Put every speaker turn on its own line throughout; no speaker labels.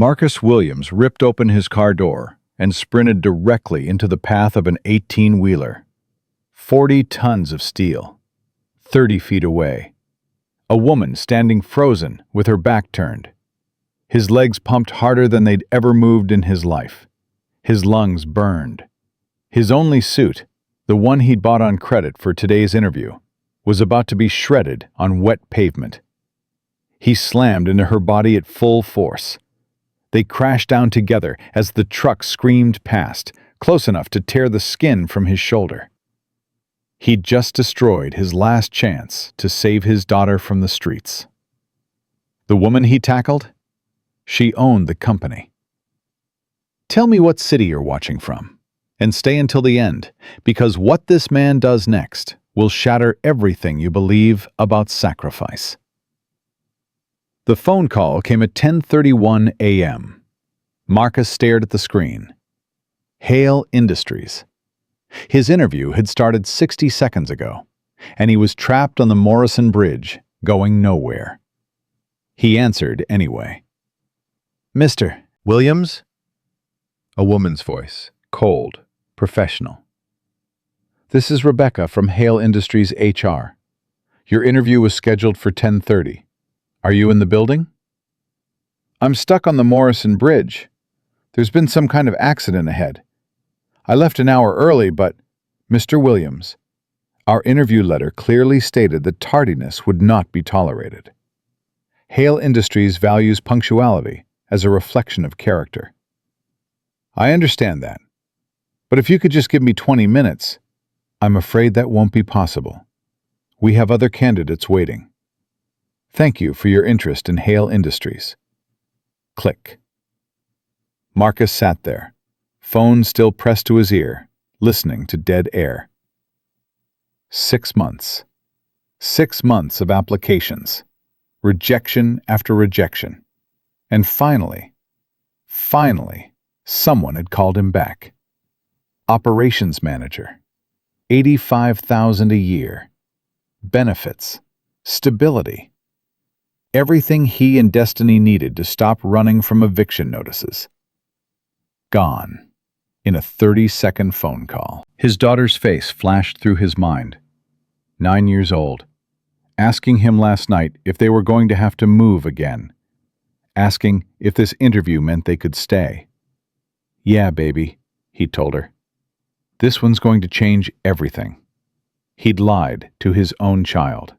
Marcus Williams ripped open his car door and sprinted directly into the path of an 18-wheeler. 40 tons of steel. 30 feet away. A woman standing frozen with her back turned. His legs pumped harder than they'd ever moved in his life. His lungs burned. His only suit, the one he'd bought on credit for today's interview, was about to be shredded on wet pavement. He slammed into her body at full force. They crashed down together as the truck screamed past, close enough to tear the skin from his shoulder. He'd just destroyed his last chance to save his daughter from the streets. The woman he tackled? She owned the company. Tell me what city you're watching from, and stay until the end, because what this man does next will shatter everything you believe about sacrifice. The phone call came at 10:31 a.m. Marcus stared at the screen. Hale Industries. His interview had started 60 seconds ago, and he was trapped on the Morrison Bridge, going nowhere. He answered anyway. "Mr. Williams?" A woman's voice, cold, professional. "This is Rebecca from Hale Industries HR. Your interview was scheduled for 10:30. Are you in the building?" "I'm stuck on the Morrison Bridge. There's been some kind of accident ahead. I left an hour early, but..." "Mr. Williams, our interview letter clearly stated that tardiness would not be tolerated. Hale Industries values punctuality as a reflection of character." "I understand that. But if you could just give me 20 minutes..." "I'm afraid that won't be possible. We have other candidates waiting. Thank you for your interest in Hale Industries." Click. Marcus sat there, phone still pressed to his ear, listening to dead air. 6 months. 6 months of applications. Rejection after rejection. And finally, someone had called him back. Operations manager. $85,000 a year. Benefits. Stability. Everything he and Destiny needed to stop running from eviction notices. Gone. In a 30-second phone call. His daughter's face flashed through his mind. 9 years old. Asking him last night if they were going to have to move again. Asking if this interview meant they could stay. "Yeah, baby," he told her. "This one's going to change everything." He'd lied to his own child.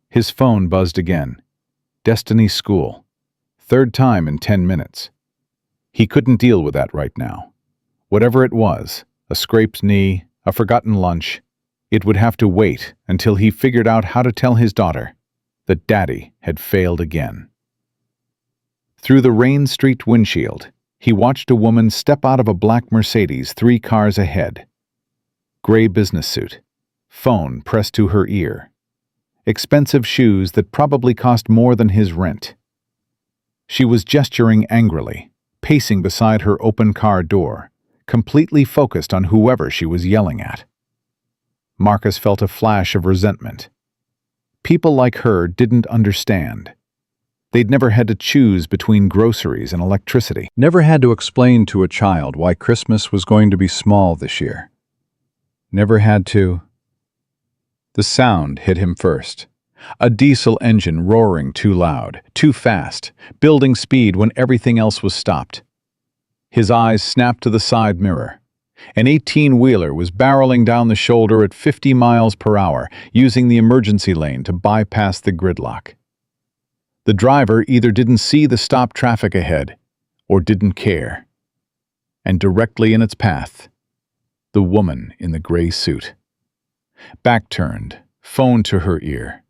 His phone buzzed again. Destiny's school. 3rd time in 10 minutes. He couldn't deal with that right now. Whatever it was, a scraped knee, a forgotten lunch, it would have to wait until he figured out how to tell his daughter that Daddy had failed again. Through the rain-streaked windshield, he watched a woman step out of a black Mercedes 3 cars ahead. Gray business suit. Phone pressed to her ear. Expensive shoes that probably cost more than his rent. She was gesturing angrily, pacing beside her open car door, completely focused on whoever she was yelling at. Marcus felt a flash of resentment. People like her didn't understand. They'd never had to choose between groceries and electricity. Never had to explain to a child why Christmas was going to be small this year. Never had to... The sound hit him first. A diesel engine roaring too loud, too fast, building speed when everything else was stopped. His eyes snapped to the side mirror. An 18-wheeler was barreling down the shoulder at 50 miles per hour, using the emergency lane to bypass the gridlock. The driver either didn't see the stopped traffic ahead or didn't care. And directly in its path, the woman in the gray suit. Back turned, phone to her ear.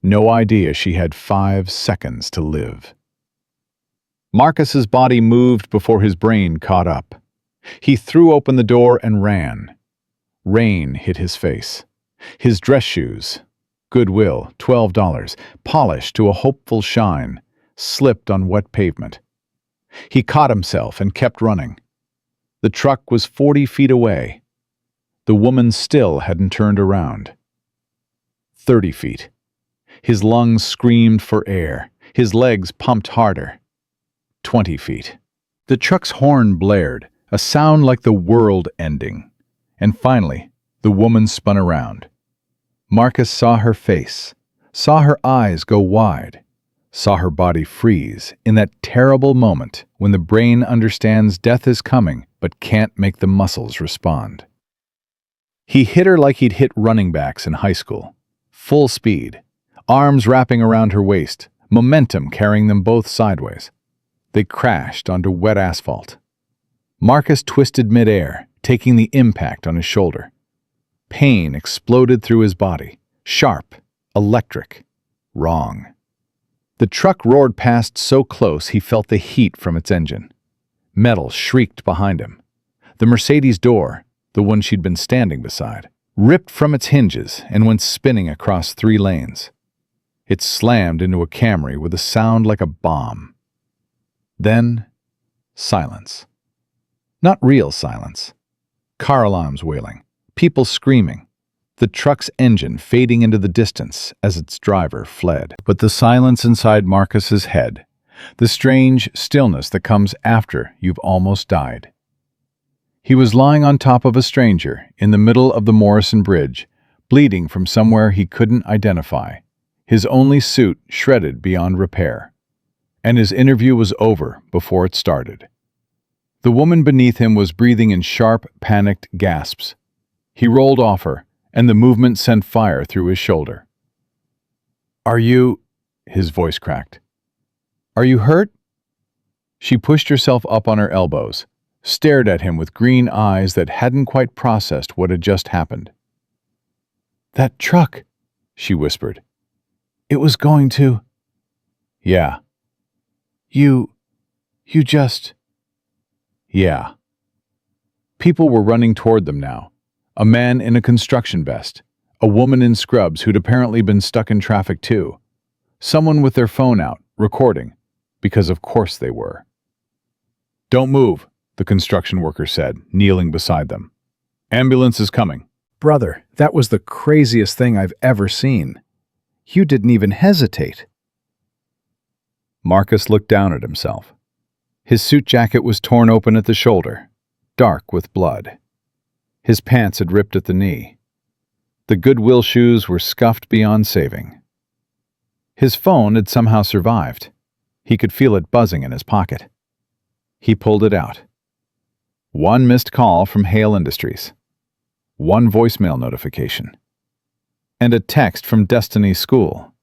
No idea she had 5 seconds to live. Marcus's body moved before his brain caught up. He threw open the door and ran. Rain hit his face. His dress shoes, Goodwill, $12, polished to a hopeful shine, slipped on wet pavement. He caught himself and kept running. The truck was 40 feet away. The woman still hadn't turned around. 30 feet. His lungs screamed for air. His legs pumped harder. 20 feet. The truck's horn blared, a sound like the world ending. And finally, the woman spun around. Marcus saw her face, saw her eyes go wide, saw her body freeze in that terrible moment when the brain understands death is coming but can't make the muscles respond. He hit her like he'd hit running backs in high school. Full speed, arms wrapping around her waist, momentum carrying them both sideways. They crashed onto wet asphalt. Marcus twisted midair, taking the impact on his shoulder. Pain exploded through his body, sharp, electric, wrong. The truck roared past so close he felt the heat from its engine. Metal shrieked behind him. The Mercedes door, the one she'd been standing beside, ripped from its hinges and went spinning across 3 lanes. It slammed into a Camry with a sound like a bomb. Then, silence. Not real silence. Car alarms wailing, people screaming, the truck's engine fading into the distance as its driver fled. But the silence inside Marcus's head, the strange stillness that comes after you've almost died. He was lying on top of a stranger in the middle of the Morrison Bridge, bleeding from somewhere he couldn't identify, his only suit shredded beyond repair. And his interview was over before it started. The woman beneath him was breathing in sharp, panicked gasps. He rolled off her, and the movement sent fire through his shoulder. "Are you—" his voice cracked. "Are you hurt?" She pushed herself up on her elbows, stared at him with green eyes that hadn't quite processed what had just happened. "That truck," she whispered. "It was going to—" "Yeah." You just—" "Yeah." People were running toward them now. A man in a construction vest, a woman in scrubs who'd apparently been stuck in traffic too, someone with their phone out, recording, because of course they were. "Don't move," the construction worker said, kneeling beside them. "Ambulance is coming."
Brother, that was the craziest thing I've ever seen. You didn't even hesitate.
Marcus looked down at himself. His suit jacket was torn open at the shoulder, dark with blood. His pants had ripped at the knee. The Goodwill shoes were scuffed beyond saving. His phone had somehow survived. He could feel it buzzing in his pocket. He pulled it out. 1 missed call from Hale Industries. 1 voicemail notification. And a text from Destiny's school.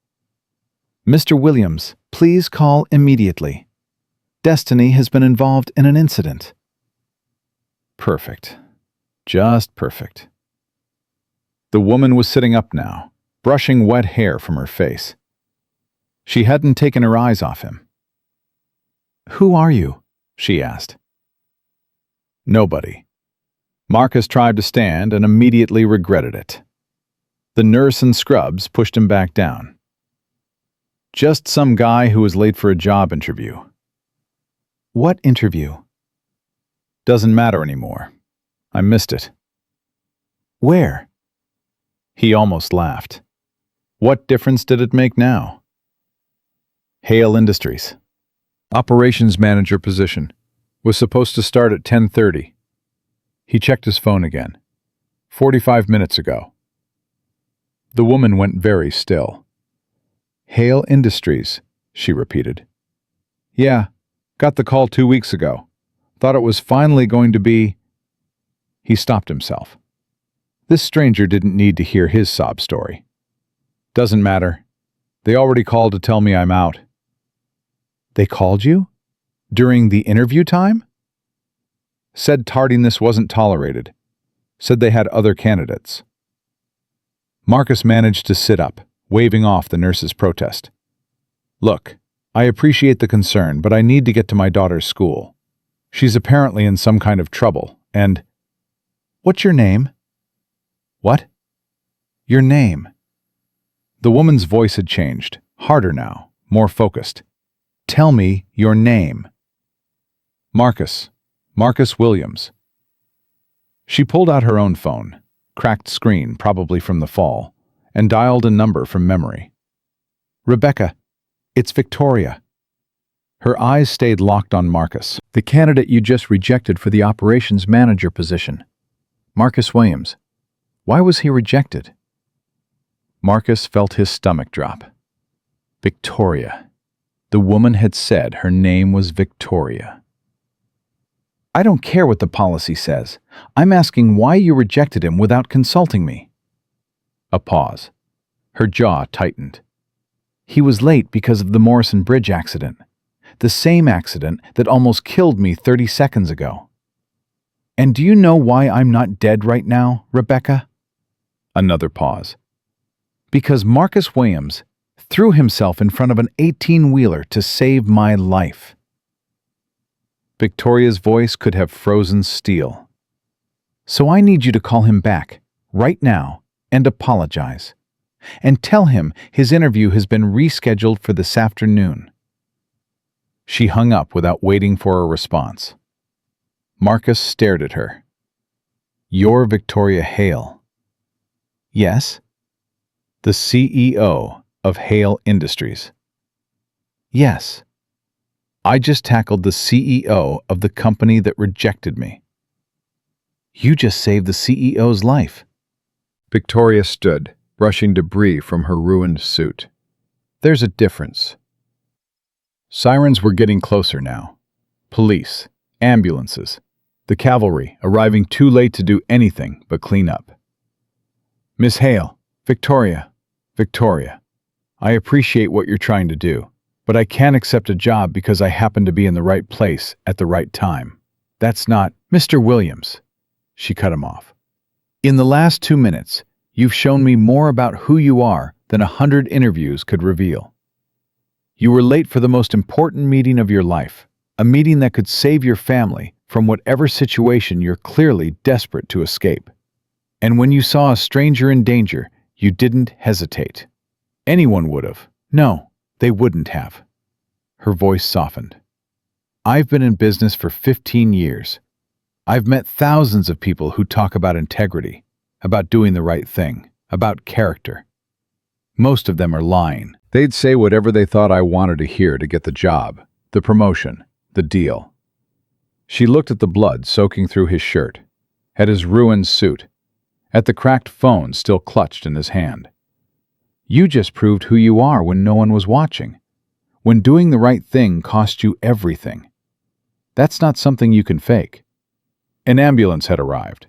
"Mr. Williams, please call immediately. Destiny has been involved in an incident." Perfect. Just perfect. The woman was sitting up now, brushing wet hair from her face. She hadn't taken her eyes off him. "Who are you?" she asked. Nobody. Marcus tried to stand and immediately regretted it. The nurse in scrubs pushed him back down. "Just some guy who was late for a job interview." "What interview?" "Doesn't matter anymore. I missed it." "Where?" He almost laughed. What difference did it make now? Hale Industries. Operations manager position. Was supposed to start at 10:30. He checked his phone again. 45 minutes ago. The woman went very still. "Hale Industries," she repeated. "Yeah, got the call 2 weeks ago. Thought it was finally going to be—" He stopped himself. This stranger didn't need to hear his sob story. "Doesn't matter. They already called to tell me I'm out." "They called you? During the interview time?" "Said tardiness wasn't tolerated. Said they had other candidates." Marcus managed to sit up, waving off the nurse's protest. "Look, I appreciate the concern, but I need to get to my daughter's school. She's apparently in some kind of trouble, and—" "What's your name?" "What?" "Your name." The woman's voice had changed, harder now, more focused. "Tell me your name." "Marcus. Marcus Williams." She pulled out her own phone, cracked screen probably from the fall, and dialed a number from memory. "Rebecca, it's Victoria." Her eyes stayed locked on Marcus.
The candidate you just rejected for the operations manager position. Marcus Williams. Why was he rejected?
Marcus felt his stomach drop. Victoria. The woman had said her name was Victoria. I don't care what the policy says. I'm asking why you rejected him without consulting me. A pause. Her jaw tightened. He was late because of the Morrison Bridge accident. The same accident that almost killed me 30 seconds ago. And do you know why I'm not dead right now, Rebecca? Another pause. Because Marcus Williams threw himself in front of an 18-wheeler to save my life. Victoria's voice could have frozen steel. So I need you to call him back, right now, and apologize. And tell him his interview has been rescheduled for this afternoon. She hung up without waiting for a response. Marcus stared at her. You're Victoria Hale. Yes? The CEO of Hale Industries. Yes. I just tackled the CEO of the company that rejected me. You just saved the CEO's life. Victoria stood, brushing debris from her ruined suit. There's a difference. Sirens were getting closer now. Police, ambulances, the cavalry arriving too late to do anything but clean up. Miss Hale, Victoria, I appreciate what you're trying to do, but I can't accept a job because I happen to be in the right place at the right time. That's not Mr. Williams. She cut him off. In the last 2 minutes, you've shown me more about who you are than 100 interviews could reveal. You were late for the most important meeting of your life, a meeting that could save your family from whatever situation you're clearly desperate to escape. And when you saw a stranger in danger, you didn't hesitate. Anyone would have. No, they wouldn't have. Her voice softened. I've been in business for 15 years. I've met thousands of people who talk about integrity, about doing the right thing, about character. Most of them are lying. They'd say whatever they thought I wanted to hear to get the job, the promotion, the deal. She looked at the blood soaking through his shirt, at his ruined suit, at the cracked phone still clutched in his hand. You just proved who you are when no one was watching, when doing the right thing cost you everything. That's not something you can fake. An ambulance had arrived.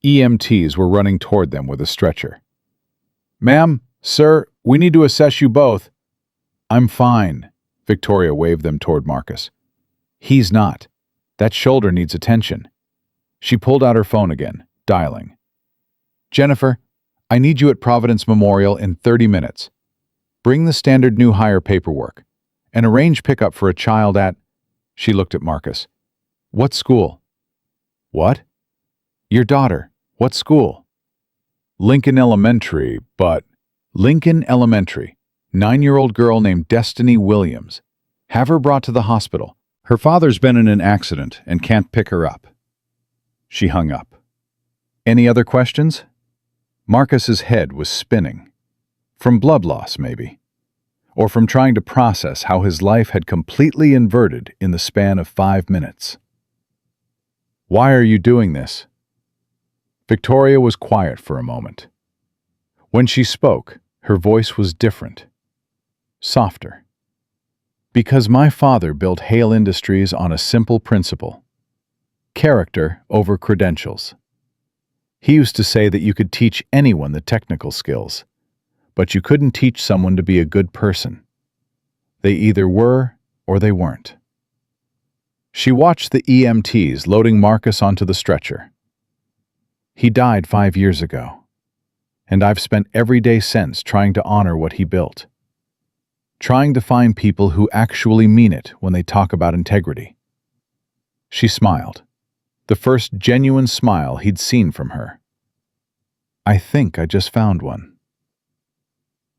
EMTs were running toward them with a stretcher. Ma'am, sir, we need to assess you both. I'm fine. Victoria waved them toward Marcus. He's not. That shoulder needs attention. She pulled out her phone again, dialing. Jennifer, I need you at Providence Memorial in 30 minutes. Bring the standard new hire paperwork and arrange pickup for a child at... She looked at Marcus. What school? What? Your daughter. What school? Lincoln Elementary, but... Lincoln Elementary. 9-year-old girl named Destiny Williams. Have her brought to the hospital. Her father's been in an accident and can't pick her up. She hung up. Any other questions? Marcus's head was spinning. From blood loss, maybe. Or from trying to process how his life had completely inverted in the span of 5 minutes. Why are you doing this? Victoria was quiet for a moment. When she spoke, her voice was different. Softer. Because my father built Hale Industries on a simple principle. Character over credentials. He used to say that you could teach anyone the technical skills, but you couldn't teach someone to be a good person. They either were or they weren't. She watched the EMTs loading Marcus onto the stretcher. He died 5 years ago, and I've spent every day since trying to honor what he built. Trying to find people who actually mean it when they talk about integrity. She smiled, the first genuine smile he'd seen from her. I think I just found one.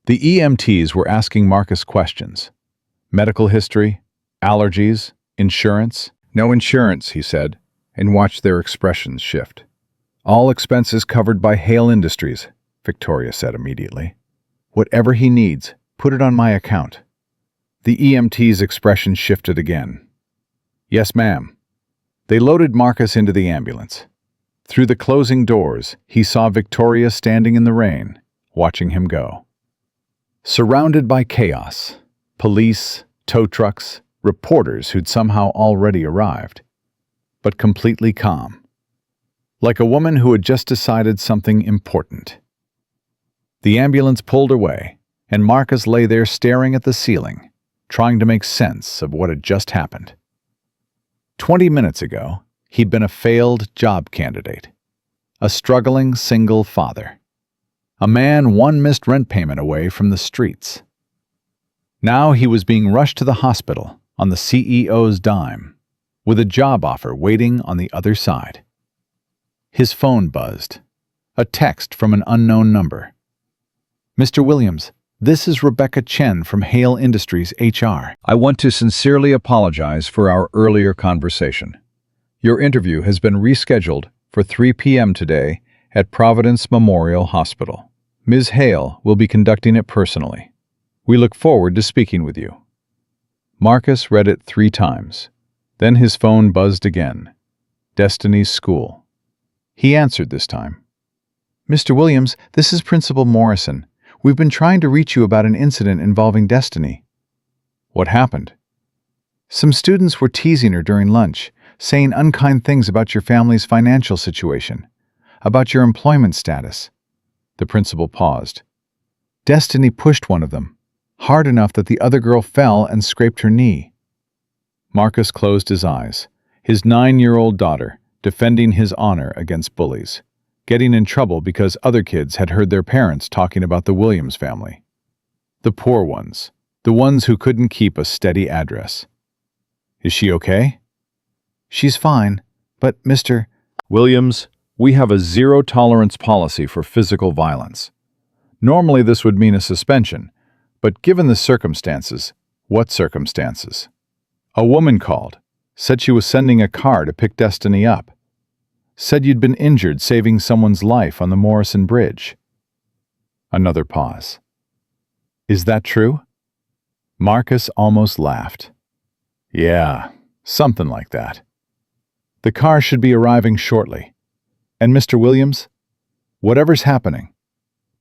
The EMTs were asking Marcus questions. Medical history, allergies, insurance. No insurance, he said, and watched their expressions shift. All expenses covered by Hale Industries, Victoria said immediately. Whatever he needs, put it on my account. The EMT's expression shifted again. Yes, ma'am. They loaded Marcus into the ambulance. Through the closing doors, he saw Victoria standing in the rain, watching him go. Surrounded by chaos, police, tow trucks, reporters who'd somehow already arrived, but completely calm. Like a woman who had just decided something important. The ambulance pulled away, and Marcus lay there staring at the ceiling, trying to make sense of what had just happened. 20 minutes ago, he'd been a failed job candidate, a struggling single father, a man one missed rent payment away from the streets. Now he was being rushed to the hospital on the CEO's dime, with a job offer waiting on the other side. His phone buzzed, a text from an unknown number. Mr. Williams, this is Rebecca Chen from Hale Industries HR.
I want to sincerely apologize for our earlier conversation. Your interview has been rescheduled for 3 p.m. today at Providence Memorial Hospital. Ms. Hale will be conducting it personally. We look forward to speaking with you. Marcus read it 3 times. Then his phone buzzed again. Destiny's school. He answered this time. Mr. Williams, this is Principal Morrison. We've been trying to reach you about an incident involving Destiny. What happened? Some students were teasing her during lunch, saying unkind things about your family's financial situation, about your employment status. The principal paused. Destiny pushed one of them, hard enough that the other girl fell and scraped her knee. Marcus closed his eyes, his 9-year-old daughter defending his honor against bullies, getting in trouble because other kids had heard their parents talking about the Williams family. The poor ones, the ones who couldn't keep a steady address. Is she okay? She's fine, but Mr.
Williams, we have a zero-tolerance policy for physical violence. Normally this would mean a suspension, but given the circumstances, what circumstances? A woman called, said she was sending a car to pick Destiny up. Said you'd been injured saving someone's life on the Morrison Bridge. Another pause. Is that true? Marcus almost laughed. Yeah, something like that. The car should be arriving shortly. And Mr. Williams, whatever's happening,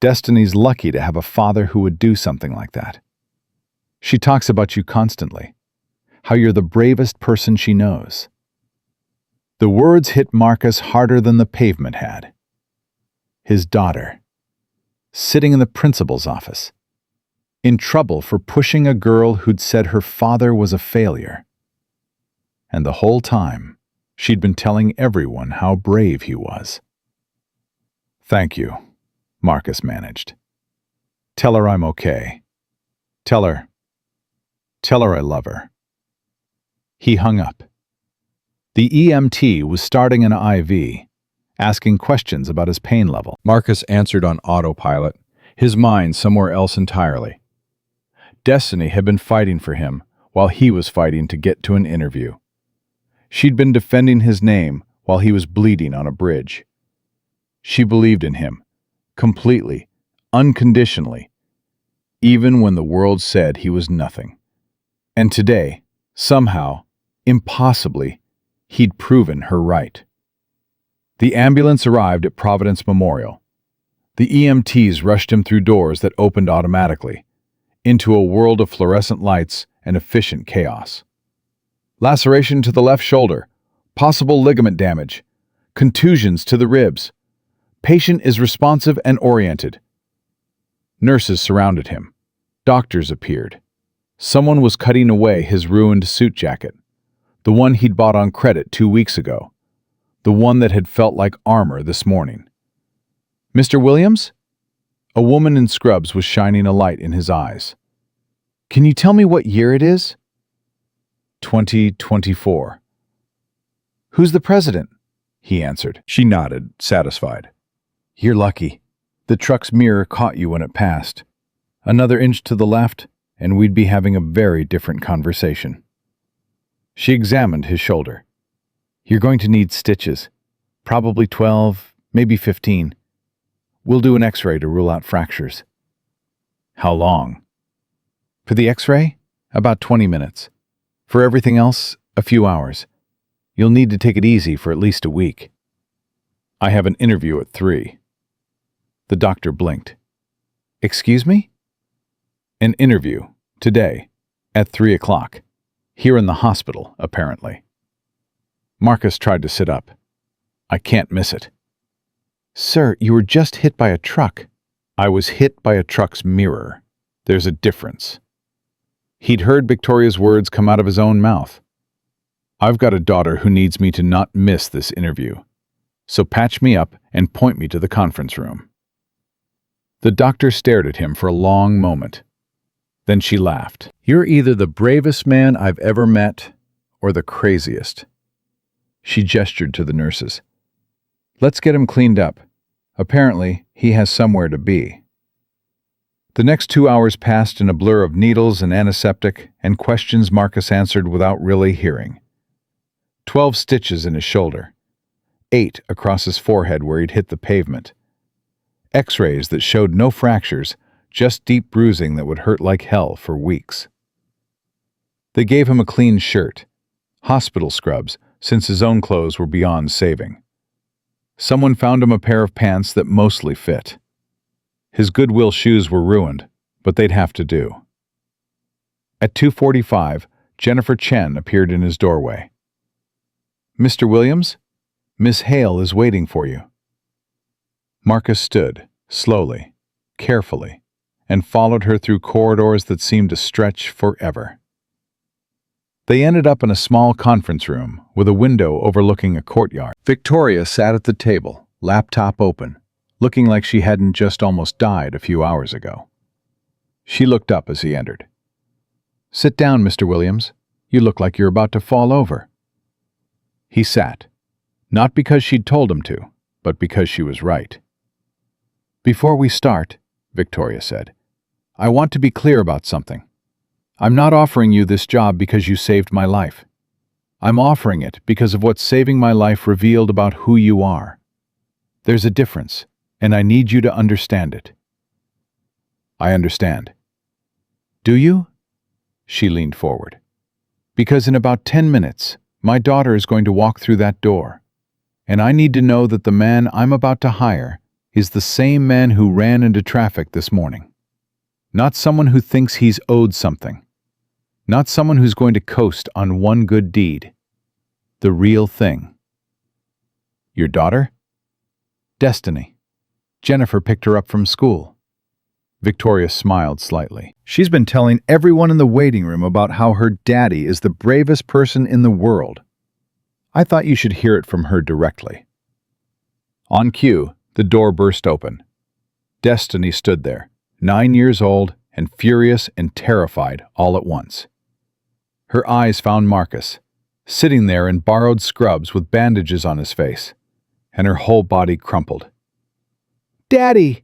Destiny's lucky to have a father who would do something like that. She talks about you constantly, how you're the bravest person she knows. The words hit Marcus harder than the pavement had. His daughter, sitting in the principal's office, in trouble for pushing a girl who'd said her father was a failure. And the whole time, she'd been telling everyone how brave he was. Thank you, Marcus managed. Tell her I'm okay. Tell her I love her. He hung up. The EMT was starting an IV, asking questions about his pain level. Marcus answered on autopilot, his mind somewhere else entirely. Destiny had been fighting for him while he was fighting to get to an interview. She'd been defending his name while he was bleeding on a bridge. She believed in him, completely, unconditionally, even when the world said he was nothing. And today, somehow, impossibly, he'd proven her right. The ambulance arrived at Providence Memorial. The EMTs rushed him through doors that opened automatically, into a world of fluorescent lights and efficient chaos. Laceration to the left shoulder, possible ligament damage, contusions to the ribs. Patient is responsive and oriented. Nurses surrounded him. Doctors appeared. Someone was cutting away his ruined suit jacket, the one he'd bought on credit 2 weeks ago, the one that had felt like armor this morning. Mr. Williams? A woman in scrubs was shining a light in his eyes. Can you tell me what year it is? 2024. Who's the president? He answered. She nodded, satisfied. You're lucky. The truck's mirror caught you when it passed. Another inch to the left, and we'd be having a very different conversation. She examined his shoulder. You're going to need stitches. Probably 12, maybe 15. We'll do an X-ray to rule out fractures. How long? For the X-ray? About 20 minutes. For everything else, a few hours. You'll need to take it easy for at least a week. I have an interview at 3. The doctor blinked. Excuse me? An interview, today, at 3 o'clock. Here in the hospital, apparently. Marcus tried to sit up. I can't miss it. Sir, you were just hit by a truck. I was hit by a truck's mirror. There's a difference. He'd heard Victoria's words come out of his own mouth. I've got a daughter who needs me to not miss this interview. So patch me up and point me to the conference room. The doctor stared at him for a long moment. Then she laughed. You're either the bravest man I've ever met or the craziest. She gestured to the nurses. Let's get him cleaned up. Apparently, he has somewhere to be. The next 2 hours passed in a blur of needles and antiseptic and questions Marcus answered without really hearing. 12 stitches in his shoulder. 8 across his forehead where he'd hit the pavement. X-rays that showed no fractures, just deep bruising that would hurt like hell for weeks. They gave him a clean shirt, hospital scrubs, since his own clothes were beyond saving. Someone found him a pair of pants that mostly fit. His Goodwill shoes were ruined, but they'd have to do. At 2:45, Jennifer Chen appeared in his doorway. Mr. Williams, Miss Hale is waiting for you. Marcus stood, slowly, carefully, and followed her through corridors that seemed to stretch forever. They ended up in a small conference room with a window overlooking a courtyard. Victoria sat at the table, laptop open, looking like she hadn't just almost died a few hours ago. She looked up as he entered. Sit down, Mr. Williams. You look like you're about to fall over. He sat, not because she'd told him to, but because she was right. Before we start, Victoria said, I want to be clear about something. I'm not offering you this job because you saved my life. I'm offering it because of what saving my life revealed about who you are. There's a difference, and I need you to understand it. I understand. Do you? She leaned forward. Because in about 10 minutes, my daughter is going to walk through that door, and I need to know that the man I'm about to hire is the same man who ran into traffic this morning. Not someone who thinks he's owed something. Not someone who's going to coast on one good deed. The real thing. Your daughter? Destiny. Jennifer picked her up from school. Victoria smiled slightly. She's been telling everyone in the waiting room about how her daddy is the bravest person in the world. I thought you should hear it from her directly. On cue, the door burst open. Destiny stood there, 9 years old and furious and terrified all at once. Her eyes found Marcus, sitting there in borrowed scrubs with bandages on his face, and her whole body crumpled. Daddy!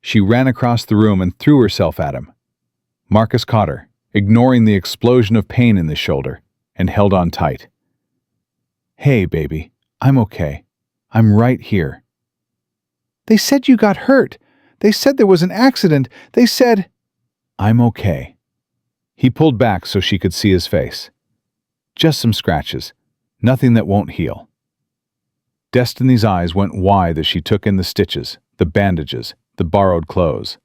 She ran across the room and threw herself at him. Marcus caught her, ignoring the explosion of pain in the shoulder, and held on tight. Hey, baby, I'm okay. I'm right here. They said you got hurt. They said there was an accident. They said... I'm okay. He pulled back so she could see his face. Just some scratches. Nothing that won't heal. Destiny's eyes went wide as she took in the stitches, the bandages, the borrowed clothes.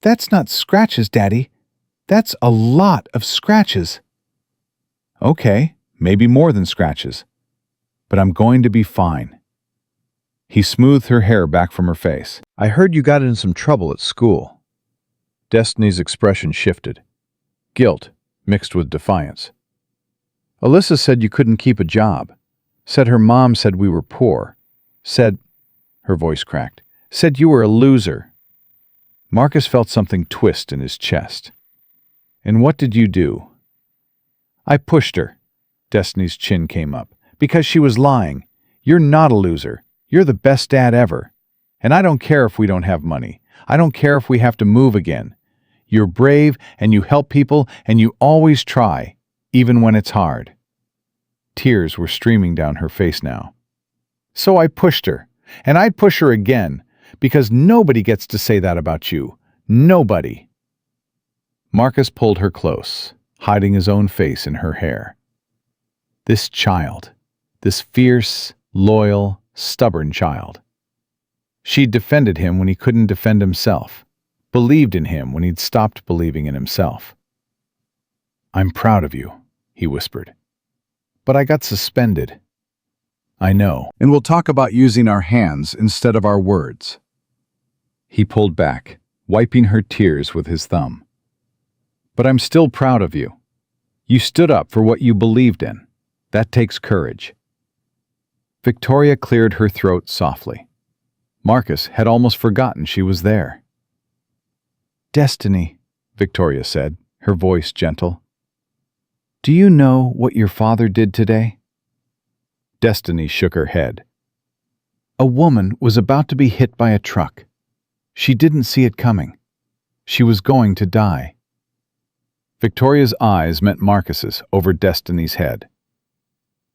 That's not scratches, Daddy. That's a lot of scratches. Okay, maybe more than scratches. But I'm going to be fine. He smoothed her hair back from her face. I heard you got in some trouble at school. Destiny's expression shifted. Guilt mixed with defiance. Alyssa said you couldn't keep a job. Said her mom said we were poor. Said, her voice cracked, said you were a loser. Marcus felt something twist in his chest. And what did you do? I pushed her. Destiny's chin came up. Because she was lying. You're not a loser. You're the best dad ever. And I don't care if we don't have money. I don't care if we have to move again. You're brave and you help people and you always try, even when it's hard. Tears were streaming down her face now. So I pushed her, and I'd push her again, because nobody gets to say that about you. Nobody. Marcus pulled her close, hiding his own face in her hair. This child, this fierce, loyal, stubborn child. She'd defended him when he couldn't defend himself, believed in him when he'd stopped believing in himself. "I'm proud of you," he whispered. "But I got suspended." "I know."
And we'll talk about using our hands instead of our words.
He pulled back, wiping her tears with his thumb. "But I'm still proud of you. You stood up for what you believed in. That takes courage." Victoria cleared her throat softly. Marcus had almost forgotten she was there. "Destiny," Victoria said, her voice gentle. "Do you know what your father did today?" Destiny shook her head. "A woman was about to be hit by a truck. She didn't see it coming. She was going to die." Victoria's eyes met Marcus's over Destiny's head.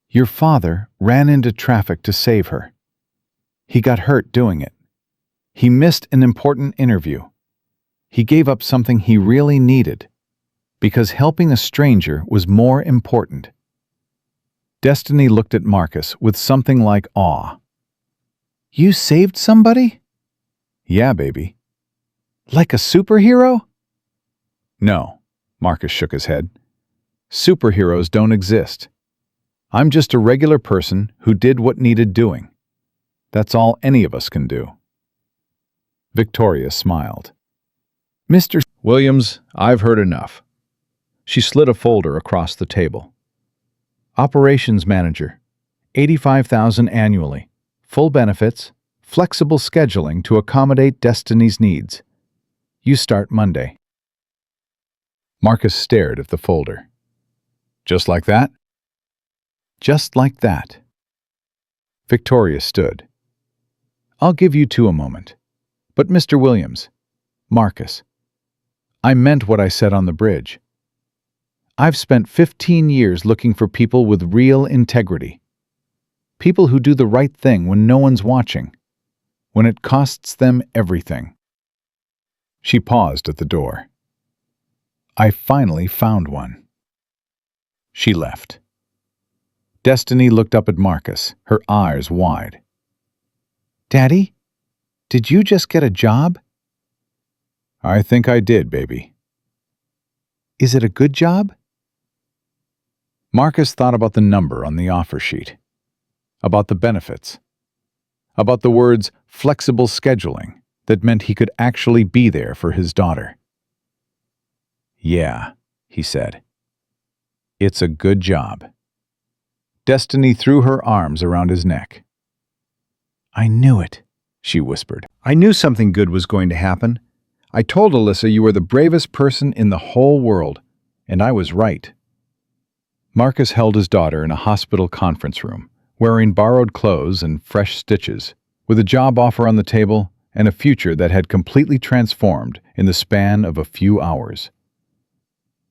"Your father ran into traffic to save her. He got hurt doing it. He missed an important interview. He gave up something he really needed, because helping a stranger was more important." Destiny looked at Marcus with something like awe. "You saved somebody?" "Yeah, baby." "Like a superhero?" "No," Marcus shook his head. "Superheroes don't exist. I'm just a regular person who did what needed doing. That's all any of us can do." Victoria smiled. "Mr.
Williams, I've heard enough." She slid a folder across the table.
Operations Manager, $85,000 annually, full benefits, flexible scheduling to accommodate Destiny's needs. You start Monday." Marcus stared at the folder. "Just like that?" "Just like that." Victoria stood. "I'll give you two a moment. But Mr. Williams, Marcus, I meant what I said on the bridge. I've spent 15 years looking for people with real integrity. People who do the right thing when no one's watching, when it costs them everything." She paused at the door. "I finally found one." She left. Destiny looked up at Marcus, her eyes wide. "Daddy, did you just get a job?" "I think I did, baby." "Is it a good job?" Marcus thought about the number on the offer sheet, about the benefits, about the words flexible scheduling that meant he could actually be there for his daughter. "Yeah," he said. "It's a good job." Destiny threw her arms around his neck. "I knew it," she whispered.
I knew something good was going to happen. I told Alyssa you were the bravest person in the whole world, and I was right.
Marcus held his daughter in a hospital conference room, wearing borrowed clothes and fresh stitches, with a job offer on the table and a future that had completely transformed in the span of a few hours.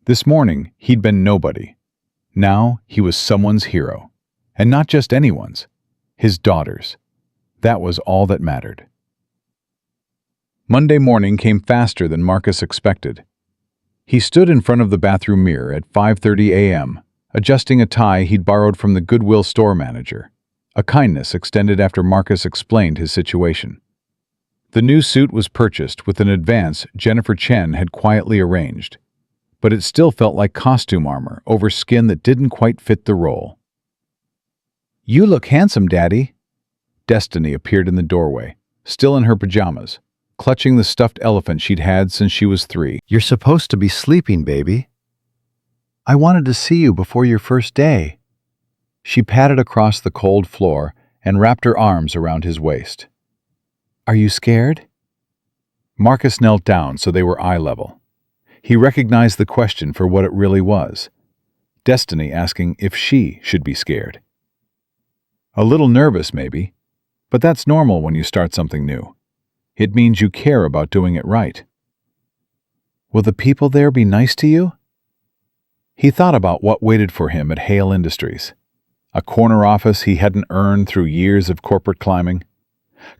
This morning, he'd been nobody. Now he was someone's hero, and not just anyone's, his daughter's. That was all that mattered. Monday morning came faster than Marcus expected. He stood in front of the bathroom mirror at 5:30 a.m., adjusting a tie he'd borrowed from the Goodwill store manager, a kindness extended after Marcus explained his situation. The new suit was purchased with an advance Jennifer Chen had quietly arranged, but it still felt like costume armor over skin that didn't quite fit the role. "You look handsome, Daddy." Destiny appeared in the doorway, still in her pajamas, clutching the stuffed elephant she'd had since she was 3.
"You're supposed to be sleeping, baby." "I wanted to see you before your first day." She patted across the cold floor and wrapped her arms around his waist. "Are you scared?" Marcus knelt down so they were eye level. He recognized the question for what it really was. Destiny asking if she should be scared. A little nervous, maybe, but that's normal when you start something new. It means you care about doing it right. "Will the people there be nice to you?" He thought about what waited for him at Hale Industries. A corner office he hadn't earned through years of corporate climbing.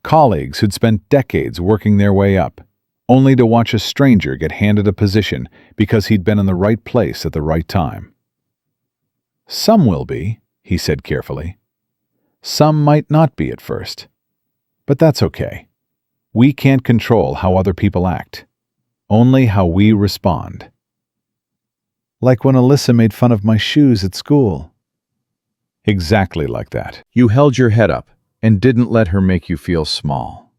Colleagues who'd spent decades working their way up.
only to watch a stranger get handed a position because he'd been in the right place at the right time. Some will be, he said carefully. Some might not be at first. But that's okay. We can't control how other people act, only how we respond. Like when Alyssa made fun of my shoes at school. Exactly like that.
You held your head up and didn't let her make you feel small.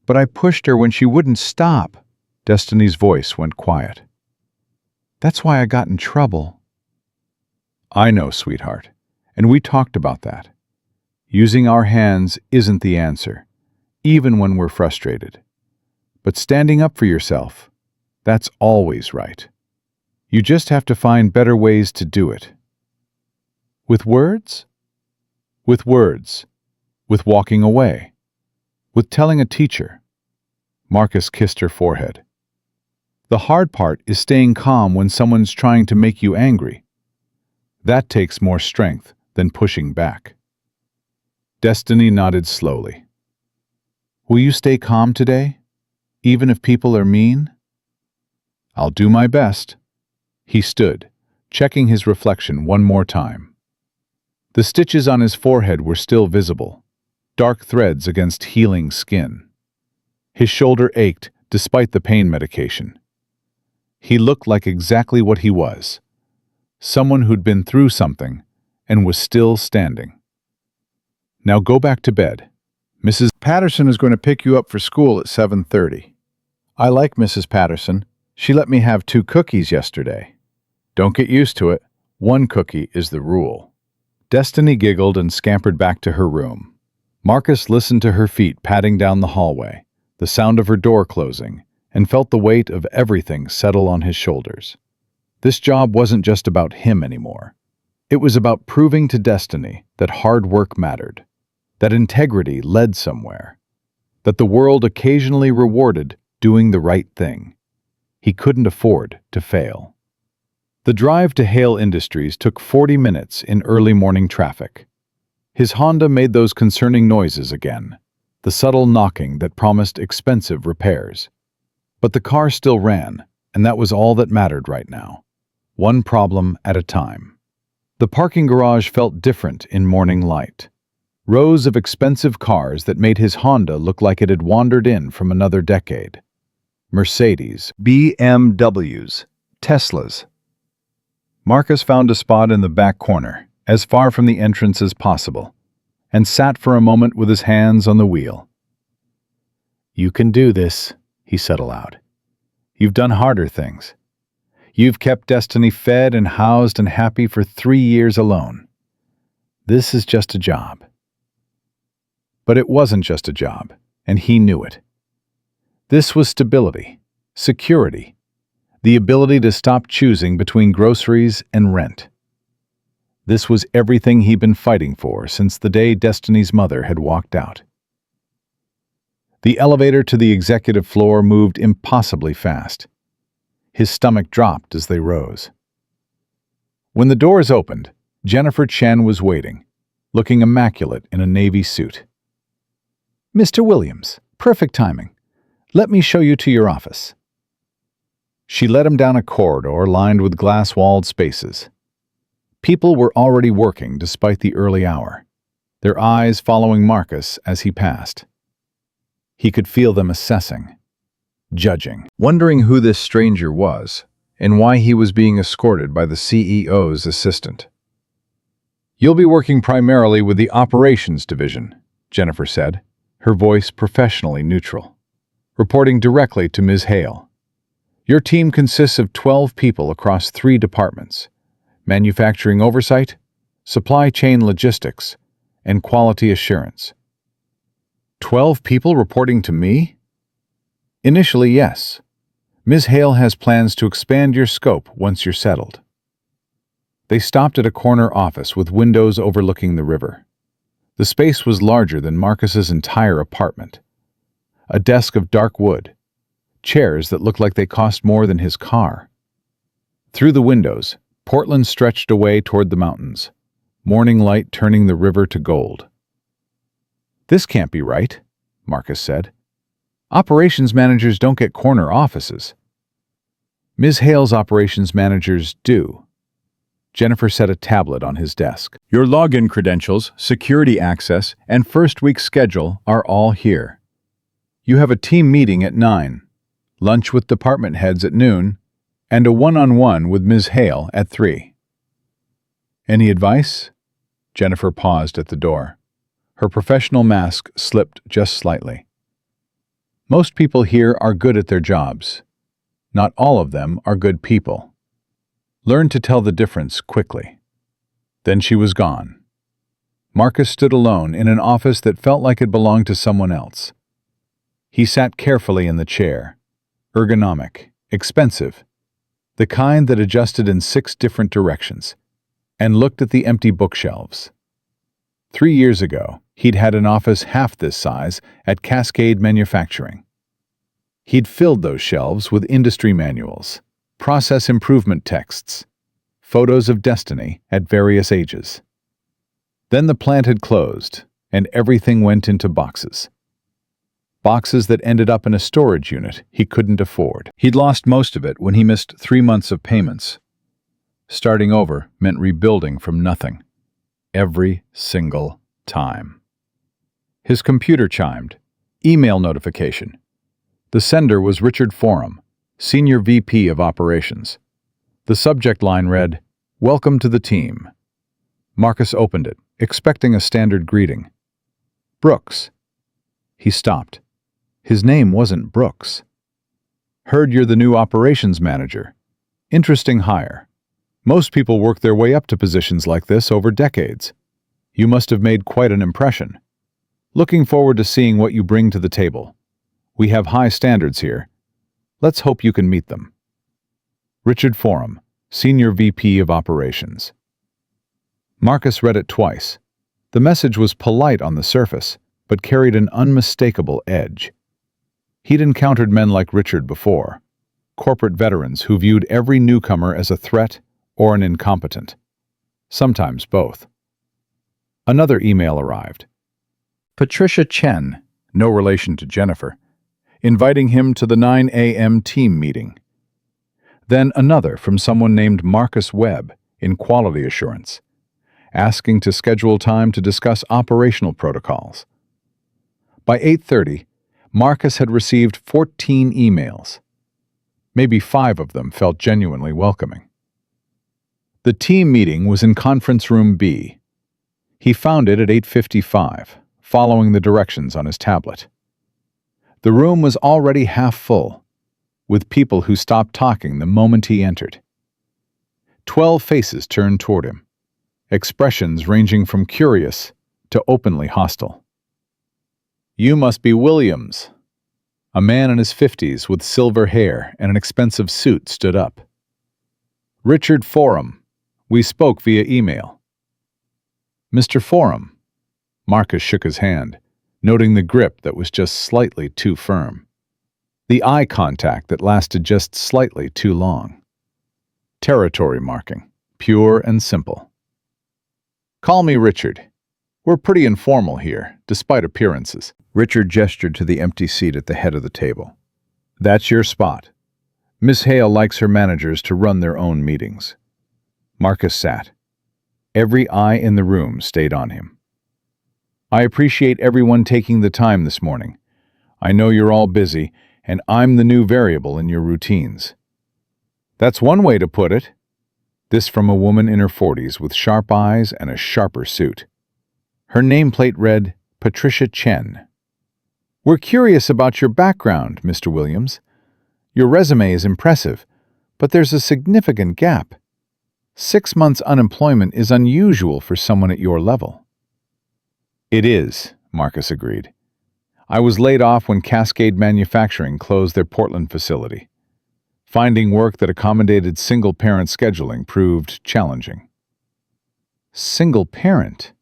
But I pushed her when she wouldn't stop. Destiny's voice went quiet. That's why I got in trouble. I know, sweetheart, and we talked about that. Using our hands isn't the answer, even when we're frustrated. But standing up for yourself, that's always right. You just have to find better ways to do it. With words? With words. With walking away. With telling a teacher. Marcus kissed her forehead. The hard part is staying calm when someone's trying to make you angry. That takes more strength than pushing back. Destiny nodded slowly. Will you stay calm today, even if people are mean? I'll do my best. He stood, checking his reflection one more time. The stitches on his forehead were still visible, dark threads against healing skin. His shoulder ached despite the pain medication. He looked like exactly what he was, someone who'd been through something and was still standing. Now go back to bed. Mrs. Patterson is going to pick you up for school at 7:30. I like Mrs. Patterson. She let me have 2 cookies yesterday. Don't get used to it. 1 cookie is the rule. Destiny giggled and scampered back to her room. Marcus listened to her feet padding down the hallway, the sound of her door closing, and felt the weight of everything settle on his shoulders. This job wasn't just about him anymore. It was about proving to Destiny that hard work mattered, that integrity led somewhere, that the world occasionally rewarded doing the right thing. He couldn't afford to fail. The drive to Hale Industries took 40 minutes in early morning traffic. His Honda made those concerning noises again, the subtle knocking that promised expensive repairs. But the car still ran, and that was all that mattered right now. One problem at a time. The parking garage felt different in morning light. Rows of expensive cars that made his Honda look like it had wandered in from another decade. Mercedes, BMWs, Teslas. Marcus found a spot in the back corner, as far from the entrance as possible, and sat for a moment with his hands on the wheel. You can do this, he said aloud. You've done harder things. You've kept Destiny fed and housed and happy for 3 years alone. This is just a job. But it wasn't just a job, and he knew it. This was stability, security, the ability to stop choosing between groceries and rent. This was everything he'd been fighting for since the day Destiny's mother had walked out. The elevator to the executive floor moved impossibly fast. His stomach dropped as they rose. When the doors opened, Jennifer Chen was waiting, looking immaculate in a navy suit. Mr. Williams, perfect timing. Let me show you to your office. She led him down a corridor lined with glass-walled spaces. People were already working despite the early hour, their eyes following Marcus as he passed. He could feel them assessing, judging, wondering who this stranger was and why he was being escorted by the CEO's assistant. You'll be working primarily with the operations division, Jennifer said, her voice professionally neutral, reporting directly to Ms. Hale. Your team consists of 12 people across 3 departments: manufacturing oversight, supply chain logistics, and quality assurance. 12 people reporting to me? Initially, yes. Ms. Hale has plans to expand your scope once you're settled. They stopped at a corner office with windows overlooking the river. The space was larger than Marcus's entire apartment. A desk of dark wood, chairs that looked like they cost more than his car. Through the windows, Portland stretched away toward the mountains, morning light turning the river to gold. This can't be right, Marcus said.
Operations managers don't get corner offices. Ms. Hale's operations managers do. Jennifer set a tablet on his desk.
Your login credentials, security access, and first week's schedule are all here. You have a team meeting at 9, lunch with department heads at noon, and a one-on-one with Ms. Hale at 3. Any advice? Jennifer paused at the door. Her professional mask slipped just slightly. Most people here are good at their jobs. Not all of them are good people. Learn to tell the difference quickly. Then she was gone. Marcus stood alone in an office that felt like it belonged to someone else. He sat carefully in the chair, ergonomic, expensive, the kind that adjusted in 6 different directions, and looked at the empty bookshelves. 3 years ago, he'd had an office half this size at Cascade Manufacturing. He'd filled those shelves with industry manuals, process improvement texts, photos of destiny at various ages. Then the plant had closed, and everything went into boxes. Boxes that ended up in a storage unit he couldn't afford. He'd lost most of it when he missed 3 months of payments. Starting over meant rebuilding from nothing. Every single time. His computer chimed. Email notification. The sender was Richard Forum, Senior VP of Operations. The subject line read, "Welcome to the team." Marcus opened it, expecting a standard greeting. "Brooks." He stopped. His name wasn't Brooks. "Heard you're the new operations manager. Interesting hire. Most people work their way up to positions like this over decades. You must have made quite an impression. Looking forward to seeing what you bring to the table. We have high standards here. Let's hope you can meet them." Richard Forum, Senior VP of Operations. Marcus read it twice. The message was polite on the surface, but carried an unmistakable edge. He'd encountered men like Richard before, corporate veterans who viewed every newcomer as a threat or an incompetent. Sometimes both. Another email arrived. Patricia Chen, no relation to Jennifer, inviting him to the 9 a.m. team meeting. Then another from someone named Marcus Webb in quality assurance, asking to schedule time to discuss operational protocols. By 8:30, Marcus had received 14 emails. Maybe 5 of them felt genuinely welcoming. The team meeting was in Conference Room B. He found it at 8:55, following the directions on his tablet. The room was already half full, with people who stopped talking the moment he entered. 12 faces turned toward him, expressions ranging from curious to openly hostile. "You must be Williams." A man in his 50s with silver hair and an expensive suit stood up. "Richard Forum. We spoke via email." "Mr. Forum." Marcus shook his hand, noting the grip that was just slightly too firm. The eye contact that lasted just slightly too long. Territory marking, pure and simple. "Call me Richard. We're pretty informal here, despite appearances." Richard gestured to the empty seat at the head of the table. "That's your spot. Miss Hale likes her managers to run their own meetings." Marcus sat. Every eye in the room stayed on him. "I appreciate everyone taking the time this morning. I know you're all busy, and I'm the new variable in your routines." "That's one way to put it." This from a woman in her 40s with sharp eyes and a sharper suit. Her nameplate read, Patricia Chen. "We're curious about your background, Mr. Williams. Your resume is impressive, but there's a significant gap. 6 months unemployment is unusual for someone at your level." "It is," Marcus agreed. "I was laid off when Cascade Manufacturing closed their Portland facility. Finding work that accommodated single-parent scheduling proved challenging." Single parent?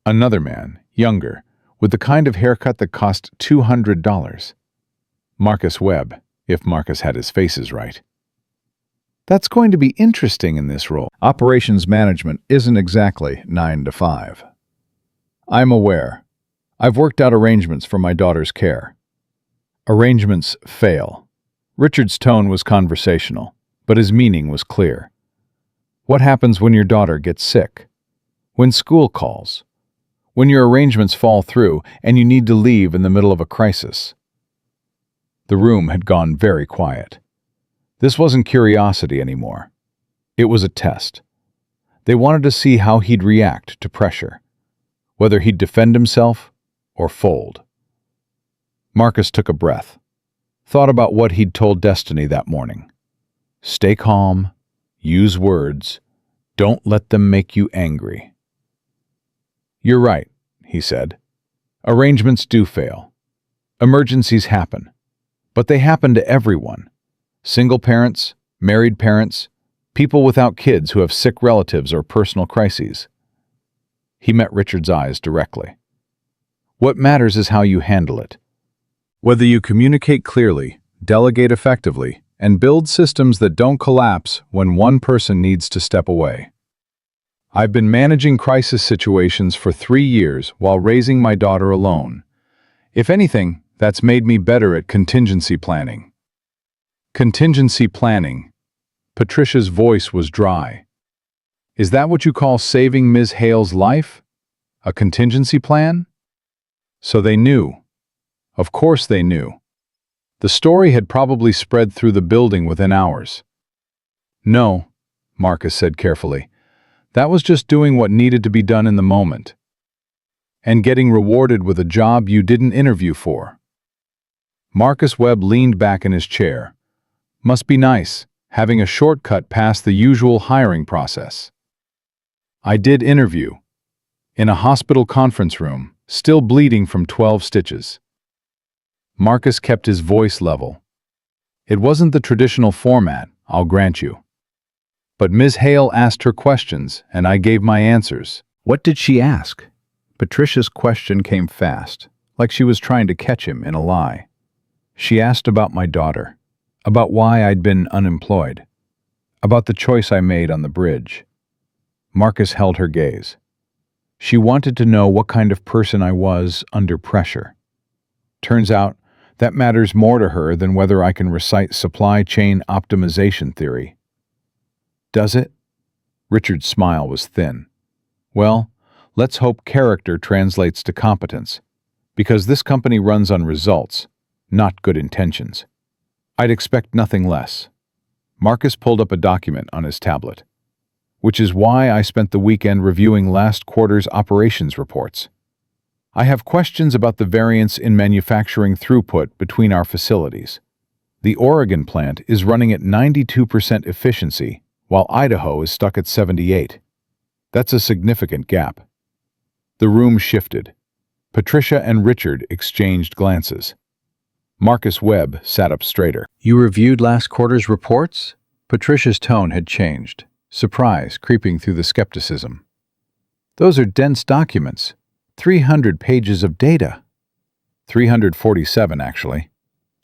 Another man, younger, with the kind of haircut that cost $200. Marcus Webb, if Marcus had his faces right. "That's going to be interesting in this role." Operations management isn't exactly 9 to 5. "I'm aware. I've worked out arrangements for my daughter's care. Arrangements fail. Richard's tone was conversational, but his meaning was clear. What happens when your daughter gets sick? When school calls? When your arrangements fall through and you need to leave in the middle of a crisis? The room had gone very quiet. This wasn't curiosity anymore. It was a test. They wanted to see how he'd react to pressure, whether he'd defend himself or fold. Marcus took a breath, thought about what he'd told Destiny that morning. Stay calm, use words, don't let them make you angry. You're right, he said. Arrangements do fail. Emergencies happen. But they happen to everyone. Single parents, married parents, people without kids who have sick relatives or personal crises. He met Richard's eyes directly. What matters is how you handle it. Whether you communicate clearly, delegate effectively, and build systems that don't collapse when one person needs to step away. I've been managing crisis situations for 3 years while raising my daughter alone. If anything, that's made me better at contingency planning. Contingency planning. Patricia's voice was dry. Is that what you call saving Ms. Hale's life? A contingency plan? So they knew. Of course they knew. The story had probably spread through the building within hours. No, Marcus said carefully. That was just doing what needed to be done in the moment. And getting rewarded with a job you didn't interview for. Marcus Webb leaned back in his chair. Must be nice, having a shortcut past the usual hiring process. I did interview. In a hospital conference room, still bleeding from 12 stitches. Marcus kept his voice level. It wasn't the traditional format, I'll grant you. But Ms. Hale asked her questions, and I gave my answers.
What did she ask? Patricia's question came fast, like she was trying to catch him in a lie. She asked about my daughter, about why I'd been unemployed, about the choice I made on the bridge. Marcus held her gaze. She wanted to know what kind of person I was under pressure. Turns out, that matters more to her than whether I can recite supply chain optimization theory. Does it? Richard's smile was thin. Well, let's hope character translates to competence, because this company runs on results, not good intentions. I'd expect nothing less. Marcus pulled up a document on his tablet, which is why I spent the weekend reviewing last quarter's operations reports. I have questions about the variance in manufacturing throughput between our facilities. The Oregon plant is running at 92% efficiency, while Idaho is stuck at 78%. That's a significant gap. The room shifted. Patricia and Richard exchanged glances. Marcus Webb sat up straighter. You reviewed last quarter's reports? Patricia's tone had changed, surprise creeping through the skepticism. Those are dense documents. 300 pages of data. 347, actually.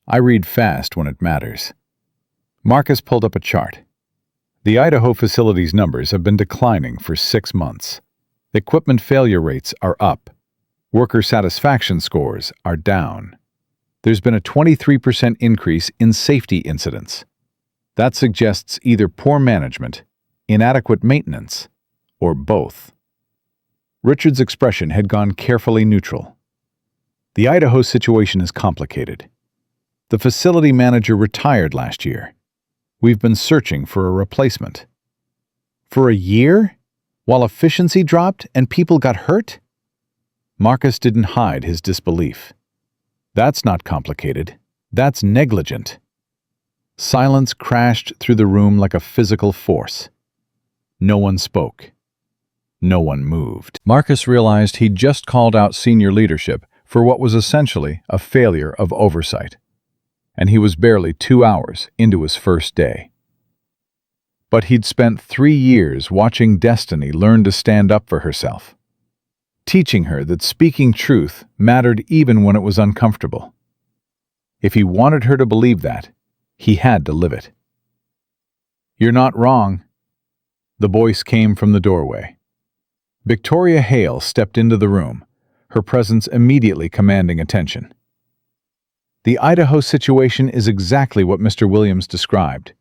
I read fast when it matters. Marcus pulled up a chart. The Idaho facility's numbers have been declining for 6 months. Equipment failure rates are up. Worker satisfaction scores are down. There's been a 23% increase in safety incidents. That suggests either poor management, inadequate maintenance, or both. Richard's expression had gone carefully neutral. The Idaho situation is complicated. The facility manager retired last year. We've been searching for a replacement. For a year? While efficiency dropped and people got hurt? Marcus didn't hide his disbelief. That's not complicated. That's negligent. Silence crashed through the room like a physical force. No one spoke. No one moved. Marcus realized he'd just called out senior leadership for what was essentially a failure of oversight. And he was barely 2 hours into his first day. But he'd spent 3 years watching Destiny learn to stand up for herself, teaching her that speaking truth mattered even when it was uncomfortable. If he wanted her to believe that, he had to live it. You're not wrong. The voice came from the doorway. Victoria Hale stepped into the room, her presence immediately commanding attention.
The Idaho situation is exactly what Mr. Williams described.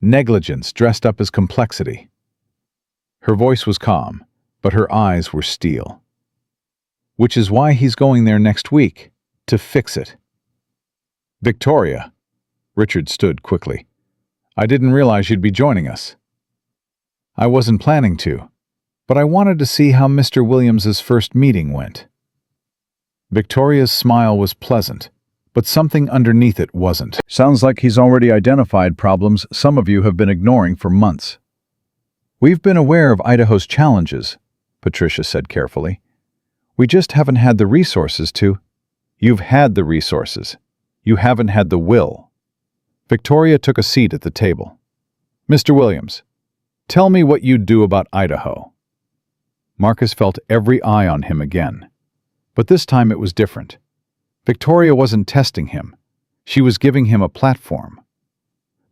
Negligence dressed up as complexity. Her voice was calm, but her eyes were steel. Which is why he's going there next week, to fix it. Victoria. Richard stood quickly. I didn't realize you'd be joining us. I wasn't planning to, but I wanted to see how Mr. Williams's first meeting went. Victoria's smile was pleasant, but something underneath it wasn't.
Sounds like he's already identified problems some of you have been ignoring for months.
We've been aware of Idaho's challenges, Patricia said carefully. We just haven't had the resources to.
You've had the resources. You haven't had the will. Victoria took a seat at the table. Mr. Williams, tell me what you'd do about Idaho. Marcus felt every eye on him again. But this time it was different. Victoria wasn't testing him. She was giving him a platform.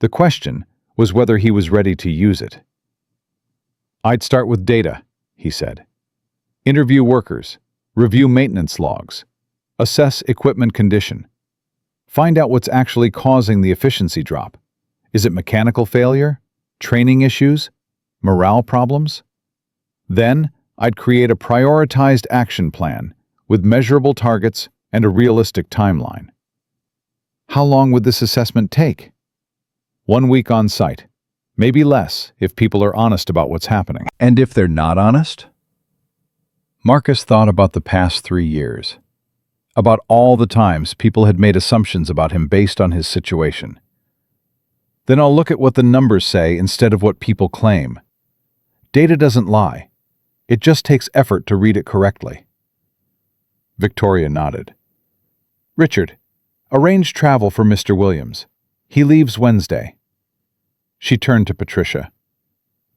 The question was whether he was ready to use it. I'd start with data, he said. Interview workers, review maintenance logs, assess equipment condition. Find out what's actually causing the efficiency drop. Is it mechanical failure? Training issues? Morale problems? Then, I'd create a prioritized action plan with measurable targets and a realistic timeline. How long would this assessment take? 1 week on site. Maybe less if people are honest about what's happening.
And if they're not honest? Marcus thought about the past 3 years. About all the times people had made assumptions about him based on his situation. Then I'll look at what the numbers say instead of what people claim. Data doesn't lie. It just takes effort to read it correctly. Victoria nodded. Richard, arrange travel for Mr. Williams. He leaves Wednesday. She turned to Patricia.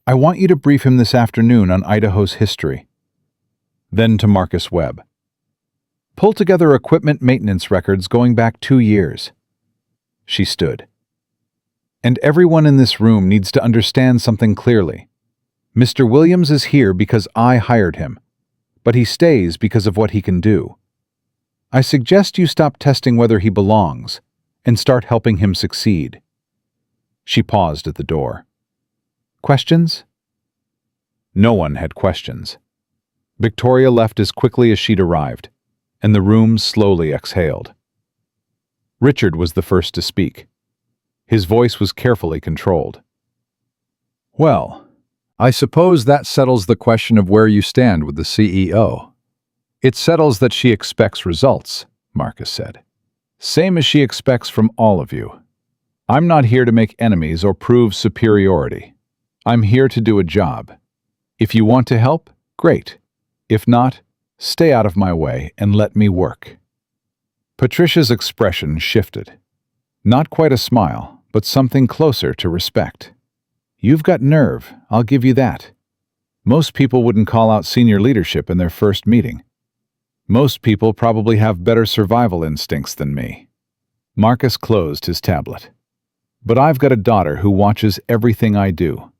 I want you to brief him this afternoon on Idaho's history. Then to Marcus Webb. Pull together equipment maintenance records going back 2 years. She stood. And everyone in this room needs to understand something clearly. Mr. Williams is here because I hired him, but he stays because of what he can do. I suggest you stop testing whether he belongs and start helping him succeed. She paused at the door. Questions? No one had questions. Victoria left as quickly as she'd arrived, and the room slowly exhaled. Richard was the first to speak. His voice was carefully controlled. Well, I suppose that settles the question of where you stand with the CEO. It settles that she expects results, Marcus said. Same as she expects from all of you. I'm not here to make enemies or prove superiority. I'm here to do a job. If you want to help, great. If not, stay out of my way and let me work. Patricia's expression shifted. Not quite a smile, but something closer to respect. You've got nerve, I'll give you that. Most people wouldn't call out senior leadership in their first meeting. Most people probably have better survival instincts than me. Marcus closed his tablet. But I've got a daughter who watches everything I do.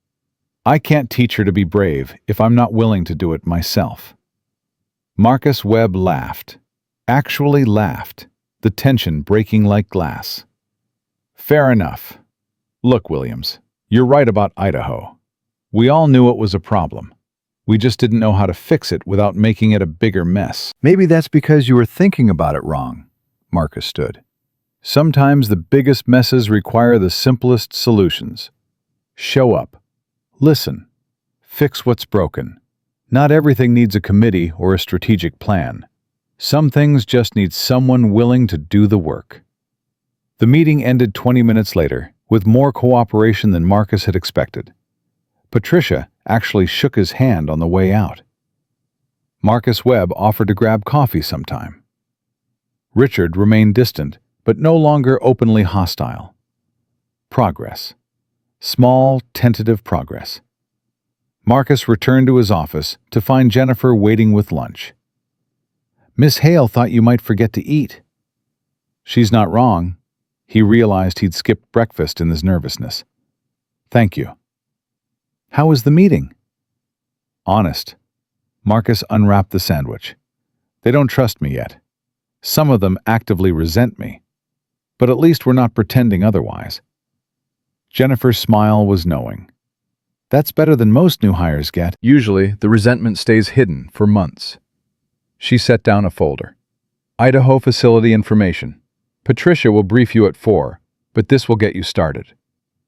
I can't teach her to be brave if I'm not willing to do it myself. Marcus Webb laughed. Actually laughed, the tension breaking like glass. Fair enough. Look, Williams, you're right about Idaho. We all knew it was a problem. We just didn't know how to fix it without making it a bigger mess.
Maybe that's because you were thinking about it wrong, Marcus stood. Sometimes the biggest messes require the simplest solutions. Show up. Listen. Fix what's broken. Not everything needs a committee or a strategic plan. Some things just need someone willing to do the work. The meeting ended 20 minutes later, with more cooperation than Marcus had expected. Patricia actually shook his hand on the way out. Marcus Webb offered to grab coffee sometime. Richard remained distant, but no longer openly hostile. Progress. Small, tentative progress. Marcus returned to his office to find Jennifer waiting with lunch. Miss Hale thought you might forget to eat. She's not wrong. He realized he'd skipped breakfast in his nervousness. Thank you. How was the meeting? Honest. Marcus unwrapped the sandwich. They don't trust me yet. Some of them actively resent me.
but at least we're not pretending otherwise. Jennifer's smile was knowing. That's better than most new hires get.
Usually, the resentment stays hidden for months. She set down a folder. Idaho facility information. Patricia will brief you at 4, but this will get you started.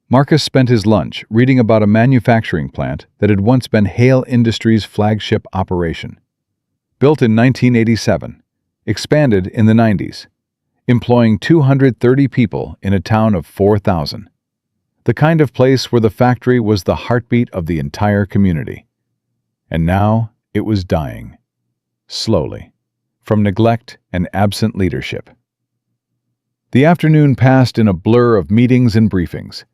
Marcus spent his lunch reading about a manufacturing plant that had once been Hale Industries' flagship operation. Built in 1987, expanded in the 90s, employing 230 people in a town of 4,000. The kind of place where the factory was the heartbeat of the entire community. And now it was dying. Slowly, from neglect and absent leadership. The afternoon passed in a blur of meetings and briefings.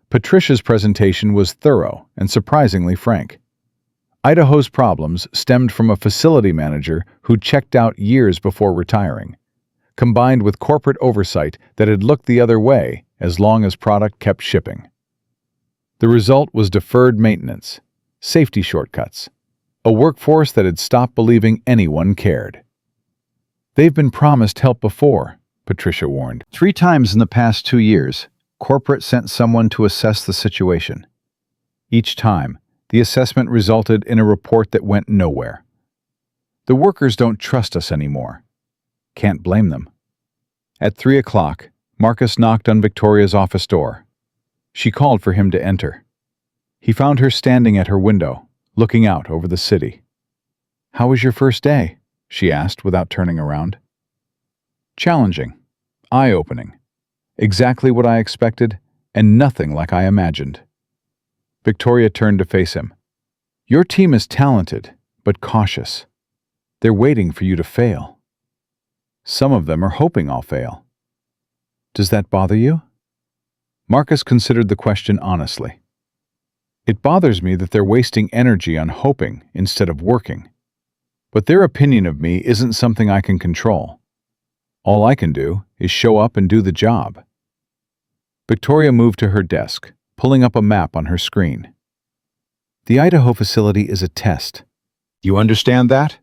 Patricia's presentation was thorough and surprisingly frank. Idaho's problems stemmed from a facility manager who checked out years before retiring, combined with corporate oversight that had looked the other way as long as product kept shipping. The result was deferred maintenance, safety shortcuts, a workforce that had stopped believing anyone cared. They've been promised help before, Patricia warned.
3 times in the past 2 years, corporate sent someone to assess the situation. Each time, the assessment resulted in a report that went nowhere. The workers don't trust us anymore. Can't blame them. At 3 o'clock, Marcus knocked on Victoria's office door. She called for him to enter. He found her standing at her window, looking out over the city. "How was your first day?" she asked without turning around. "Challenging. Eye-opening. Exactly what I expected, and nothing like I imagined." Victoria turned to face him. "Your team is talented, but cautious. They're waiting for you to fail. Some of them are hoping I'll fail. Does that bother you?" Marcus considered the question honestly. "It bothers me that they're wasting energy on hoping instead of working. But their opinion of me isn't something I can control. All I can do is show up and do the job." Victoria moved to her desk, pulling up a map on her screen. "The Idaho facility is a test. You understand that?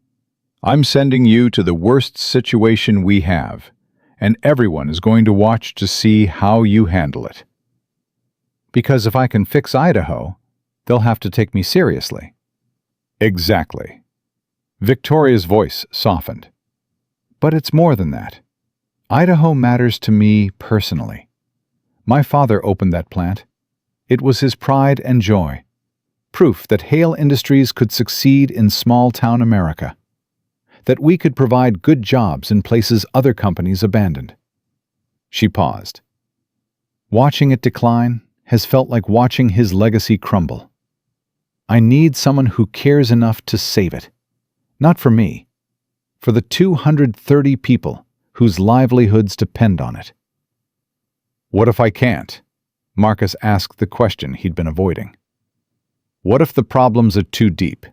I'm sending you to the worst situation we have, and everyone is going to watch to see how you handle it. Because if I can fix Idaho, they'll have to take me seriously." "Exactly." Victoria's voice softened. "But it's more than that. Idaho matters to me personally. My father opened that plant. It was his pride and joy. Proof that Hale Industries could succeed in small-town America. That we could provide good jobs in places other companies abandoned." She paused. "Watching it decline has felt like watching his legacy crumble. I need someone who cares enough to save it. Not for me. For the 230 people whose livelihoods depend on it." "What if I can't?" Marcus asked the question he'd been avoiding. "What if the problems are too deep?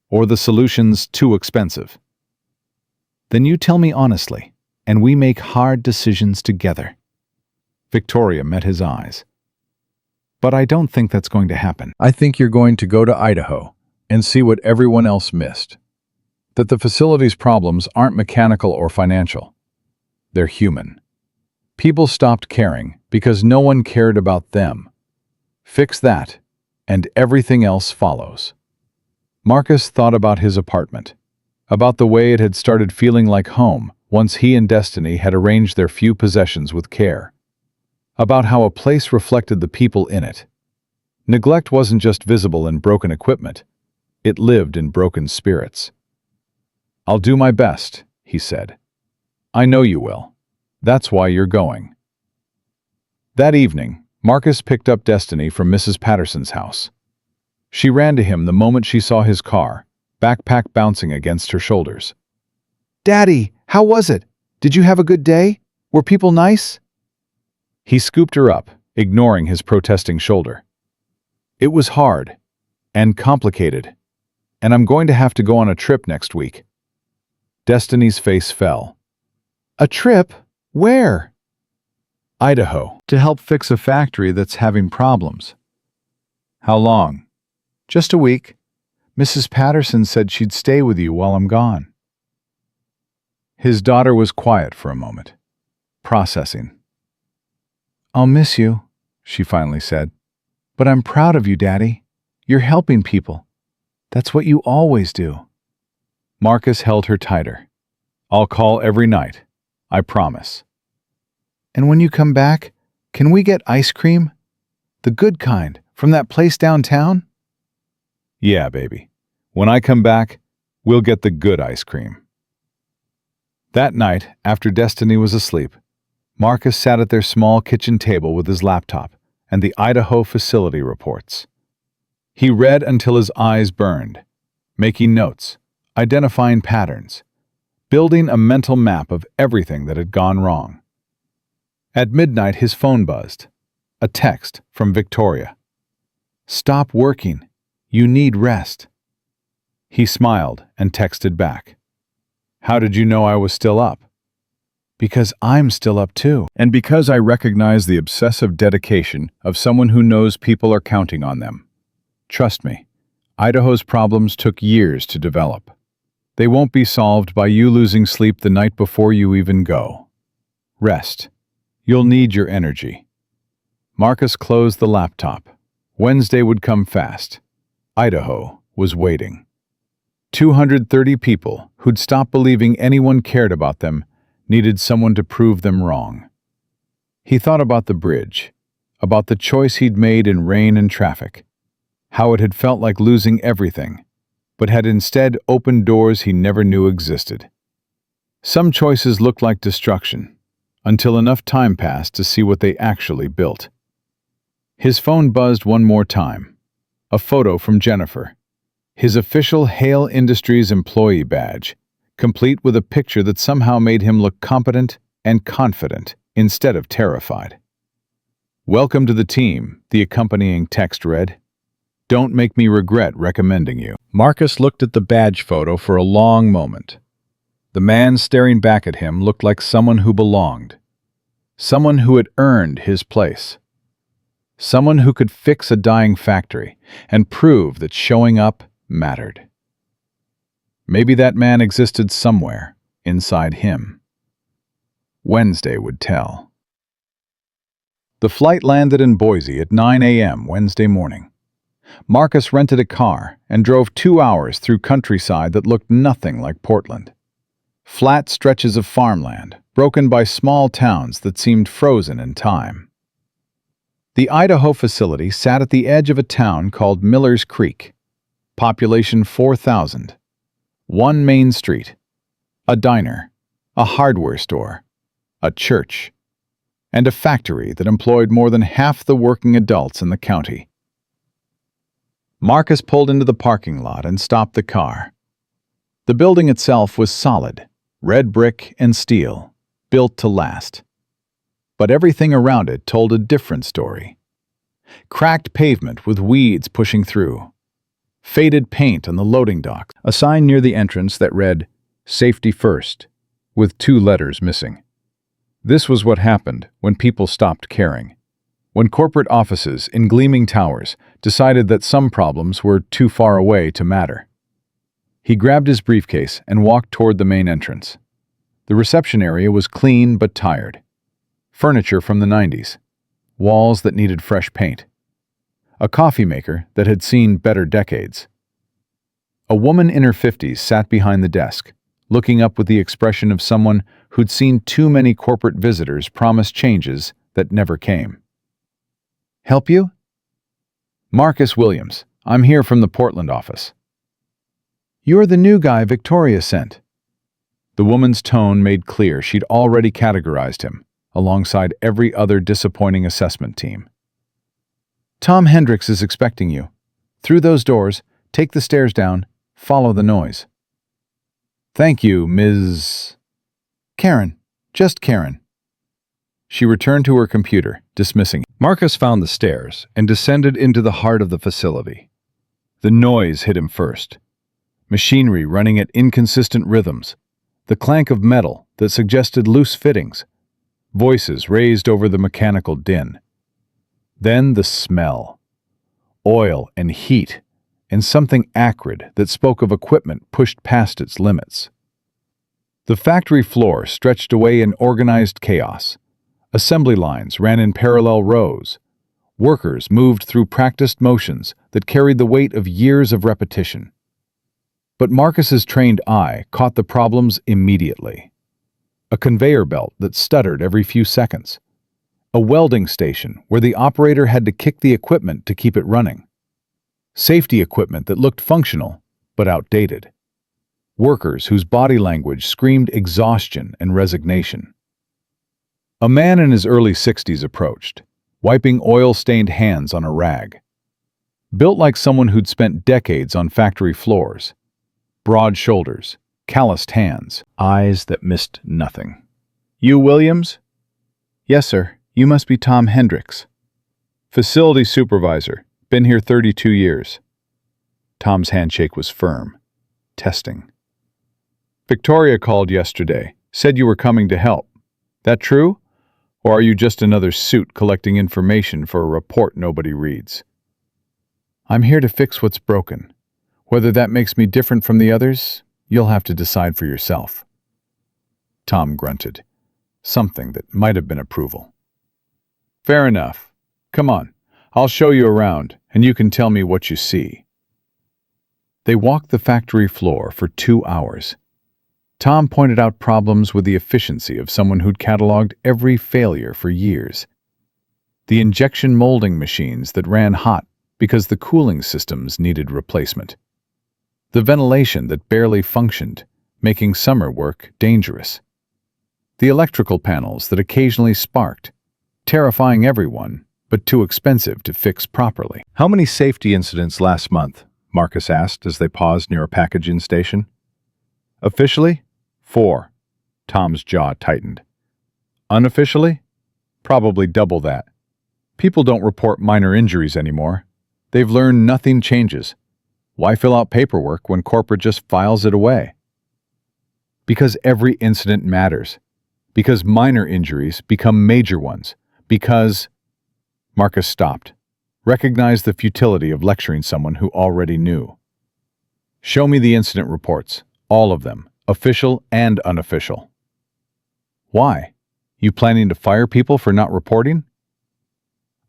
Or the solutions too expensive?" "Then you tell me honestly, and we make hard decisions together." Victoria met his eyes. "But I don't think that's going to happen."
I think you're going to go to Idaho and see what everyone else missed. That the facility's problems aren't mechanical or financial. They're human. People stopped caring because no one cared about them. Fix that, and everything else follows. Marcus thought about his apartment, about the way it had started feeling like home once he and Destiny had arranged their few possessions with care. About how a place reflected the people in it. Neglect wasn't just visible in broken equipment, it lived in broken spirits. "I'll do my best," he said. "I know you will. That's why you're going." That evening, Marcus picked up Destiny from Mrs. Patterson's house. She ran to him the moment she saw his car, backpack bouncing against her shoulders. "Daddy, how was it? Did you have a good day? Were people nice?" He scooped her up, ignoring his protesting shoulder. "It was hard and complicated, and I'm going to have to go on a trip next week." Destiny's face fell. "A trip? Where?" "Idaho, to help fix a factory that's having problems." "How long?" "Just a week. Mrs. Patterson said she'd stay with you while I'm gone." His daughter was quiet for a moment, processing.
"I'll miss you," she finally said. "But I'm proud of you, Daddy. You're helping people. That's what you always do."
Marcus held her tighter. "I'll call every night. I promise."
"And when you come back, can we get ice cream? The good kind, from that place downtown?"
"Yeah, baby. When I come back, we'll get the good ice cream." That night, after Destiny was asleep, Marcus sat at their small kitchen table with his laptop and the Idaho facility reports. He read until his eyes burned, making notes, identifying patterns, building a mental map of everything that had gone wrong. At midnight, his phone buzzed. A text from Victoria. "Stop working. You need rest." He smiled and texted back. "How did you know I was still up?"
"Because I'm still up too."
"And because I recognize the obsessive dedication of someone who knows people are counting on them. Trust me, Idaho's problems took years to develop. They won't be solved by you losing sleep the night before you even go. Rest. You'll need your energy." Marcus closed the laptop. Wednesday would come fast. Idaho was waiting. 230 people who'd stopped believing anyone cared about them needed someone to prove them wrong. He thought about the bridge, about the choice he'd made in rain and traffic, how it had felt like losing everything, but had instead opened doors he never knew existed. Some choices looked like destruction, until enough time passed to see what they actually built. His phone buzzed one more time. A photo from Jennifer. His official Hale Industries employee badge, complete with a picture that somehow made him look competent and confident instead of terrified. "Welcome to the team," the accompanying text read. "Don't make me regret recommending you." Marcus looked at the badge photo for a long moment. The man staring back at him looked like someone who belonged, someone who had earned his place, someone who could fix a dying factory and prove that showing up mattered. Maybe that man existed somewhere inside him. Wednesday would tell. The flight landed in Boise at 9 a.m. Wednesday morning. Marcus rented a car and drove 2 hours through countryside that looked nothing like Portland. Flat stretches of farmland, broken by small towns that seemed frozen in time. The Idaho facility sat at the edge of a town called Miller's Creek. Population 4,000. One main street. A diner. A hardware store. A church. And a factory that employed more than half the working adults in the county. Marcus pulled into the parking lot and stopped the car. The building itself was solid, red brick and steel, built to last. But everything around it told a different story. Cracked pavement with weeds pushing through. Faded paint on the loading docks. A sign near the entrance that read, "Safety First," with 2 letters missing. This was what happened when people stopped caring. When corporate offices in gleaming towers decided that some problems were too far away to matter. He grabbed his briefcase and walked toward the main entrance. The reception area was clean but tired. Furniture from the 90s. Walls that needed fresh paint. A coffee maker that had seen better decades. A woman in her 50s sat behind the desk, looking up with the expression of someone who'd seen too many corporate visitors promise changes that never came. "Help you?" "Marcus Williams. I'm here from the Portland office." "You're the new guy Victoria sent." The woman's tone made clear she'd already categorized him, alongside every other disappointing assessment team. "Tom Hendricks is expecting you. Through those doors, take the stairs down, follow the noise." "Thank you, Ms. Karen. Just Karen." She returned to her computer, dismissing him. Marcus found the stairs and descended into the heart of the facility. The noise hit him first. Machinery running at inconsistent rhythms. The clank of metal that suggested loose fittings. Voices raised over the mechanical din. Then the smell. Oil and heat, and something acrid that spoke of equipment pushed past its limits. The factory floor stretched away in organized chaos,
Assembly lines ran in parallel rows. Workers moved through practiced motions that carried the weight of years of repetition. But Marcus's trained eye caught the problems immediately. A conveyor belt that stuttered every few seconds. A welding station where the operator had to kick the equipment to keep it running. Safety equipment that looked functional, but outdated. Workers whose body language screamed exhaustion and resignation. A man in his early 60s approached, wiping oil-stained hands on a rag. Built like someone who'd spent decades on factory floors. Broad shoulders, calloused hands, eyes that missed nothing. "You Williams?" "Yes, sir. You must be Tom Hendricks." "Facility supervisor. Been here 32 years. Tom's handshake was firm. Testing. "Victoria called yesterday. Said you were coming to help. That true? Or are you just another suit collecting information for a report nobody reads?" "I'm here to fix what's broken. Whether that makes me different from the others, you'll have to decide for yourself." Tom grunted, something that might have been approval. "Fair enough. Come on, I'll show you around, and you can tell me what you see." They walked the factory floor for 2 hours. Tom pointed out problems with the efficiency of someone who'd cataloged every failure for years. The injection molding machines that ran hot because the cooling systems needed replacement. The ventilation that barely functioned, making summer work dangerous. The electrical panels that occasionally sparked, terrifying everyone, but too expensive to fix properly.
How many safety incidents last month? Marcus asked as they paused near a packaging station. Officially, 4. Tom's jaw tightened. Unofficially? Probably double that. People don't report minor injuries anymore. They've learned nothing changes. Why fill out paperwork when corporate just files it away? Because every incident matters. Because minor injuries become major ones. Because... Marcus stopped, recognized the futility of lecturing someone who already knew. "Show me the incident reports, all of them, official and unofficial." "Why? You planning to fire people for not reporting?"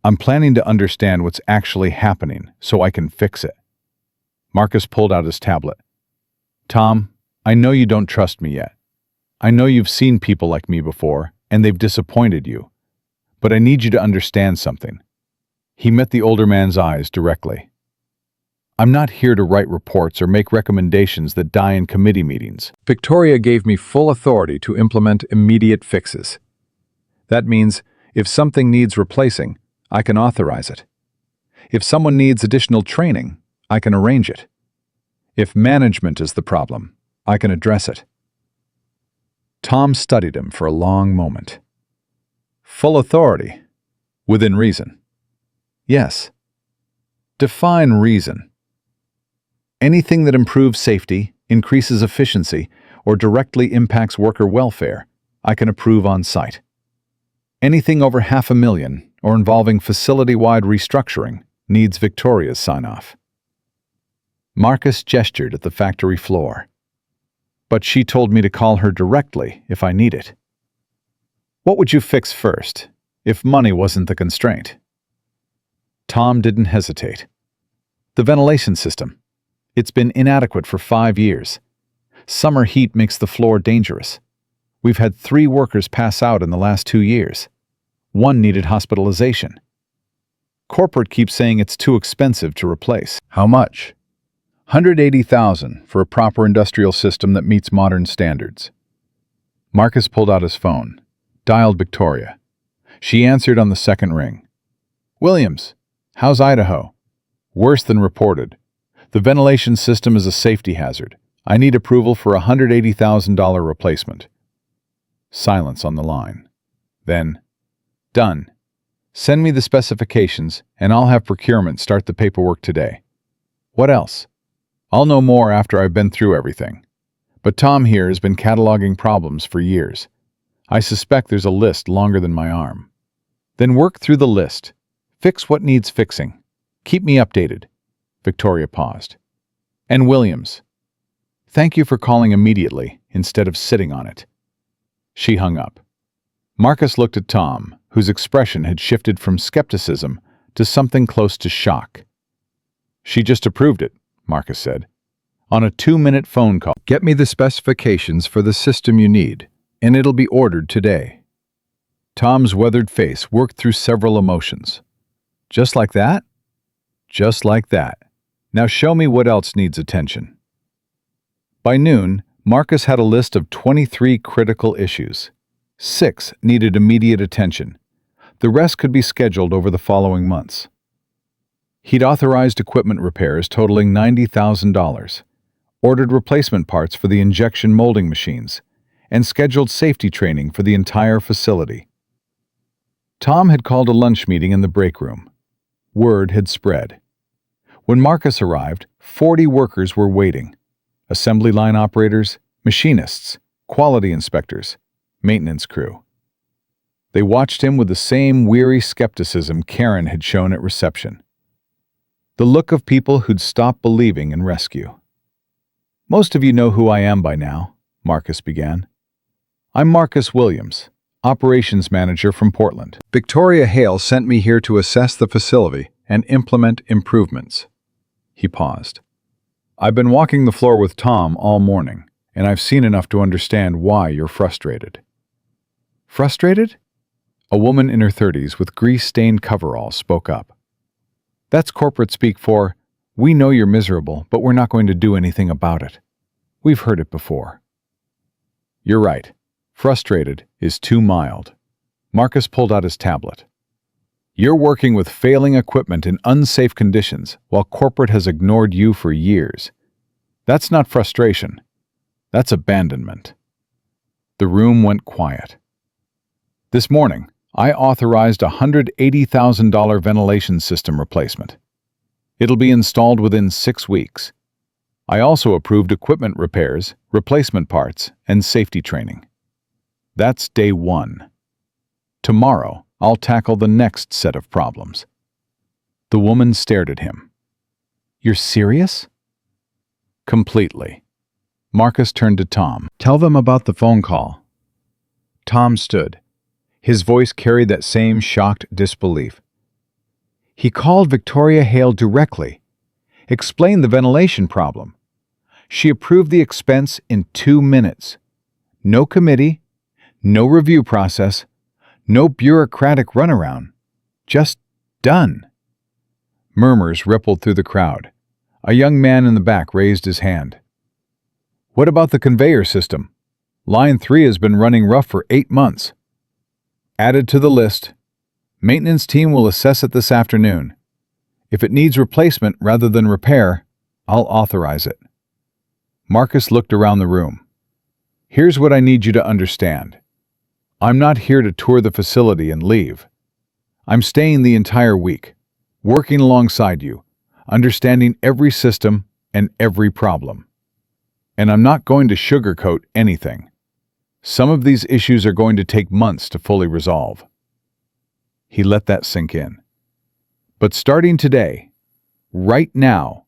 "I'm planning to understand what's actually happening so I can fix it." Marcus pulled out his tablet. "Tom, I know you don't trust me yet. I know you've seen people like me before, and they've disappointed you. But I need you to understand something." He met the older man's eyes directly. "I'm not here to write reports or make recommendations that die in committee meetings. Victoria gave me full authority to implement immediate fixes. That means if something needs replacing, I can authorize it. If someone needs additional training, I can arrange it. If management is the problem, I can address it." Tom studied him for a long moment. "Full authority, within reason." "Yes." "Define reason." "Anything that improves safety, increases efficiency, or directly impacts worker welfare, I can approve on site. Anything over $500,000 or involving facility-wide restructuring needs Victoria's sign-off." Marcus gestured at the factory floor. "But she told me to call her directly if I need it." "What would you fix first, if money wasn't the constraint?" Tom didn't hesitate. "The ventilation system. It's been inadequate for 5 years. Summer heat makes the floor dangerous. We've had 3 workers pass out in the last 2 years. 1 needed hospitalization. Corporate keeps saying it's too expensive to replace." "How much?" $180,000 for a proper industrial system that meets modern standards." Marcus pulled out his phone, dialed Victoria. She answered on the second ring. "Williams, how's Idaho?" "Worse than reported. The ventilation system is a safety hazard. I need approval for a $180,000 replacement." Silence on the line. Then, "Done. Send me the specifications, and I'll have procurement start the paperwork today." "What else?" "I'll know more after I've been through everything. But Tom here has been cataloging problems for years. I suspect there's a list longer than my arm." "Then work through the list. Fix what needs fixing. Keep me updated." Victoria paused. "And Williams, thank you for calling immediately instead of sitting on it." She hung up.
Marcus looked at Tom, whose expression had shifted from skepticism to something close to shock. "She just approved it," Marcus said, "on a 2-minute phone call.
Get me the specifications for the system you need, and it'll be ordered today." Tom's weathered face worked through several emotions. "Just like that?" "Just like that. Now show me what else needs attention." By noon, Marcus had a list of 23 critical issues. 6 needed immediate attention. The rest could be scheduled over the following months. He'd authorized equipment repairs totaling $90,000, ordered replacement parts for the injection molding machines, and scheduled safety training for the entire facility. Tom had called a lunch meeting in the break room. Word had spread. When Marcus arrived, 40 workers were waiting. Assembly line operators, machinists, quality inspectors, maintenance crew. They watched him with the same weary skepticism Karen had shown at reception. The look of people who'd stopped believing in rescue. "Most of you know who I am by now," Marcus began. "I'm Marcus Williams, operations manager from Portland. Victoria Hale sent me here to assess the facility and implement improvements." He paused. "I've been walking the floor with Tom all morning, and I've seen enough to understand why you're frustrated." "Frustrated?" A woman in her 30s with grease-stained coveralls spoke up. "That's corporate speak for, 'We know you're miserable, but we're not going to do anything about it.' We've heard it before." "You're right. Frustrated is too mild." Marcus pulled out his tablet. "You're working with failing equipment in unsafe conditions while corporate has ignored you for years. That's not frustration. That's abandonment." The room went quiet. "This morning, I authorized a $180,000 ventilation system replacement. It'll be installed within 6 weeks. I also approved equipment repairs, replacement parts, and safety training. That's day 1. Tomorrow, I'll tackle the next set of problems." The woman stared at him. "You're serious?" "Completely." Marcus turned to Tom. "Tell them about the phone call." Tom stood. His voice carried that same shocked disbelief. "He called Victoria Hale directly, explained the ventilation problem. She approved the expense in 2 minutes. No committee, no review process, no bureaucratic runaround. Just done." Murmurs rippled through the crowd. A young man in the back raised his hand. "What about the conveyor system? Line 3 has been running rough for 8 months. Added to the list. Maintenance team will assess it this afternoon. If it needs replacement rather than repair, I'll authorize it." Marcus looked around the room. "Here's what I need you to understand. I'm not here to tour the facility and leave. I'm staying the entire week, working alongside you, understanding every system and every problem. And I'm not going to sugarcoat anything. Some of these issues are going to take months to fully resolve." He let that sink in. "But starting today, right now,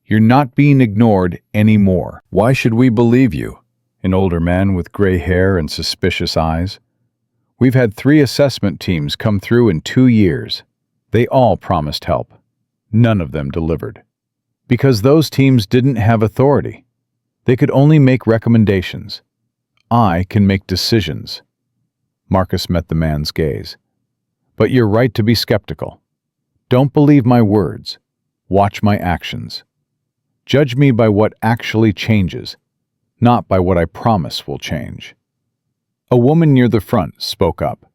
you're not being ignored anymore." "Why should we believe you?" An older man with gray hair and suspicious eyes. "We've had 3 assessment teams come through in 2 years. They all promised help. None of them delivered. Because those teams didn't have authority. They could only make recommendations. I can make decisions." Marcus met the man's gaze. "But you're right to be skeptical. Don't believe my words. Watch my actions. Judge me by what actually changes, not by what I promise will change." A woman near the front spoke up.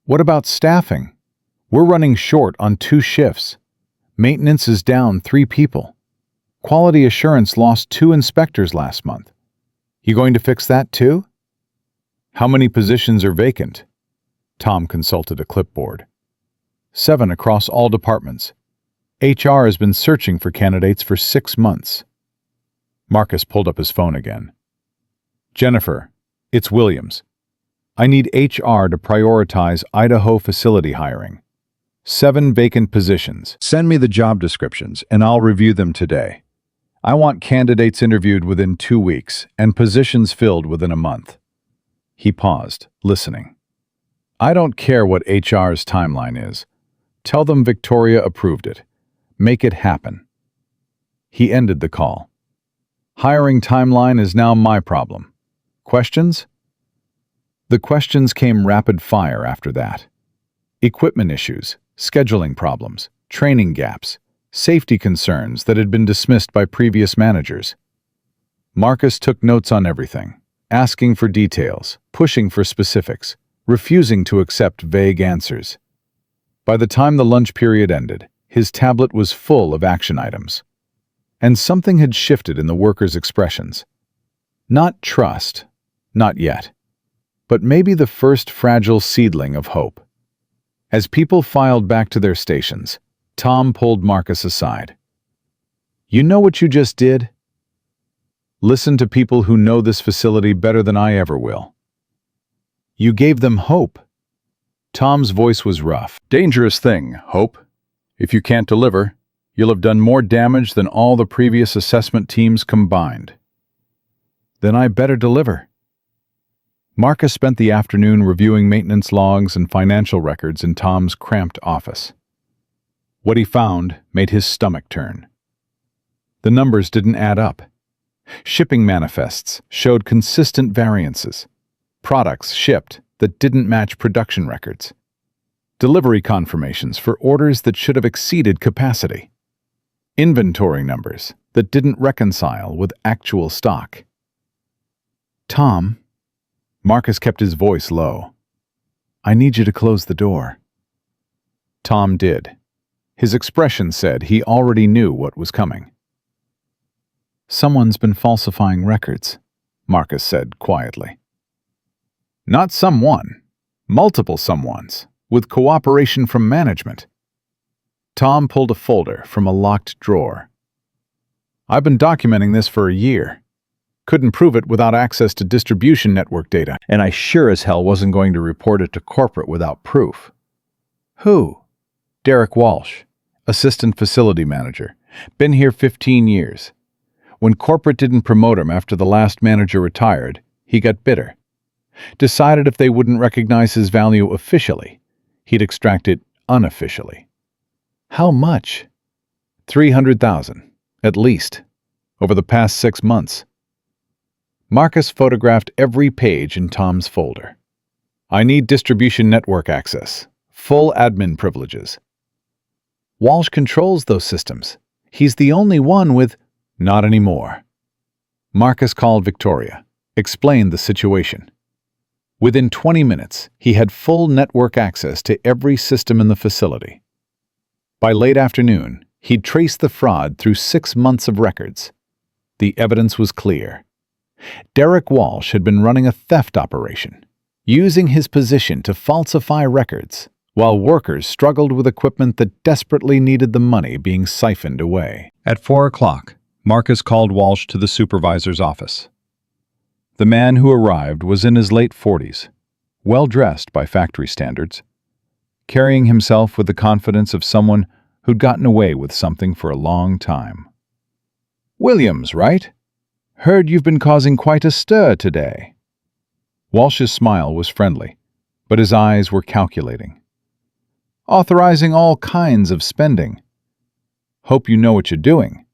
"What about staffing? We're running short on 2 shifts. Maintenance is down 3 people. Quality assurance lost 2 inspectors last month. You going to fix that too?" "How many positions are vacant?" Tom consulted a clipboard. 7 across all departments. HR has been searching for candidates for 6 months. Marcus pulled up his phone again. "Jennifer, it's Williams. I need HR to prioritize Idaho facility hiring. 7 vacant positions. Send me the job descriptions and I'll review them today. I want candidates interviewed within 2 weeks and positions filled within a month." He paused, listening. I don't care what HR's timeline is. Tell them Victoria approved it. Make it happen. He ended the call. Hiring timeline is now my problem. Questions? The questions came rapid fire after that. Equipment issues, scheduling problems, training gaps, safety concerns that had been dismissed by previous managers. Marcus took notes on everything, asking for details, pushing for specifics, refusing to accept vague answers. By the time the lunch period ended, his tablet was full of action items. And something had shifted in the workers' expressions. Not trust, not yet, but maybe the first fragile seedling of hope. As people filed back to their stations, Tom pulled Marcus aside. "You know what you just did? Listen to people who know this facility better than I ever will. You gave them hope." Tom's voice was rough. "Dangerous thing, hope. If you can't deliver, you'll have done more damage than all the previous assessment teams combined." "Then I better deliver." Marcus spent the afternoon reviewing maintenance logs and financial records in Tom's cramped office. What he found made his stomach turn. The numbers didn't add up. Shipping manifests showed consistent variances. Products shipped that didn't match production records. Delivery confirmations for orders that should have exceeded capacity. Inventory numbers that didn't reconcile with actual stock. "Tom," Marcus kept his voice low, "I need you to close the door." Tom did. His expression said he already knew what was coming. "Someone's been falsifying records," Marcus said quietly. "Not someone. Multiple someones, with cooperation from management." Tom pulled a folder from a locked drawer. "I've been documenting this for a year. Couldn't prove it without access to distribution network data, and I sure as hell wasn't going to report it to corporate without proof." "Who?" "Derek Walsh, assistant facility manager. Been here 15 years. When corporate didn't promote him after the last manager retired, he got bitter. Decided if they wouldn't recognize his value officially, he'd extract it unofficially." "How much?" $300,000, at least, over the past 6 months. Marcus photographed every page in Tom's folder. "I need distribution network access, full admin privileges." "Walsh controls those systems. He's the only one with—" "Not anymore." Marcus called Victoria, explained the situation. Within 20 minutes, he had full network access to every system in the facility. By late afternoon, he'd traced the fraud through 6 months of records. The evidence was clear. Derek Walsh had been running a theft operation, using his position to falsify records, while workers struggled with equipment that desperately needed the money being siphoned away. At 4 o'clock, Marcus called Walsh to the supervisor's office. The man who arrived was in his late 40s, well-dressed by factory standards, carrying himself with the confidence of someone who'd gotten away with something for a long time. "Williams, right? Heard you've been causing quite a stir today." Walsh's smile was friendly, but his eyes were calculating. "Authorizing all kinds of spending. Hope you know what you're doing.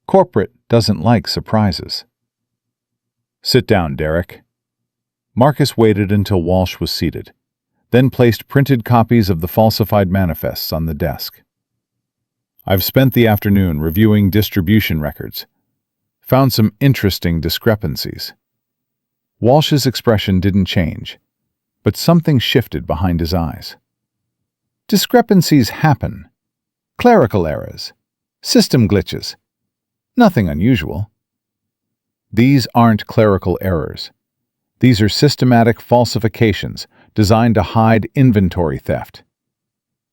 Corporate doesn't like surprises." "Sit down, Derek." Marcus waited until Walsh was seated, then placed printed copies of the falsified manifests on the desk. "I've spent the afternoon reviewing distribution records. Found some interesting discrepancies." Walsh's expression didn't change, but something shifted behind his eyes. "Discrepancies happen. Clerical errors. System glitches. Nothing unusual." "These aren't clerical errors. These are systematic falsifications designed to hide inventory theft.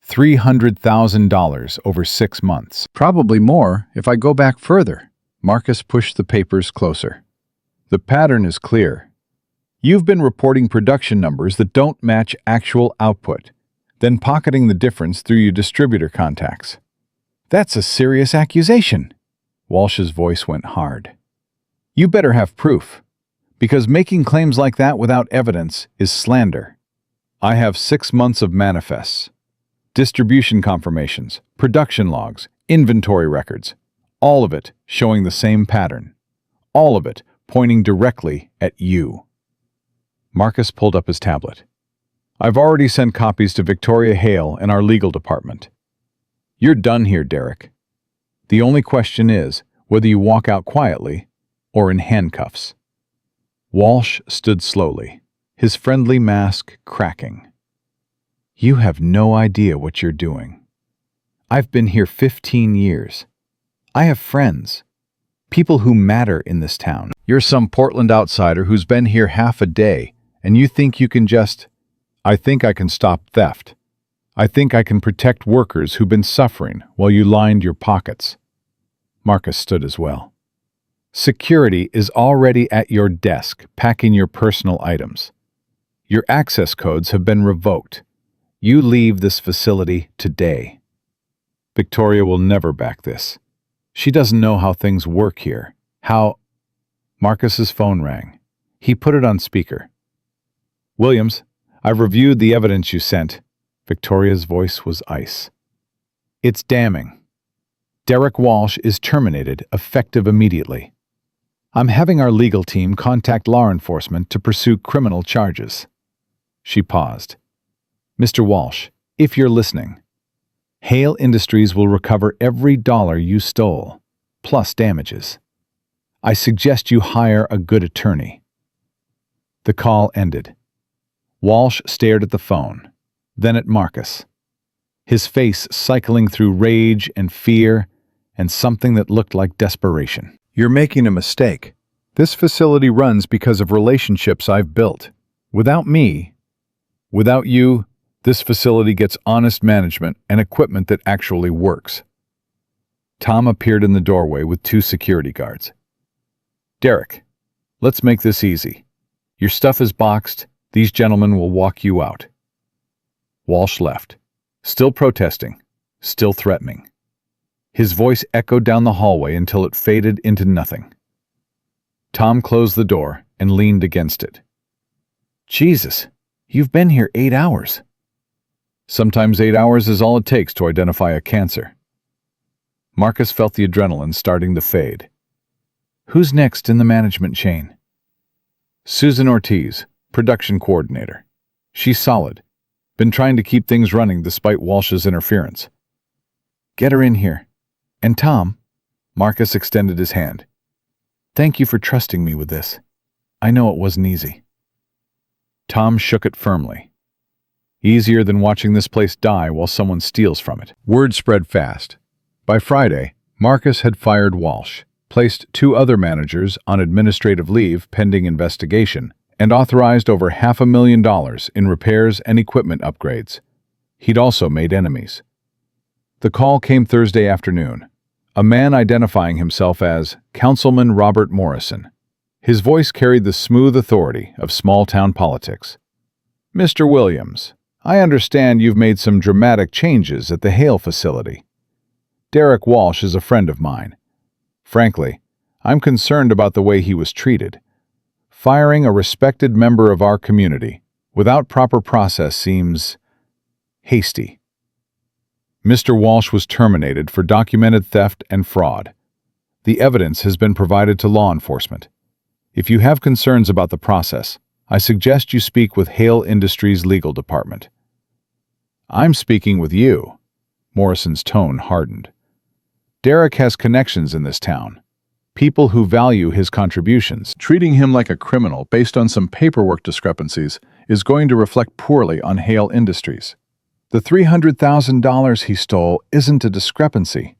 $300,000 over 6 months. Probably more if I go back further." Marcus pushed the papers closer. "The pattern is clear. You've been reporting production numbers that don't match actual output, then pocketing the difference through your distributor contacts." "That's a serious accusation." Walsh's voice went hard. "You better have proof, because making claims like that without evidence is slander." I have 6 months of manifests, distribution confirmations, production logs, inventory records, all of it showing the same pattern, all of it pointing directly at you. Marcus pulled up his tablet. I've already sent copies to Victoria Hale and our legal department. You're done here, Derek. The only question is whether you walk out quietly or in handcuffs. Walsh stood slowly, his friendly mask cracking. You have no idea what you're doing. I've been here 15 years. I have friends, people who matter in this town. You're some Portland outsider who's been here half a day, and you think you can just... I think I can stop theft. I think I can protect workers who've been suffering while you lined your pockets. Marcus stood as well. Security is already at your desk, packing your personal items. Your access codes have been revoked. You leave this facility today. Victoria will never back this. She doesn't know how things work here. How... Marcus's phone rang. He put it on speaker. Williams, I've reviewed the evidence you sent. Victoria's voice was ice. It's damning. Derek Walsh is terminated, effective immediately. I'm having our legal team contact law enforcement to pursue criminal charges. She paused. Mr. Walsh, if you're listening, Hale Industries will recover every dollar you stole, plus damages. I suggest you hire a good attorney. The call ended. Walsh stared at the phone, then at Marcus, his face cycling through rage and fear and something that looked like desperation. You're making a mistake. This facility runs because of relationships I've built. Without me, without you, this facility gets honest management and equipment that actually works. Tom appeared in the doorway with 2 security guards. Derek, let's make this easy. Your stuff is boxed. These gentlemen will walk you out. Walsh left, still protesting, still threatening. His voice echoed down the hallway until it faded into nothing. Tom closed the door and leaned against it. Jesus, you've been here 8 hours. Sometimes 8 hours is all it takes to identify a cancer. Marcus felt the adrenaline starting to fade. Who's next in the management chain? Susan Ortiz, production coordinator. She's solid. Been trying to keep things running despite Walsh's interference. Get her in here. And Tom, Marcus extended his hand. Thank you for trusting me with this. I know it wasn't easy. Tom shook it firmly. Easier than watching this place die while someone steals from it. Word spread fast. By Friday, Marcus had fired Walsh, placed 2 other managers on administrative leave pending investigation, and authorized over $500,000 in repairs and equipment upgrades. He'd also made enemies. The call came Thursday afternoon. A man identifying himself as Councilman Robert Morrison. His voice carried the smooth authority of small-town politics. Mr. Williams, I understand you've made some dramatic changes at the Hale facility. Derek Walsh is a friend of mine. Frankly, I'm concerned about the way he was treated. Firing a respected member of our community without proper process seems hasty. Mr. Walsh was terminated for documented theft and fraud. The evidence has been provided to law enforcement. If you have concerns about the process, I suggest you speak with Hale Industries' legal department. I'm speaking with you. Morrison's tone hardened. Derek has connections in this town. People who value his contributions. Treating him like a criminal based on some paperwork discrepancies is going to reflect poorly on Hale Industries. The $300,000 he stole isn't a discrepancy.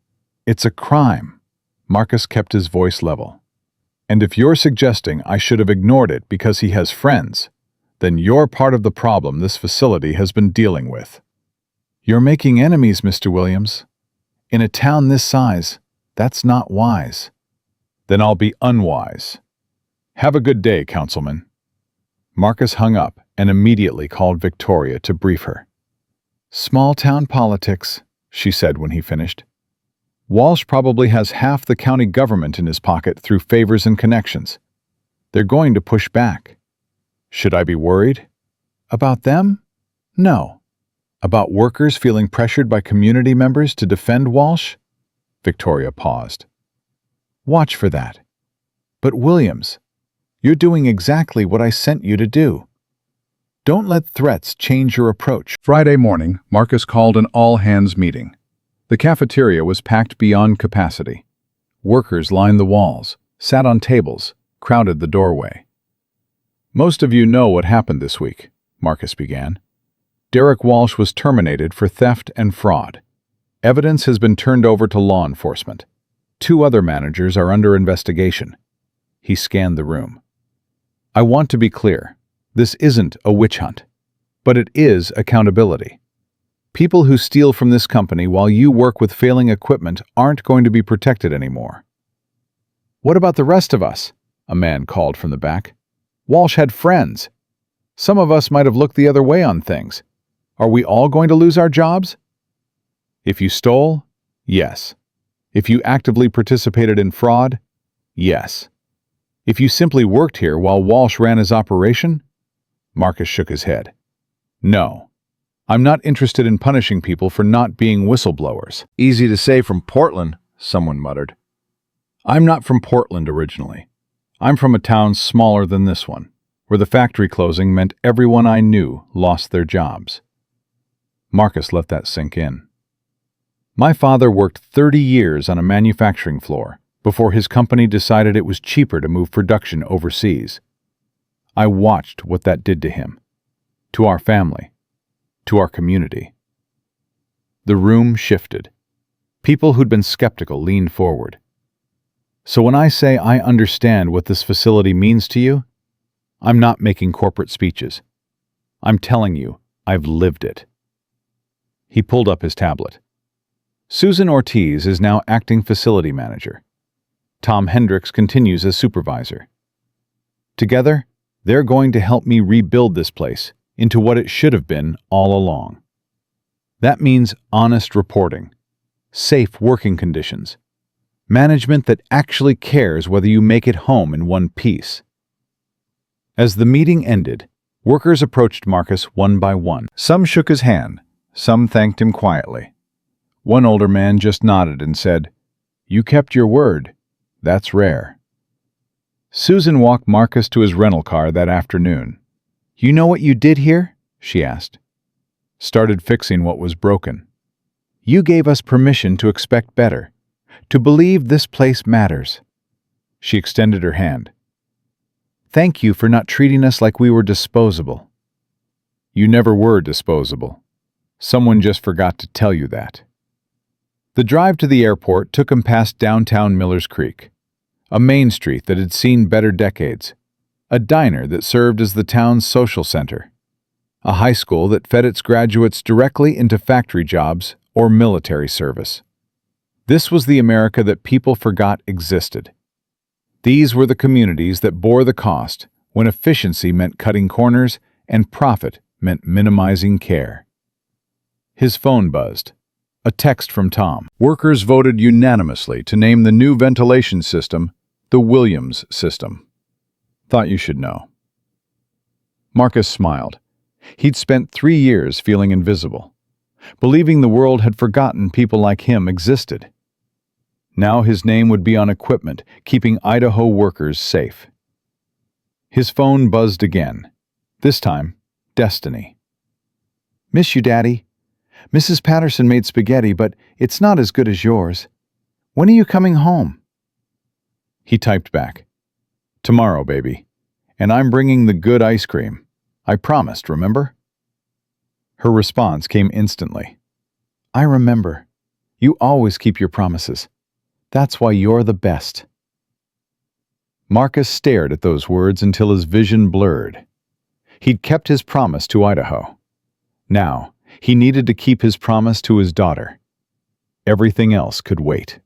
It's a crime. Marcus kept his voice level. And if you're suggesting I should have ignored it because he has friends, then you're part of the problem this facility has been dealing with. You're making enemies, Mr. Williams. In a town this size, that's not wise. Then I'll be unwise. Have a good day, Councilman. Marcus hung up and immediately called Victoria to brief her. Small-town politics, she said when he finished. Walsh probably has half the county government in his pocket through favors and connections. They're going to push back. Should I be worried? About them?
No. About workers feeling pressured by community members to defend Walsh? Victoria paused. Watch for that. But Williams, you're doing exactly what I sent you to do. Don't let threats change your approach. Friday morning, Marcus called an all-hands meeting. The cafeteria was packed beyond capacity. Workers lined the walls, sat on tables, crowded the doorway. Most of you know what happened this week, Marcus began. Derek Walsh was terminated for theft and fraud. Evidence has been turned over to law enforcement. 2 other managers are under investigation. He scanned the room. I want to be clear. This isn't a witch hunt, but it is accountability. People who steal from this company while you work with failing equipment aren't going to be protected anymore. What about the rest of us? A man called from the back. Walsh had friends. Some of us might have looked the other way on things. Are we all going to lose our jobs? If you stole, yes. If you actively participated in fraud, yes. If you simply worked here while Walsh ran his operation? Marcus shook his head. No. I'm not interested in punishing people for not being whistleblowers.
Easy to say from Portland, someone muttered.
I'm not from Portland originally. I'm from a town smaller than this one, where the factory closing meant everyone I knew lost their jobs. Marcus let that sink in. My father worked 30 years on a manufacturing floor before his company decided it was cheaper to move production overseas. I watched what that did to him, to our family, to our community. The room shifted. People who'd been skeptical leaned forward. So when I say I understand what this facility means to you, I'm not making corporate speeches. I'm telling you, I've lived it. He pulled up his tablet. Susan Ortiz is now acting facility manager. Tom Hendricks continues as supervisor. Together, they're going to help me rebuild this place into what it should have been all along. That means honest reporting, safe working conditions, management that actually cares whether you make it home in one piece. As the meeting ended, workers approached Marcus one by one. Some shook his hand, some thanked him quietly. One older man just nodded and said, "You kept your word. That's rare." Susan walked Marcus to his rental car that afternoon. "You know what you did here?" she asked. "Started fixing what was broken. You gave us permission to expect better, to believe this place matters." She extended her hand. "Thank you for not treating us like we were disposable." "You never were disposable. Someone just forgot to tell you that." The drive to the airport took him past downtown Millers Creek, a main street that had seen better decades, a diner that served as the town's social center, a high school that fed its graduates directly into factory jobs or military service. This was the America that people forgot existed. These were the communities that bore the cost when efficiency meant cutting corners and profit meant minimizing care. His phone buzzed. A text from Tom. Workers voted unanimously to name the new ventilation system the Williams system. Thought you should know. Marcus smiled. He'd spent 3 years feeling invisible, believing the world had forgotten people like him existed. Now his name would be on equipment, keeping Idaho workers safe. His phone buzzed again. This time, Destiny. "Miss you, Daddy. Mrs. Patterson made spaghetti, but it's not as good as yours. When are you coming home?" He typed back, "Tomorrow, baby. And I'm bringing the good ice cream. I promised, remember?" Her response came instantly. "I remember. You always keep your promises. That's why you're the best." Marcus stared at those words until his vision blurred. He'd kept his promise to Idaho. Now, he needed to keep his promise to his daughter. Everything else could wait.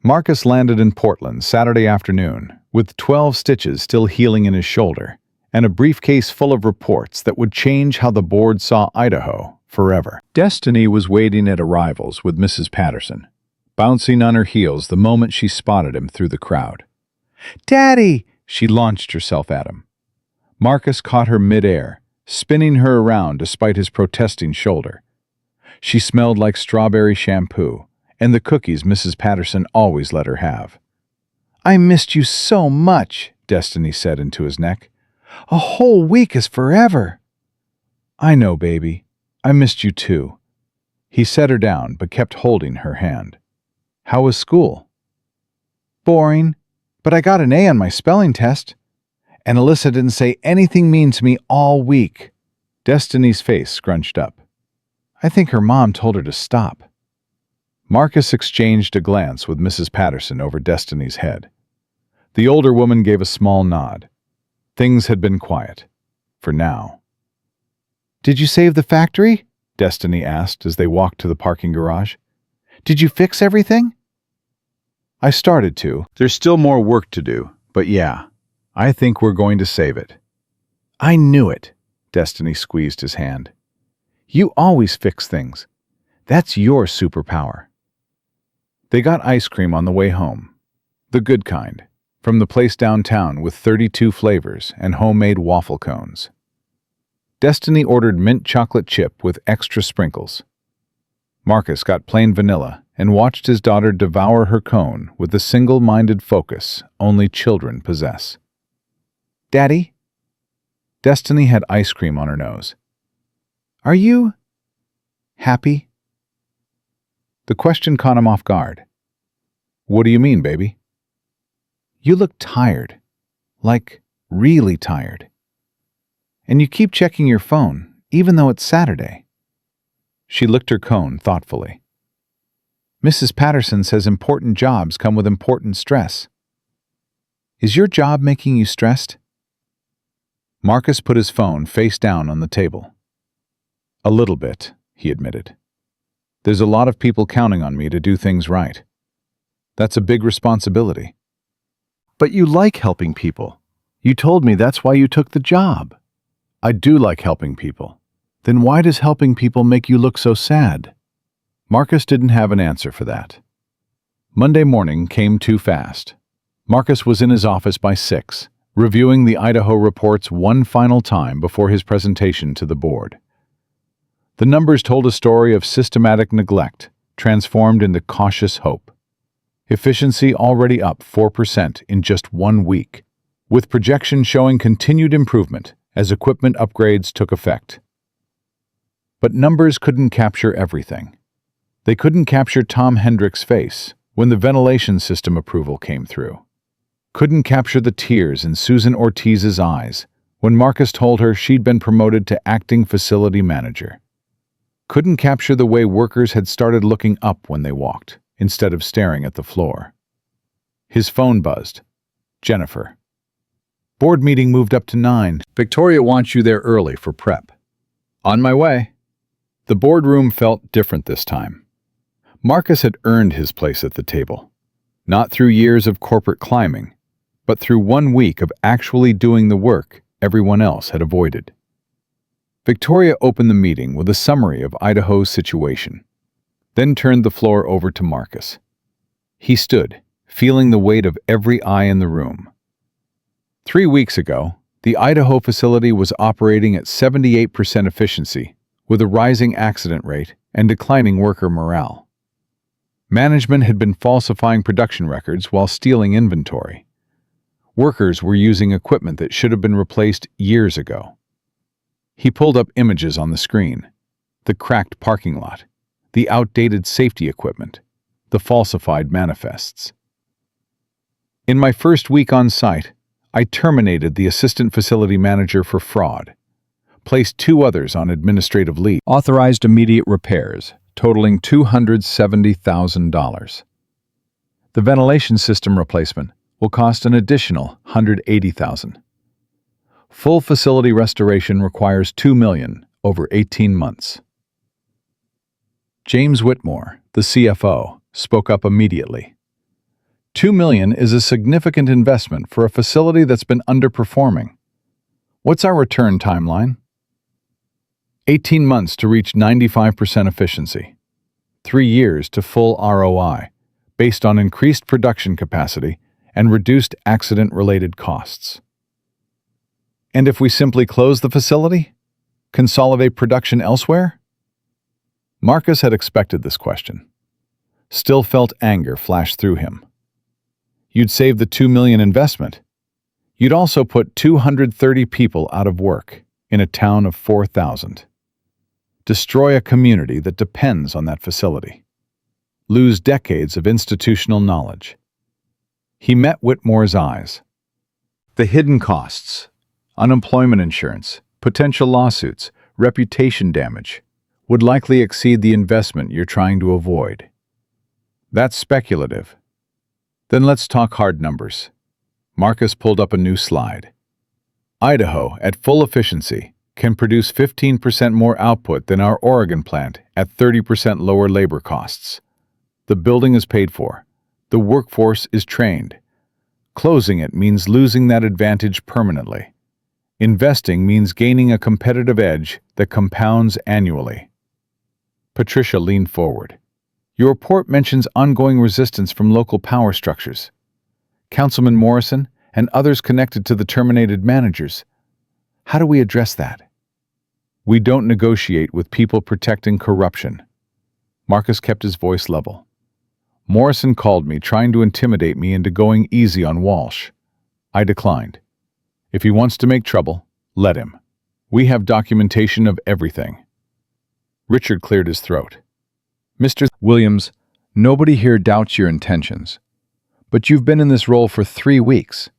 Marcus landed in Portland Saturday afternoon, with 12 stitches still healing in his shoulder, and a briefcase full of reports that would change how the board saw Idaho forever. Destiny was waiting at arrivals with Mrs. Patterson, bouncing on her heels the moment she spotted him through the crowd. "Daddy!" She launched herself at him. Marcus caught her midair,
spinning her around despite his protesting shoulder. She smelled like strawberry shampoo, and the cookies Mrs. Patterson always let her have. "I missed you so much," Destiny said into his neck. "A whole week is forever." "I know, baby. I missed you too." He set her down but kept holding her hand. "How was school?" "Boring, but I got an A on my spelling test. And Alyssa didn't say anything mean to me all week." Destiny's face scrunched up. "I think her mom told her to stop." Marcus exchanged a glance with Mrs. Patterson over Destiny's head. The older woman gave a small nod. Things had been quiet. For now. "Did you save the factory?" Destiny asked as they walked to the parking garage. "Did you fix everything?" "I started to. There's still more work to do, but yeah, I think we're going to save it." "I knew it." Destiny squeezed his hand. "You always fix things. That's your superpower." They got ice cream on the way home. The good kind, from the place downtown with 32 flavors and homemade waffle cones. Destiny ordered mint chocolate chip with extra sprinkles. Marcus got plain vanilla and watched his daughter devour her cone with the single-minded focus only children possess. "Daddy?" Destiny had ice cream on her nose. "Are you happy?" The question caught him off guard. "What do you mean, baby?" "You look tired. Like, really tired. And you keep checking your phone, even though it's Saturday." She licked her cone thoughtfully. "Mrs. Patterson says important jobs come with important stress. Is your job making you stressed?" Marcus put his phone face down on the table. "A little bit," he admitted. "There's a lot of people counting on me to do things right. That's a big responsibility." "But you like helping people. You told me that's why you took the job." "I do like helping people. Then why does helping people make you look so sad?" Marcus didn't have an answer for that. Monday morning came too fast. Marcus was in his office by 6, reviewing the Idaho reports one final time before his presentation to the board. The numbers told a story of systematic neglect, transformed into cautious hope. Efficiency already up 4% in just 1 week, with projections showing continued improvement as equipment upgrades took effect. But numbers couldn't capture everything. They couldn't capture Tom Hendrick's face when the ventilation system approval came through. Couldn't capture the tears in Susan Ortiz's eyes when Marcus told her she'd been promoted to acting facility manager. Couldn't capture the way workers had started looking up when they walked, instead of staring at the floor. His phone buzzed. Jennifer. "Board meeting moved up to 9. Victoria wants you there early for prep." "On my way." The boardroom felt different this time. Marcus had earned his place at the table, not through years of corporate climbing, but through 1 week of actually doing the work everyone else had avoided. Victoria opened the meeting with a summary of Idaho's situation, then turned the floor over to Marcus. He stood, feeling the weight of every eye in the room. 3 weeks ago, the Idaho facility was operating at 78% efficiency, with a rising accident rate and declining worker morale. Management had been falsifying production records while stealing inventory. Workers were using equipment that should have been replaced years ago. He pulled up images on the screen: the cracked parking lot, the outdated safety equipment, the falsified manifests. "In my first week on site, I terminated the assistant facility manager for fraud, placed 2 others on administrative leave, authorized immediate repairs, totaling $270,000. The ventilation system replacement will cost an additional $180,000. Full facility restoration requires $2 million over 18 months. James Whitmore, the CFO, spoke up immediately. $2 million is a significant investment for a facility that's been underperforming. What's our return timeline? 18 months to reach 95% efficiency. 3 years to full ROI, based on increased production capacity and reduced accident-related costs. And if we simply close the facility?
Consolidate production elsewhere? Marcus had expected this question. Still felt anger flash through him. You'd save the $2 million investment. You'd also put 230 people out of work in a town of 4,000. Destroy a community that depends on that facility. Lose decades of institutional knowledge. He met Whitmore's eyes. The hidden costs, unemployment insurance, potential lawsuits, reputation damage, would likely exceed the investment you're trying to avoid. That's speculative. Then let's talk hard numbers. Marcus pulled up a new slide. Idaho, at full efficiency, can produce 15% more output than our Oregon plant at 30% lower labor costs. The building is paid for. The workforce is trained. Closing it means losing that advantage permanently. Investing means gaining a competitive edge that compounds annually. Patricia leaned forward. Your report mentions ongoing resistance from local power structures. Councilman Morrison and others connected to the terminated managers. How do we address that? We don't negotiate with people protecting corruption. Marcus kept his voice level. Morrison called me, trying to intimidate me into going easy on Walsh. I declined. If he wants to make trouble, let him. We have documentation of everything. Richard cleared his throat. Mr. Williams, nobody here doubts your intentions. But you've been in this role for 3 weeks.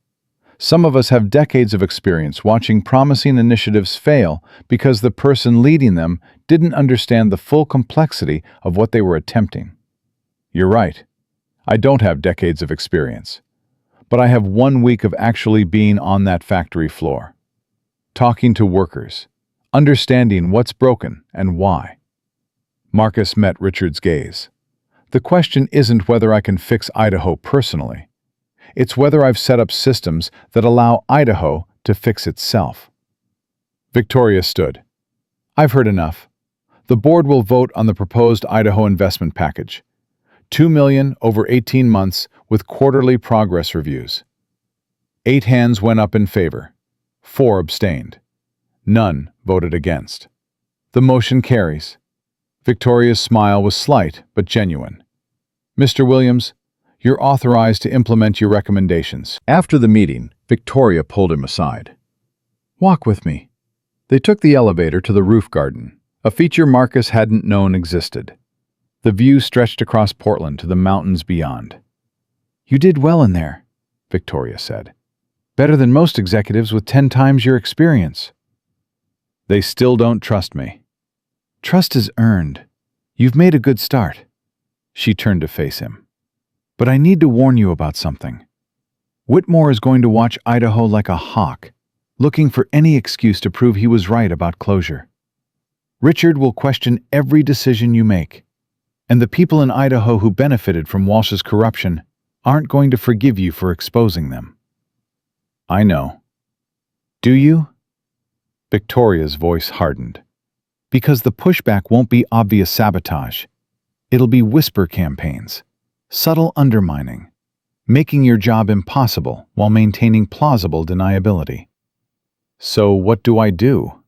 Some of us have decades of experience watching promising initiatives fail because the person leading them didn't understand the full complexity of what they were attempting. You're right. I don't have decades of experience. But I have 1 week of actually being on that factory floor. Talking to workers. Understanding what's broken and why. Marcus met Richard's gaze. The question isn't whether I can fix Idaho personally. It's whether I've set up systems that allow Idaho to fix itself. Victoria stood. I've heard enough. The board will vote on the proposed Idaho investment package. $2 million over 18 months with quarterly progress reviews. 8 hands went up in favor. 4 abstained. None voted against. The motion carries. Victoria's smile was slight but genuine. Mr. Williams, you're authorized to implement your recommendations. After the meeting, Victoria pulled him aside. Walk with me. They took the elevator to the roof garden, a feature Marcus hadn't known existed. The view stretched across Portland to the mountains beyond. You did well in there, Victoria said. Better than most executives with 10 times your experience. They still don't trust me. Trust is earned. You've made a good start. She turned to face him. But I need to warn you about something. Whitmore is going to watch Idaho like a hawk, looking for any excuse to prove he was right about closure. Richard will question every decision you make. And the people in Idaho who benefited from Walsh's corruption aren't going to forgive you for exposing them. I know. Do you? Victoria's voice hardened. Because the pushback won't be obvious sabotage. It'll be whisper campaigns, subtle undermining, making your job impossible while maintaining plausible deniability. So what do I do?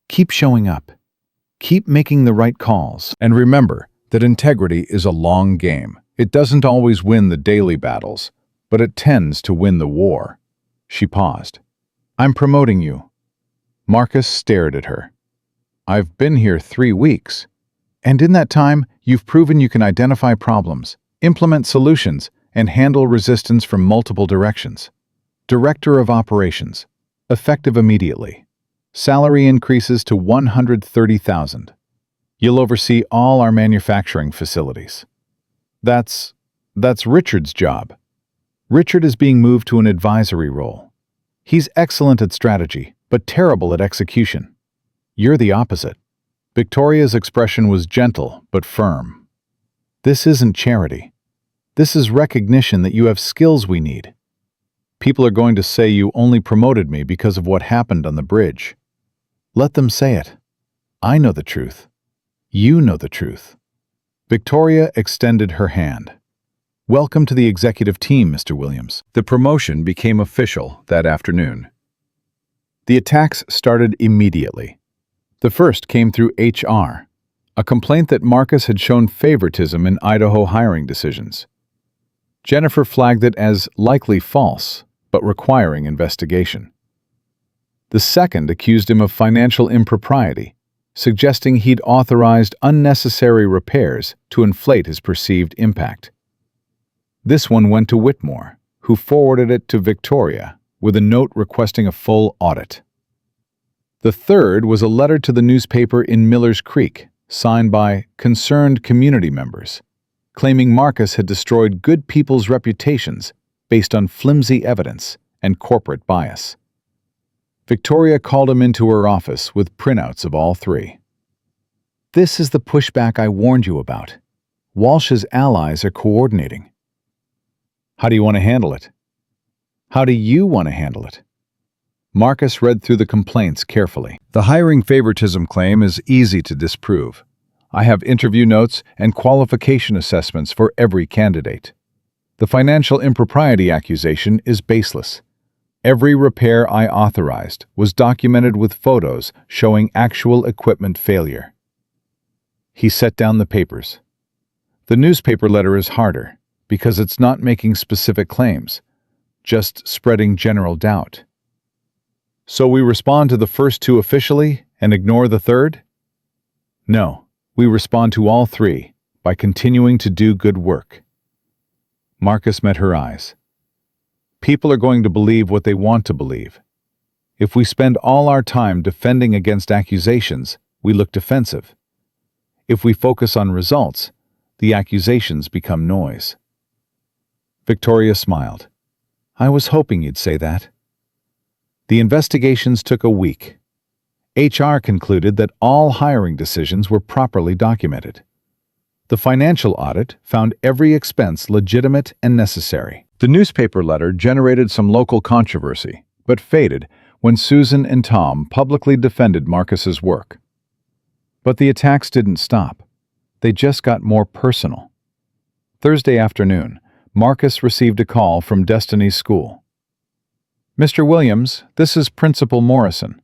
Keep showing up. Keep making the right calls. And remember that integrity is a long game. It doesn't always win the daily battles, but it tends to win the war. She paused. I'm promoting you. Marcus stared at her. I've been here 3 weeks. And in that time, you've proven you can identify problems, implement solutions, and handle resistance from multiple directions. Director of Operations. Effective immediately. Salary increases to $130,000. You'll oversee all our manufacturing facilities. That's Richard's job. Richard is being moved to an advisory role. He's excellent at strategy, but terrible at execution. You're the opposite. Victoria's expression was gentle but firm. This isn't charity. This is recognition that you have skills we need. People are going to say you only promoted me because of what happened on the bridge. Let them say it. I know the truth. You know the truth. Victoria extended her hand. Welcome to the executive team, Mr. Williams. The promotion became official that afternoon. The attacks started immediately.
The first came through HR, a complaint that Marcus had shown favoritism in Idaho hiring decisions. Jennifer flagged it as likely false, but requiring investigation. The second accused him of financial impropriety, suggesting he'd authorized unnecessary repairs to inflate his perceived impact. This one went to Whitmore, who forwarded it to Victoria with a note requesting a full audit. The third was a letter to the newspaper in Miller's Creek, signed by concerned community members, claiming Marcus had destroyed good people's reputations based on flimsy evidence and corporate bias. Victoria called him into her office with printouts of all three. "This is the pushback I warned you about. Walsh's allies are coordinating." "How do you want to handle it?" "How do you want to handle it?" Marcus read through the complaints carefully. "The hiring favoritism claim is easy to disprove. I have interview notes and qualification assessments for every candidate. The financial impropriety accusation is baseless. Every repair I authorized was documented with photos showing actual equipment failure." He set down the papers. The newspaper letter is harder because it's not making specific claims, just spreading general doubt. "So we respond to the first two officially and ignore the third?" "No, we respond to all three by continuing to do good work." Marcus met her eyes. "People are going to believe what they want to believe. If we spend all our time defending against accusations, we look defensive. If we focus on results, the accusations become noise." Victoria smiled. "I was hoping you'd say that." The investigations took a week. HR concluded that all hiring decisions were properly documented. The financial audit found every expense legitimate and necessary. The newspaper letter generated some local controversy, but faded when Susan and Tom publicly defended Marcus's work. But the attacks didn't stop. They just got more personal. Thursday afternoon, Marcus received a call from Destiny's school. "Mr. Williams, this is Principal Morrison.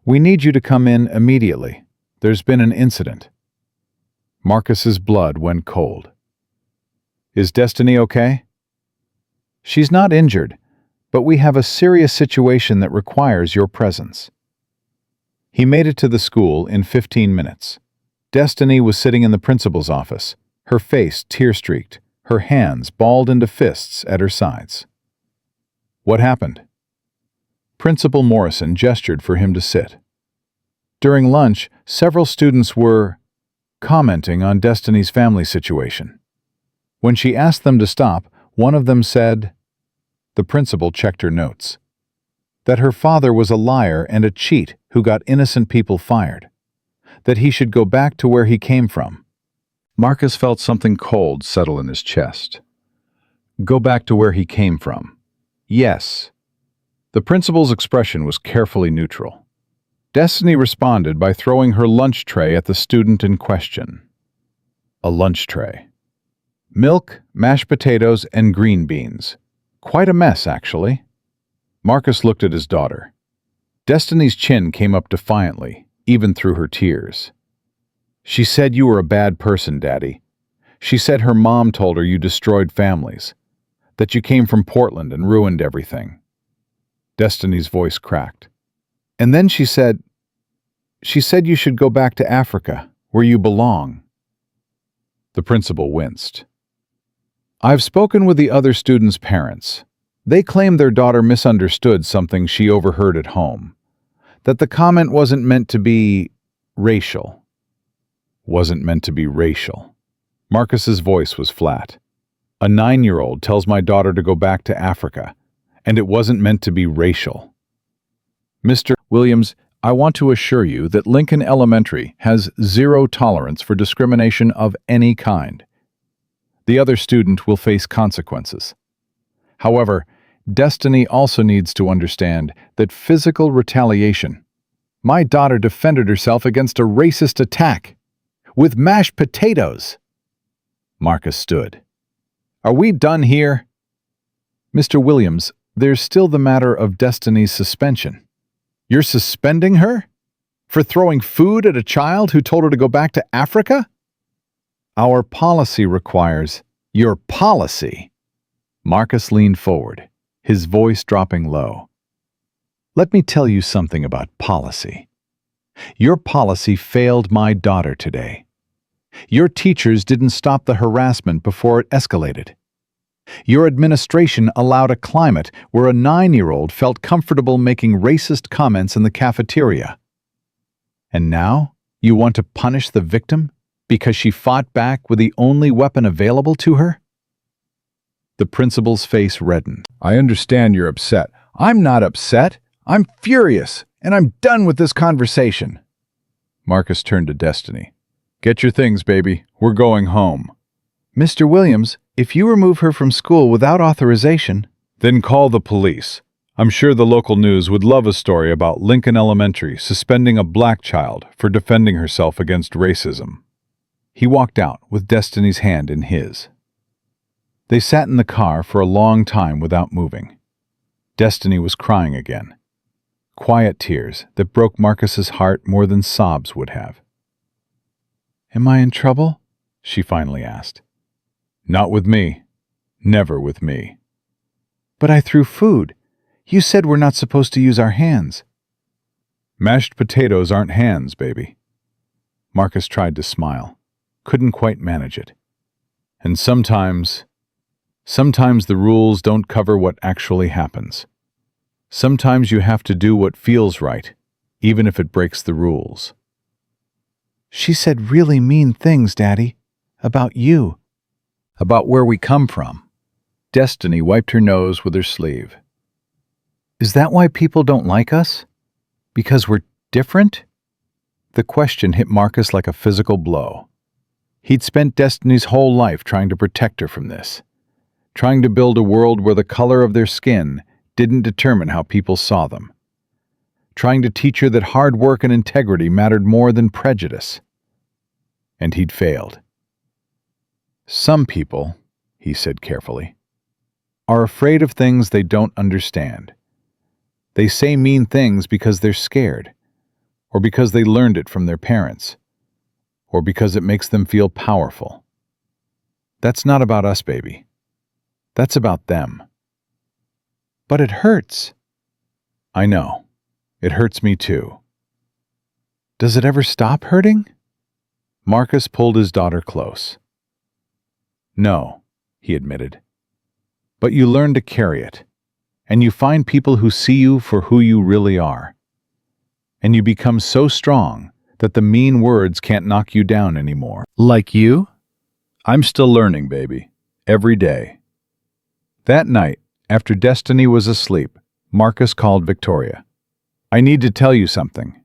We need you to come in immediately. There's been an incident." Marcus's blood went cold. "Is Destiny okay?" "She's not injured, but we have a serious situation that requires your presence." He made it to the school in 15 minutes. Destiny was sitting in the principal's office, her face tear-streaked, her hands balled into fists at her sides. "What happened?" Principal Morrison gestured for him to sit. During lunch, several students were commenting on Destiny's family situation. When she asked them to stop, one of them said, the principal checked her notes, that her father was a liar and a cheat who got innocent people fired, that he should go back to where he came from. Marcus felt something cold settle in his chest. Go back to where he came from. Yes. The principal's expression was carefully neutral. Destiny responded by throwing her lunch tray at the student in question. A lunch tray. Milk, mashed potatoes, and green beans. Quite a mess, actually. Marcus looked at his daughter. Destiny's chin came up defiantly, even through her tears. "She said you were a bad person, Daddy. She said her mom told her you destroyed families, that you came from Portland and ruined everything." Destiny's voice cracked. "And then she said you should go back to Africa, where you belong." The principal winced. "I've spoken with the other students' parents. They claim their daughter misunderstood something she overheard at home, that the comment wasn't meant to be racial." Wasn't meant to be racial. Marcus's voice was flat. "A 9-year-old tells my daughter to go back to Africa, and it wasn't meant to be racial." "Mr. Williams, I want to assure you that Lincoln Elementary has zero tolerance for discrimination of any kind. The other student will face consequences. However, Destiny also needs to understand that physical retaliation. My daughter defended herself against a racist attack. With mashed potatoes." Marcus stood. "Are we done here?" "Mr. Williams, there's still the matter of Destiny's suspension." "You're suspending her?"
For throwing food at a child who told her to go back to Africa? Our policy requires your policy. Marcus leaned forward, his voice dropping low. Let me tell you something about policy. Your policy failed my daughter today. Your teachers didn't stop the harassment before it escalated. Your administration allowed a climate where a 9-year-old felt comfortable making racist comments in the cafeteria. And now you want to punish the victim because she fought back with the only weapon available to her? The principal's face reddened.
I understand you're upset. I'm not upset. I'm furious, and I'm done with this conversation. Marcus turned to Destiny. Get your things, baby. We're going home.
Mr. Williams, if you remove her from school without authorization,
then call the police. I'm sure the local news would love a story about Lincoln Elementary suspending a black child for defending herself against racism. He walked out with Destiny's hand in his. They sat in the car for a long time without moving. Destiny was crying again. Quiet tears that broke Marcus's heart more than sobs would have.
Am I in trouble?
She finally asked. Not with me. Never with me.
But I threw food. You said we're not supposed to use our hands.
Mashed potatoes aren't hands, baby. Marcus tried to smile, couldn't quite manage it. And sometimes the rules don't cover what actually happens. Sometimes you have to do what feels right, even if it breaks the rules.
She said really mean things, Daddy, about you.
About where we come from. Destiny wiped her nose with her sleeve.
Is that why people don't like us? Because we're different? The question hit Marcus like a physical blow. He'd spent Destiny's whole life trying to protect her from this, trying to build a world where the color of their skin didn't determine how people saw them, trying to teach her that hard work and integrity mattered more than prejudice. And he'd failed. Some people, he said carefully, are afraid of things they don't understand. They say mean things because they're scared, or because they learned it from their parents, or because it makes them feel powerful. That's not about us, baby. That's about them. But it hurts. I know. It hurts me too. Does it ever stop hurting? Marcus pulled his daughter close. No, he admitted. But you learn to carry it, and you find people who see you for who you really are. And you become so strong that the mean words can't knock you down anymore.
Like you? I'm still learning, baby. Every day. That night, after Destiny was asleep, Marcus called Victoria. I need to tell you something.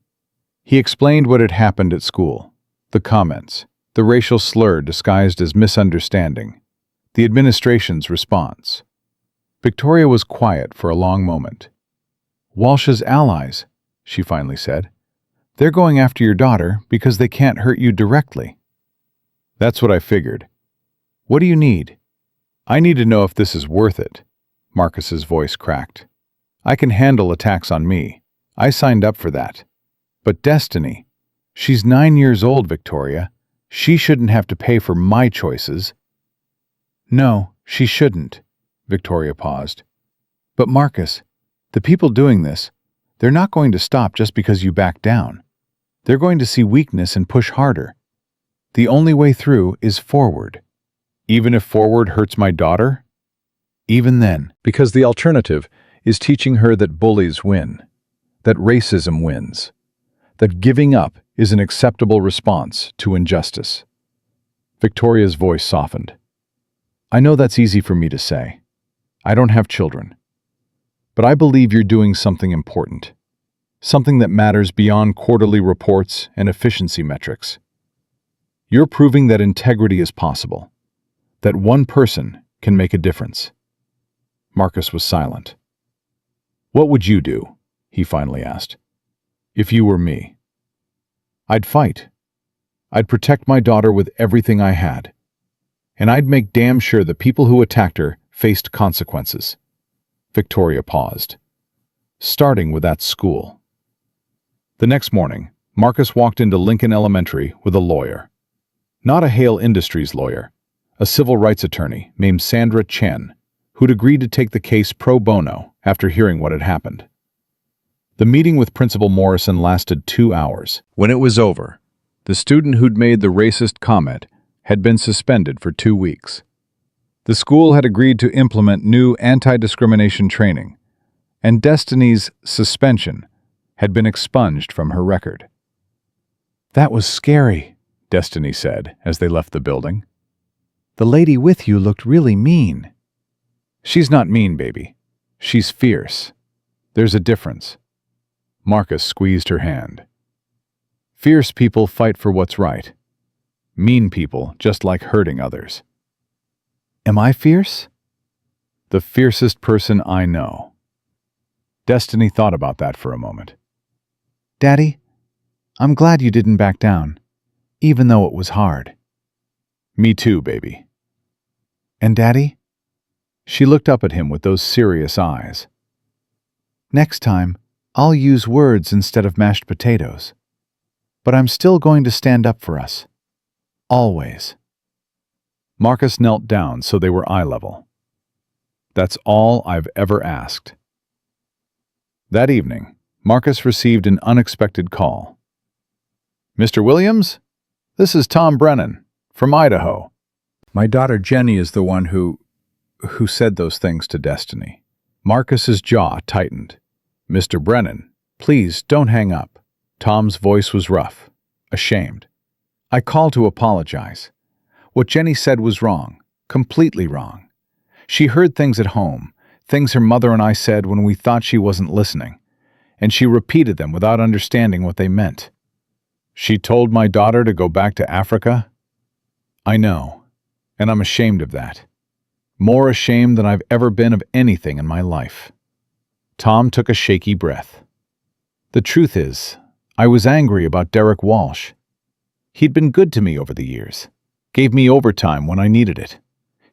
He explained what had happened at school, the comments, the racial slur disguised as misunderstanding, the administration's response. Victoria was quiet for a long moment. Walsh's allies, she finally said. They're going after your daughter because they can't hurt you directly. That's what I figured. What do you need? I need to know if this is worth it. Marcus's voice cracked. I can handle attacks on me. I signed up for that. But Destiny, she's 9 years old, Victoria. She shouldn't have to pay for my choices. No, she shouldn't. Victoria paused. But Marcus, the people doing this, they're not going to stop just because you back down. They're going to see weakness and push harder. The only way through is forward. Even if forward hurts my daughter? Even then. Because the alternative is teaching her that bullies win, that racism wins, that giving up is an acceptable response to injustice. Victoria's voice softened. I know that's easy for me to say. I don't have children. But I believe you're doing something important, something that matters beyond quarterly reports and efficiency metrics. You're proving that integrity is possible, that one person can make a difference. Marcus was silent. What would you do? He finally asked. If you were me. I'd fight. I'd protect my daughter with everything I had. And I'd make damn sure the people who attacked her faced consequences. Victoria paused. Starting with that school. The next morning, Marcus walked into Lincoln Elementary with a lawyer. Not a Hale Industries lawyer, a civil rights attorney named Sandra Chen, who'd agreed to take the case pro bono after hearing what had happened. The meeting with Principal Morrison lasted 2 hours. When it was over, the student who'd made the racist comment had been suspended for 2 weeks. The school had agreed to implement new anti-discrimination training, and Destiny's suspension had been expunged from her record.
That was scary,
Destiny said as they left the building.
The lady with you looked really mean.
She's not mean, baby. She's fierce. There's a difference. Marcus squeezed her hand. Fierce people fight for what's right. Mean people just like hurting others.
Am I fierce?
The fiercest person I know. Destiny thought about that for a moment.
Daddy, I'm glad you didn't back down, even though it was hard.
Me too, baby.
And Daddy?
She looked up at him with those serious eyes.
Next time, I'll use words instead of mashed potatoes. But I'm still going to stand up for us. Always.
Marcus knelt down so they were eye level. That's all I've ever asked. That evening, Marcus received an unexpected call. Mr. Williams, this is Tom Brennan, from Idaho. My daughter Jenny is the one who said those things to Destiny. Marcus's jaw tightened. Mr. Brennan, please don't hang up. Tom's voice was rough, ashamed. I called to apologize. What Jenny said was wrong, completely wrong. She heard things at home, things her mother and I said when we thought she wasn't listening, and she repeated them without understanding what they meant. She told my daughter to go back to Africa? I know, and I'm ashamed of that. More ashamed than I've ever been of anything in my life. Tom took a shaky breath. The truth is, I was angry about Derek Walsh. He'd been good to me over the years, gave me overtime when I needed it,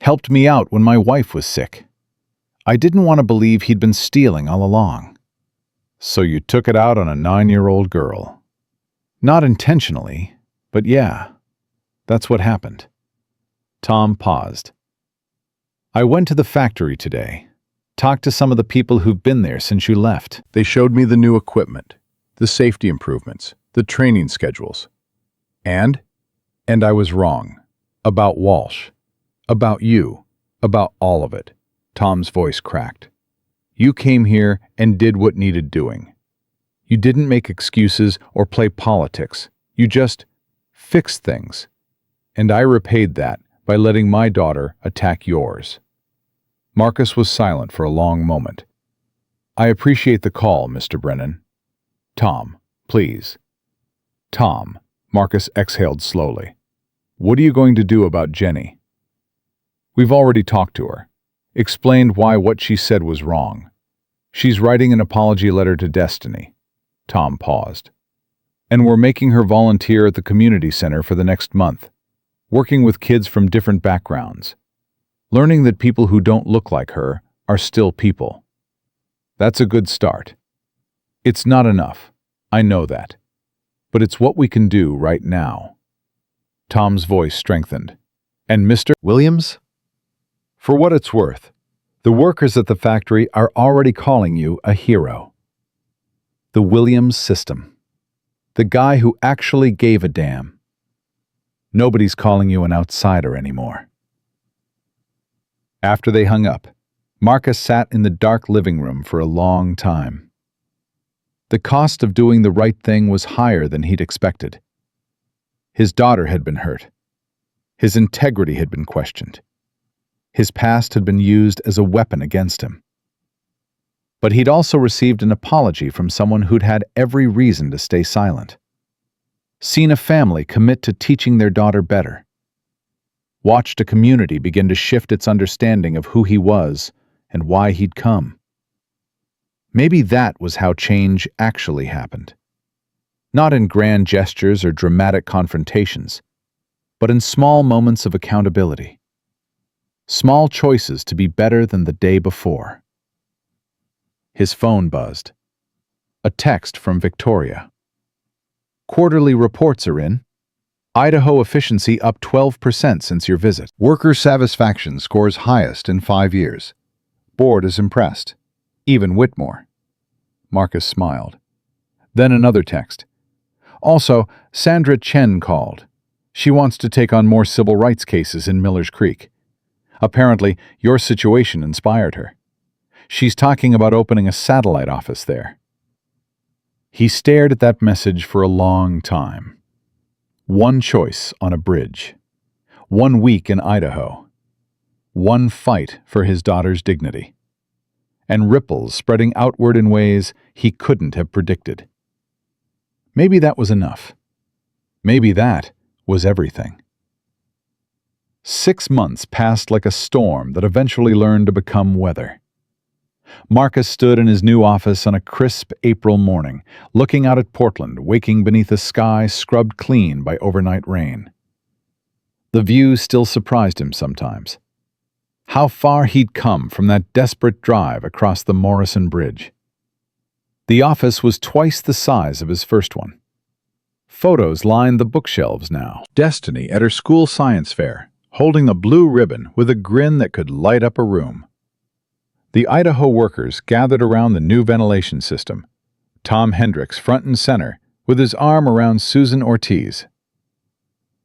helped me out when my wife was sick. I didn't want to believe he'd been stealing all along. So you took it out on a 9-year-old girl. Not intentionally, but yeah, that's what happened. Tom paused. I went to the factory today, talked to some of the people who've been there since you left. They showed me the new equipment, the safety improvements, the training schedules. And I was wrong. About Walsh. About you. About all of it. Tom's voice cracked. You came here and did what needed doing. You didn't make excuses or play politics. You just fixed things. And I repaid that by letting my daughter attack yours. Marcus was silent for a long moment. I appreciate the call, Mr. Brennan. Tom, please. Tom, Marcus exhaled slowly. What are you going to do about Jenny? We've already talked to her, explained why what she said was wrong. She's writing an apology letter to Destiny. Tom paused. And we're making her volunteer at the community center for the next month, working with kids from different backgrounds, learning that people who don't look like her are still people. That's a good start. It's not enough, I know that, but it's what we can do right now. Tom's voice strengthened. And Mr.
Williams?
For what it's worth, the workers at the factory are already calling you a hero. The Williams system. The guy who actually gave a damn. Nobody's calling you an outsider anymore. After they hung up, Marcus sat in the dark living room for a long time. The cost of doing the right thing was higher than he'd expected. His daughter had been hurt. His integrity had been questioned. His past had been used as a weapon against him. But he'd also received an apology from someone who'd had every reason to stay silent. Seen a family commit to teaching their daughter better. Watched a community begin to shift its understanding of who he was and why he'd come. Maybe that was how change actually happened. Not in grand gestures or dramatic confrontations, but in small moments of accountability. Small choices to be better than the day before. His phone buzzed. A text from Victoria.
Quarterly reports are in. Idaho efficiency up 12% since your visit.
Worker satisfaction scores highest in 5 years. Board is impressed. Even Whitmore.
Marcus smiled. Then another text. Also, Sandra Chen called. She wants to take on more civil rights cases in Miller's Creek. Apparently, your situation inspired her. She's talking about opening a satellite office there. He stared at that message for a long time. One choice on a bridge. 1 week in Idaho. One fight for his daughter's dignity. And ripples spreading outward in ways he couldn't have predicted. Maybe that was enough. Maybe that was everything. 6 months passed like a storm that eventually learned to become weather. Marcus stood in his new office on a crisp April morning, looking out at Portland, waking beneath a sky scrubbed clean by overnight rain. The view still surprised him sometimes. How far he'd come from that desperate drive across the Morrison Bridge. The office was twice the size of his first one. Photos lined the bookshelves now.
Destiny at her school science fair, holding a blue ribbon with a grin that could light up a room. The Idaho workers gathered around the new ventilation system, Tom Hendricks front and center with his arm around Susan Ortiz.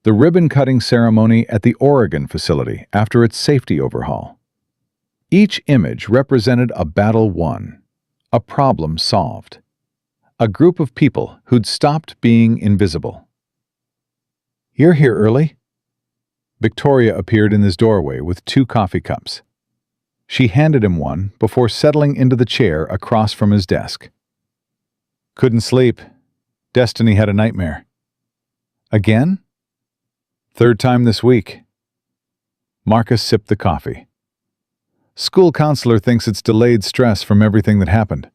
The ribbon-cutting ceremony at the Oregon facility after its safety overhaul. Each image represented a battle won, a problem solved, a group of people who'd stopped being invisible.
"You're here early?" Victoria appeared in his doorway with 2 coffee cups. She handed him one before settling into the chair across from his desk. "Couldn't sleep. Destiny had a nightmare." "Again?" "3rd time this week." Marcus sipped the coffee. "School counselor thinks it's delayed stress from everything that happened.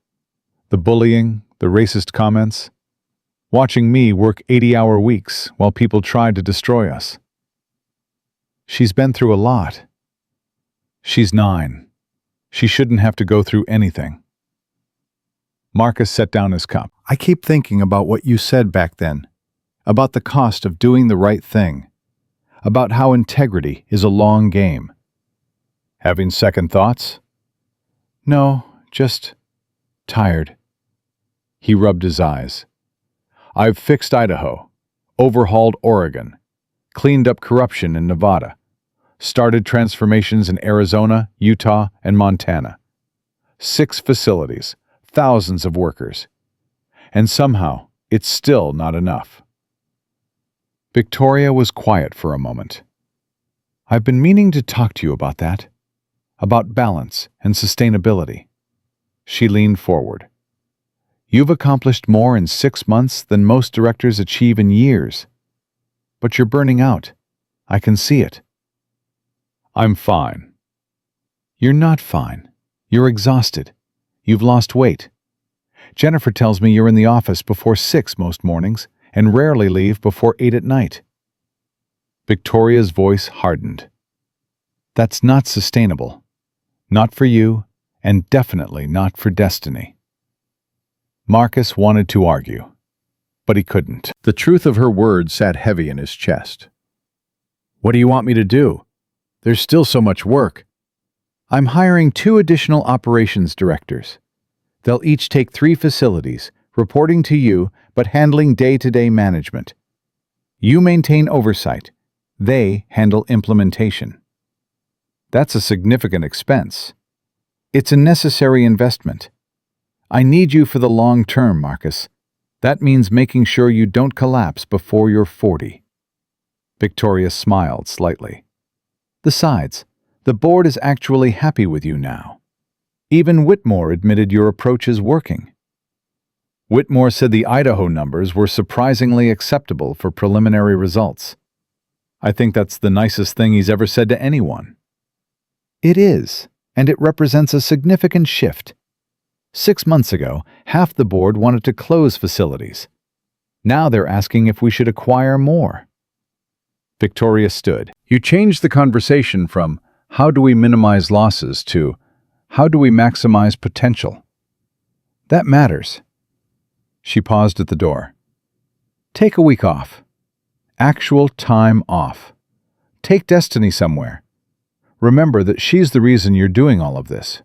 The bullying, the racist comments. Watching me work 80-hour weeks while people tried to destroy us. She's been through a lot. She's 9. She shouldn't have to go through anything." Marcus set down his cup.
I keep thinking about what you said back then, about the cost of doing the right thing, about how integrity is a long game.
"Having second thoughts?"
No, just tired.
He rubbed his eyes. "I've fixed Idaho, overhauled Oregon, cleaned up corruption in Nevada, started transformations in Arizona, Utah, and Montana. 6 facilities, thousands of workers. And somehow, it's still not enough." Victoria was quiet for a moment. "I've been meaning to talk to you about that, about balance and sustainability." She leaned forward. "You've accomplished more in 6 months than most directors achieve in years. But you're burning out. I can see it." "I'm fine." "You're not fine. You're exhausted. You've lost weight. Jennifer tells me you're in the office before 6 most mornings and rarely leave before 8 at night." Victoria's voice hardened. "That's not sustainable. Not for you, and definitely not for Destiny." Marcus wanted to argue, but he couldn't.
The truth of her words sat heavy in his chest.
"What do you want me to do? There's still so much work." "I'm hiring 2 additional operations directors. They'll each take 3 facilities, reporting to you but handling day-to-day management. You maintain oversight. They handle implementation." "That's a significant expense." "It's a necessary investment. I need you for the long term, Marcus. That means making sure you don't collapse before you're 40. Victoria smiled slightly. "Besides, the board is actually happy with you now. Even Whitmore admitted your approach is working." Whitmore said the Idaho numbers were surprisingly acceptable for preliminary results. I think that's the nicest thing he's ever said to anyone. It is, and it represents a significant shift. 6 months ago, half the board wanted to close facilities. Now they're asking if we should acquire more. Victoria stood.
You changed the conversation from, how do we minimize losses, to, how do we maximize potential?
That matters. She paused at the door.
Take a week off. Actual time off. Take Destiny somewhere. Remember that she's the reason you're doing all of this.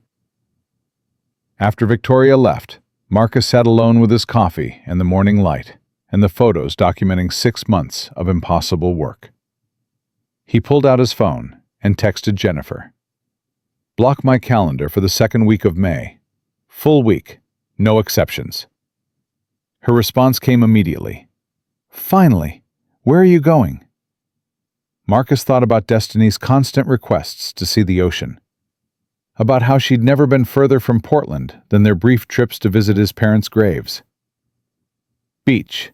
After Victoria left, Marcus sat alone with his coffee and the morning light and the photos documenting 6 months of impossible work. He pulled out his phone and texted Jennifer. Block my calendar for the second week of May. Full week, no exceptions. Her response came immediately. Finally, where are you going? Marcus thought about Destiny's constant requests to see the ocean, about how she'd never been further from Portland than their brief trips to visit his parents' graves. Beach.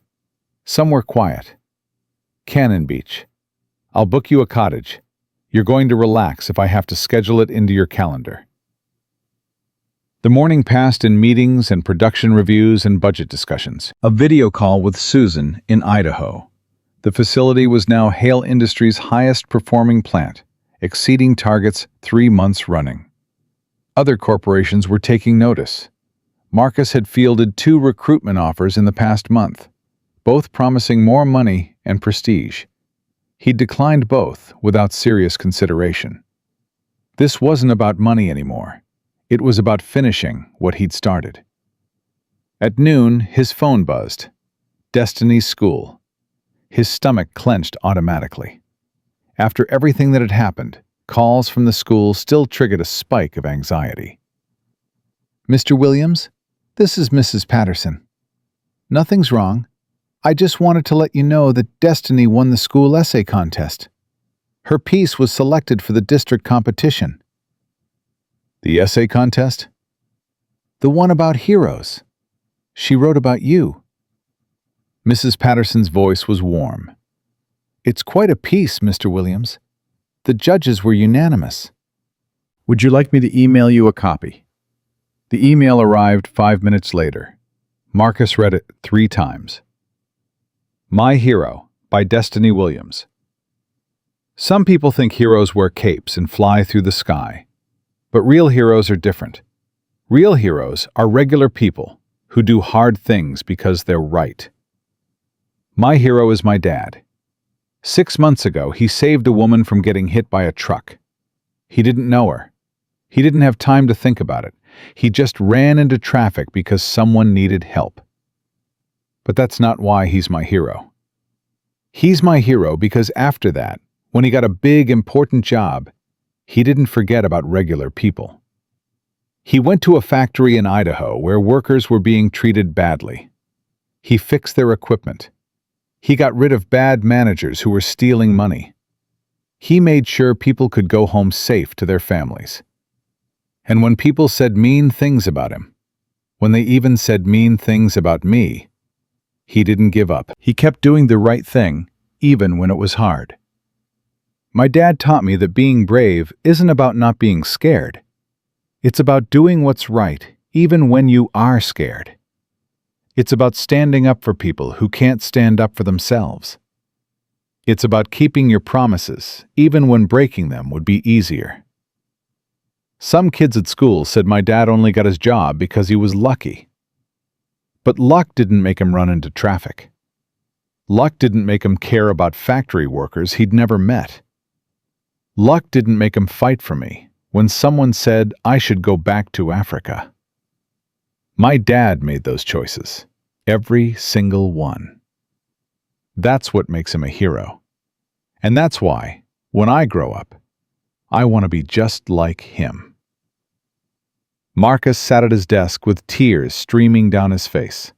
Somewhere quiet. Cannon Beach. I'll book you a cottage. You're going to relax if I have to schedule it into your calendar. The morning passed in meetings and production reviews and budget discussions. A video call with Susan in Idaho. The facility was now Hale Industries' highest performing plant, exceeding targets 3 months running. Other corporations were taking notice. Marcus had fielded 2 recruitment offers in the past month, both promising more money and prestige. He declined both without serious consideration. This wasn't about money anymore. It was about finishing what he'd started. At noon, his phone buzzed. Destiny's school. His stomach clenched automatically. After everything that had happened, calls from the school still triggered a spike of anxiety. Mr. Williams, this is Mrs. Patterson. Nothing's wrong. I just wanted to let you know that Destiny won the school essay contest. Her piece was selected for the district competition. The essay contest? The one about heroes. She wrote about you. Mrs. Patterson's voice was warm. It's quite a piece, Mr. Williams. The judges were unanimous. Would you like me to email you a copy? The email arrived 5 minutes later. Marcus read it 3 times. My Hero by Destiny Williams. Some people think heroes wear capes and fly through the sky. But real heroes are different. Real heroes are regular people who do hard things because they're right. My hero is my dad. 6 months ago, he saved a woman from getting hit by a truck. He didn't know her. He didn't have time to think about it. He just ran into traffic because someone needed help. But that's not why he's my hero. He's my hero because after that, when he got a big, important job, he didn't forget about regular people. He went to a factory in Idaho where workers were being treated badly. He fixed their equipment. He got rid of bad managers who were stealing money. He made sure people could go home safe to their families. And when people said mean things about him, when they even said mean things about me, he didn't give up. He kept doing the right thing, even when it was hard. My dad taught me that being brave isn't about not being scared. It's about doing what's right, even when you are scared. It's about standing up for people who can't stand up for themselves. It's about keeping your promises, even when breaking them would be easier. Some kids at school said my dad only got his job because he was lucky. But luck didn't make him run into traffic. Luck didn't make him care about factory workers he'd never met. Luck didn't make him fight for me when someone said I should go back to Africa. My dad made those choices, every single one. That's what makes him a hero. And that's why, when I grow up, I want to be just like him. Marcus sat at his desk with tears streaming down his face.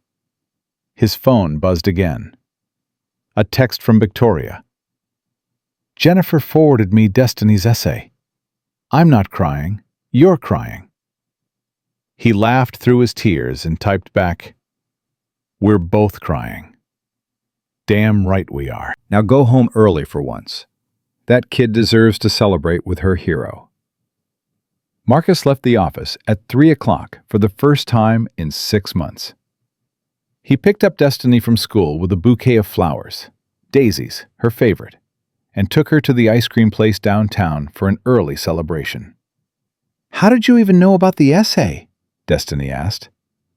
His phone buzzed again. A text from Victoria. Jennifer forwarded me Destiny's essay. I'm not crying, you're crying. He laughed through his tears and typed back, We're both crying. Damn right we are. Now go home early for once. That kid deserves to celebrate with her hero. Marcus left the office at 3 o'clock for the first time in 6 months. He picked up Destiny from school with a bouquet of flowers, daisies, her favorite, and took her to the ice cream place downtown for an early celebration. How did you even know about the essay? Destiny asked,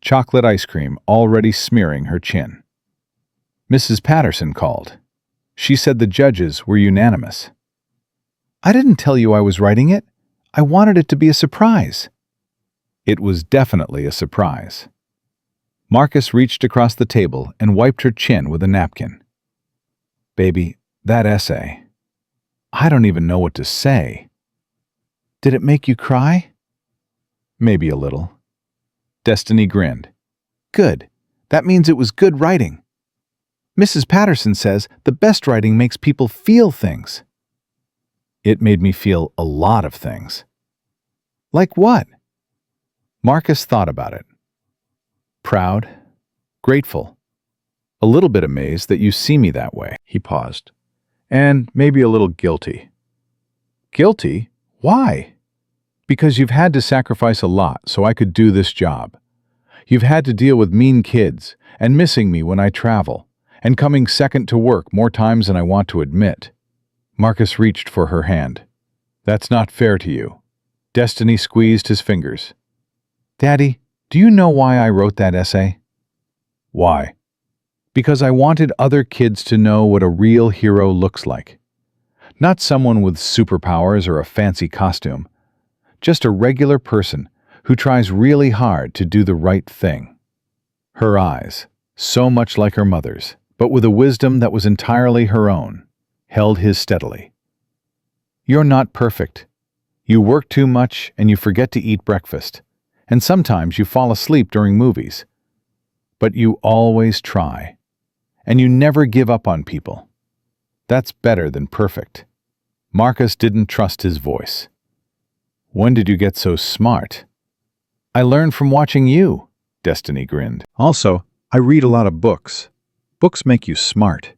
chocolate ice cream already smearing her chin.
Mrs. Patterson called. She said the judges were unanimous. I didn't tell you I was writing it. I wanted it to be a surprise. It was definitely a surprise. Marcus reached across the table and wiped her chin with a napkin. Baby, that essay. I don't even know what to say. Did it make you cry? Maybe a little. Destiny grinned. Good. That means it was good writing. Mrs. Patterson says the best writing makes people feel things. It made me feel a lot of things. Like what? Marcus thought about it. Proud, grateful, a little bit amazed that you see me that way. He paused. And maybe a little guilty. Guilty? Why? Because you've had to sacrifice a lot so I could do this job. You've had to deal with mean kids and missing me when I travel and coming second to work more times than I want to admit. Marcus reached for her hand. That's not fair to you. Destiny squeezed his fingers. Daddy, do you know why I wrote that essay? Why? Because I wanted other kids to know what a real hero looks like. Not someone with superpowers or a fancy costume. Just a regular person who tries really hard to do the right thing. Her eyes, so much like her mother's, but with a wisdom that was entirely her own, held his steadily. You're not perfect. You work too much and you forget to eat breakfast, and sometimes you fall asleep during movies. But you always try, and you never give up on people. That's better than perfect. Marcus didn't trust his voice. When did you get so smart? I learned from watching you, Destiny grinned. Also, I read a lot of books. Books make you smart.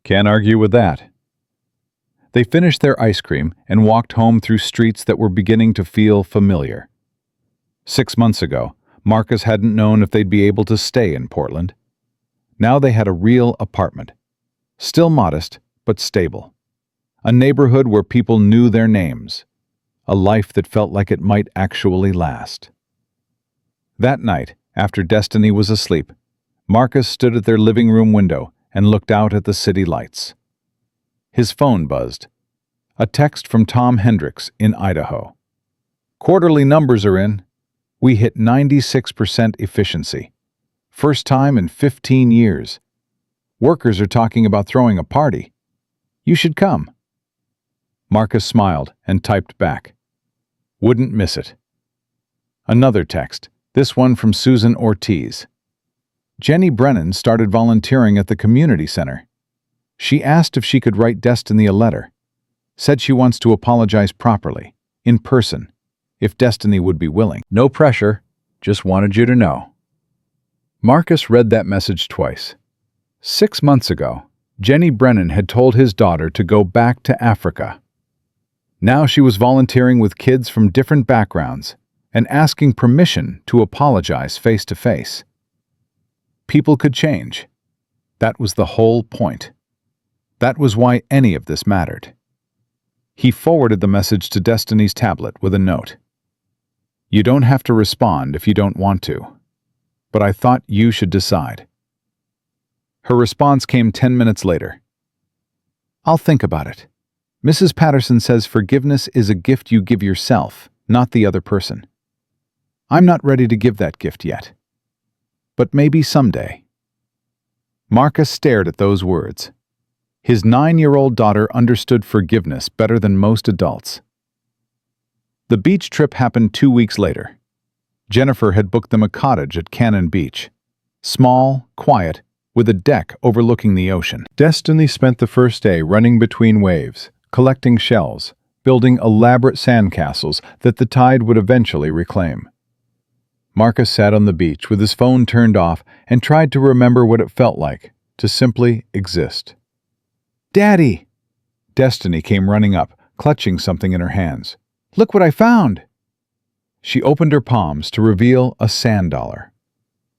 Can't argue with that. They finished their ice cream and walked home through streets that were beginning to feel familiar. 6 months ago, Marcus hadn't known if they'd be able to stay in Portland. Now they had a real apartment. Still modest, but stable. A neighborhood where people knew their names. A life that felt like it might actually last. That night, after Destiny was asleep, Marcus stood at their living room window and looked out at the city lights. His phone buzzed. A text from Tom Hendricks in Idaho. Quarterly numbers are in. We hit 96% efficiency. First time in 15 years. Workers are talking about throwing a party. You should come. Marcus smiled and typed back. Wouldn't miss it. Another text, this one from Susan Ortiz. Jenny Brennan started volunteering at the community center. She asked if she could write Destiny a letter. Said she wants to apologize properly, in person, if Destiny would be willing. No pressure, just wanted you to know. Marcus read that message twice. 6 months ago, Jenny Brennan had told his daughter to go back to Africa. Now she was volunteering with kids from different backgrounds and asking permission to apologize face to face. People could change. That was the whole point. That was why any of this mattered. He forwarded the message to Destiny's tablet with a note. You don't have to respond if you don't want to, but I thought you should decide. Her response came 10 minutes later. I'll think about it. Mrs. Patterson says forgiveness is a gift you give yourself, not the other person. I'm not ready to give that gift yet. But maybe someday. Marcus stared at those words. His 9-year-old daughter understood forgiveness better than most adults. The beach trip happened 2 weeks later. Jennifer had booked them a cottage at Cannon Beach. Small, quiet, with a deck overlooking the ocean. Destiny spent the first day running between waves, collecting shells, building elaborate sandcastles that the tide would eventually reclaim. Marcus sat on the beach with his phone turned off and tried to remember what it felt like to simply exist. Daddy! Destiny came running up, clutching something in her hands. Look what I found! She opened her palms to reveal a sand dollar.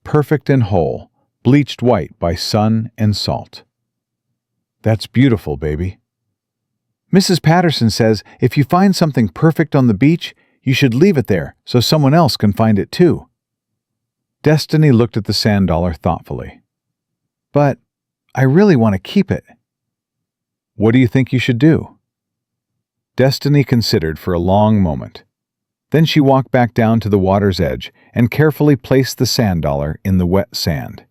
Perfect and whole, bleached white by sun and salt. That's beautiful, baby. Mrs. Patterson says if you find something perfect on the beach, you should leave it there so someone else can find it too. Destiny looked at the sand dollar thoughtfully. But I really want to keep it. What do you think you should do? Destiny considered for a long moment. Then she walked back down to the water's edge and carefully placed the sand dollar in the wet sand.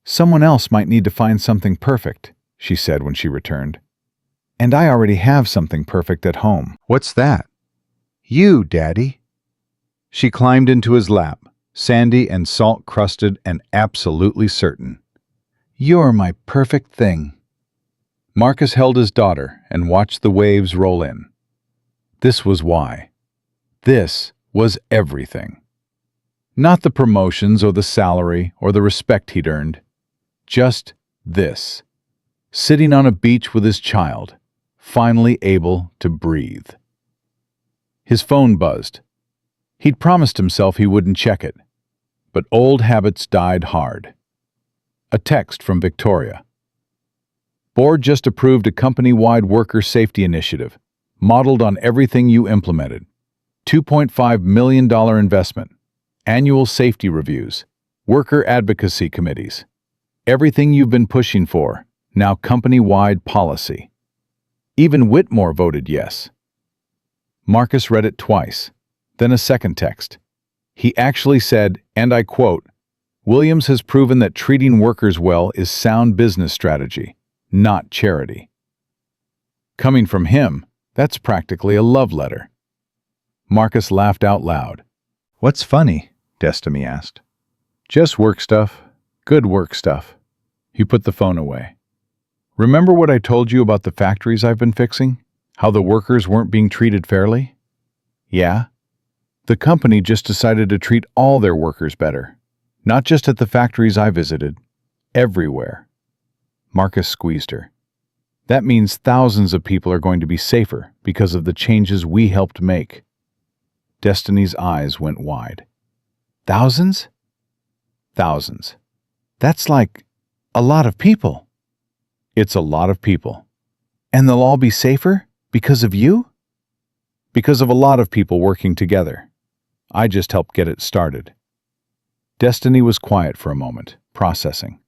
Someone else might need to find something perfect, she said when she returned. And I already have something perfect at home.
What's that? You, Daddy. She climbed into his lap, sandy and salt-crusted and absolutely certain. You're my perfect thing. Marcus held his daughter and watched the waves roll in. This was why. This was everything. Not the promotions or the salary or the respect he'd earned. Just this. Sitting on a beach with his child, finally able to breathe. His phone buzzed. He'd promised himself he wouldn't check it, but old habits died hard. A text from Victoria. Board just approved a company-wide worker safety initiative, modeled on everything you implemented. $2.5 million investment, annual safety reviews, worker advocacy committees. Everything you've been pushing for, now company-wide policy. Even Whitmore voted yes. Marcus read it twice, then a second text. He actually said, and I quote, "Williams has proven that treating workers well is sound business strategy, not charity." Coming from him, that's practically a love letter. Marcus laughed out loud. What's funny? Destiny asked.
Just work stuff. Good work stuff. He put the phone away. Remember what I told you about the factories I've been fixing? How the workers weren't being treated fairly? Yeah. The company just decided to treat all their workers better. Not just at the factories I visited. Everywhere. Marcus squeezed her. That means thousands of people are going to be safer because of the changes we helped make. Destiny's eyes went wide. Thousands? Thousands. That's like a lot of people. It's a lot of people. And they'll all be safer because of you? Because of a lot of people working together. I just helped get it started. Destiny was quiet for a moment, processing.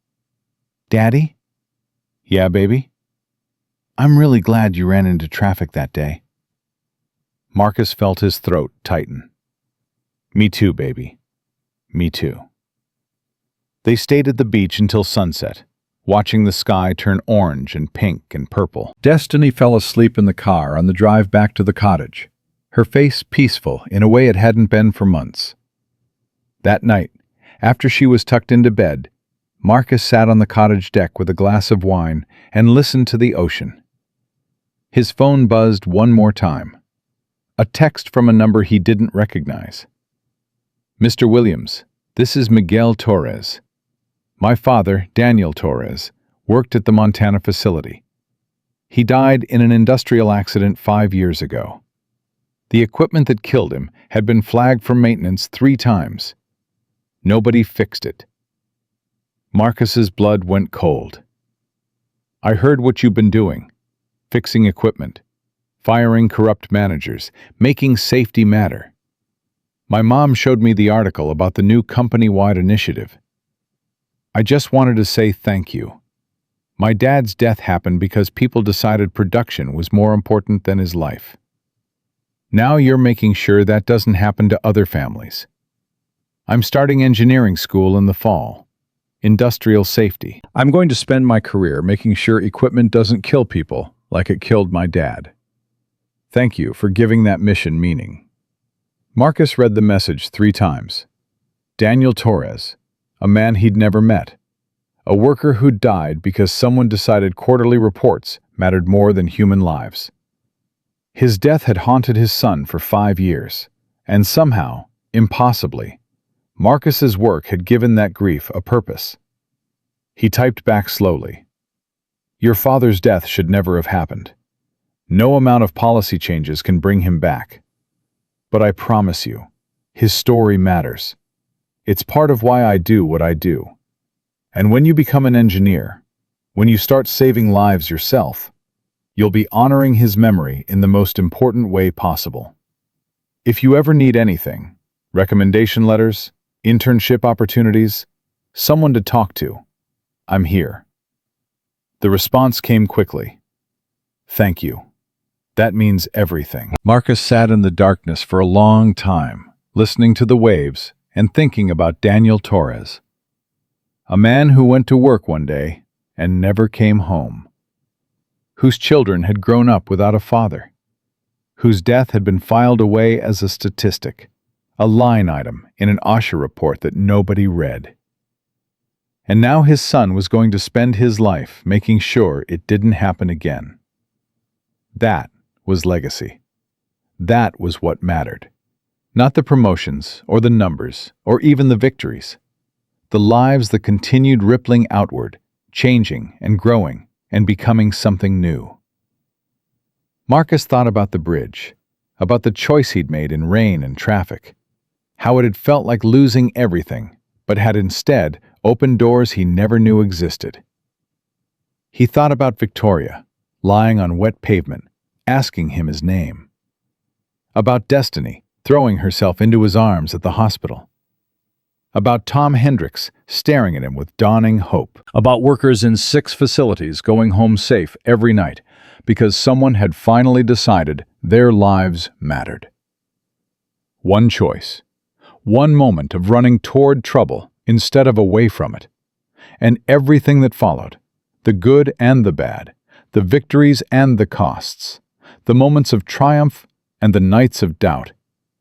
Daddy? Yeah, baby? I'm really glad you ran into traffic that day. Marcus felt his throat tighten. Me too, baby. Me too. They stayed at the beach until sunset, watching the sky turn orange and pink and purple.
Destiny fell asleep in the car on the drive back to the cottage, her face peaceful in a way it hadn't been for months. That night, after she was tucked into bed, Marcus sat on the cottage deck with a glass of wine and listened to the ocean. His phone buzzed one more time. A text from a number he didn't recognize. Mr. Williams, this is Miguel Torres. My father, Daniel Torres, worked at the Montana facility. He died in an industrial accident 5 years ago. The equipment that killed him had been flagged for maintenance 3 times. Nobody fixed it. Marcus's blood went cold. I heard what you've been doing, fixing equipment, firing corrupt managers, making safety matter. My mom showed me the article about the new company-wide initiative. I just wanted to say thank you. My dad's death happened because people decided production was more important than his life. Now you're making sure that doesn't happen to other families. I'm starting engineering school in the fall. Industrial safety. I'm going to spend my career making sure equipment doesn't kill people like it killed my dad. Thank you for giving that mission meaning. Marcus read the message 3 times. Daniel Torres, a man he'd never met. A worker who died because someone decided quarterly reports mattered more than human lives. His death had haunted his son for 5 years, and somehow, impossibly, Marcus's work had given that grief a purpose. He typed back slowly. Your father's death should never have happened. No amount of policy changes can bring him back. But I promise you, his story matters. It's part of why I do what I do. And when you become an engineer, when you start saving lives yourself, you'll be honoring his memory in the most important way possible. If you ever need anything, recommendation letters, internship opportunities, someone to talk to, I'm here.
The response came quickly. "Thank you. That means everything."
Marcus sat in the darkness for a long time, listening to the waves and thinking about Daniel Torres, a man who went to work one day and never came home, whose children had grown up without a father, whose death had been filed away as a statistic, a line item in an OSHA report that nobody read. And now his son was going to spend his life making sure it didn't happen again. That was legacy. That was what mattered. Not the promotions or the numbers or even the victories. The lives that continued rippling outward, changing and growing and becoming something new. Marcus thought about the bridge, about the choice he'd made in rain and traffic, how it had felt like losing everything, but had instead opened doors he never knew existed. He thought about Victoria, lying on wet pavement, asking him his name. About Destiny, throwing herself into his arms at the hospital. About Tom Hendricks, staring at him with dawning hope. About workers in 6 facilities going home safe every night because someone had finally decided their lives mattered. One choice. One moment of running toward trouble instead of away from it. And everything that followed, the good and the bad, the victories and the costs, the moments of triumph and the nights of doubt,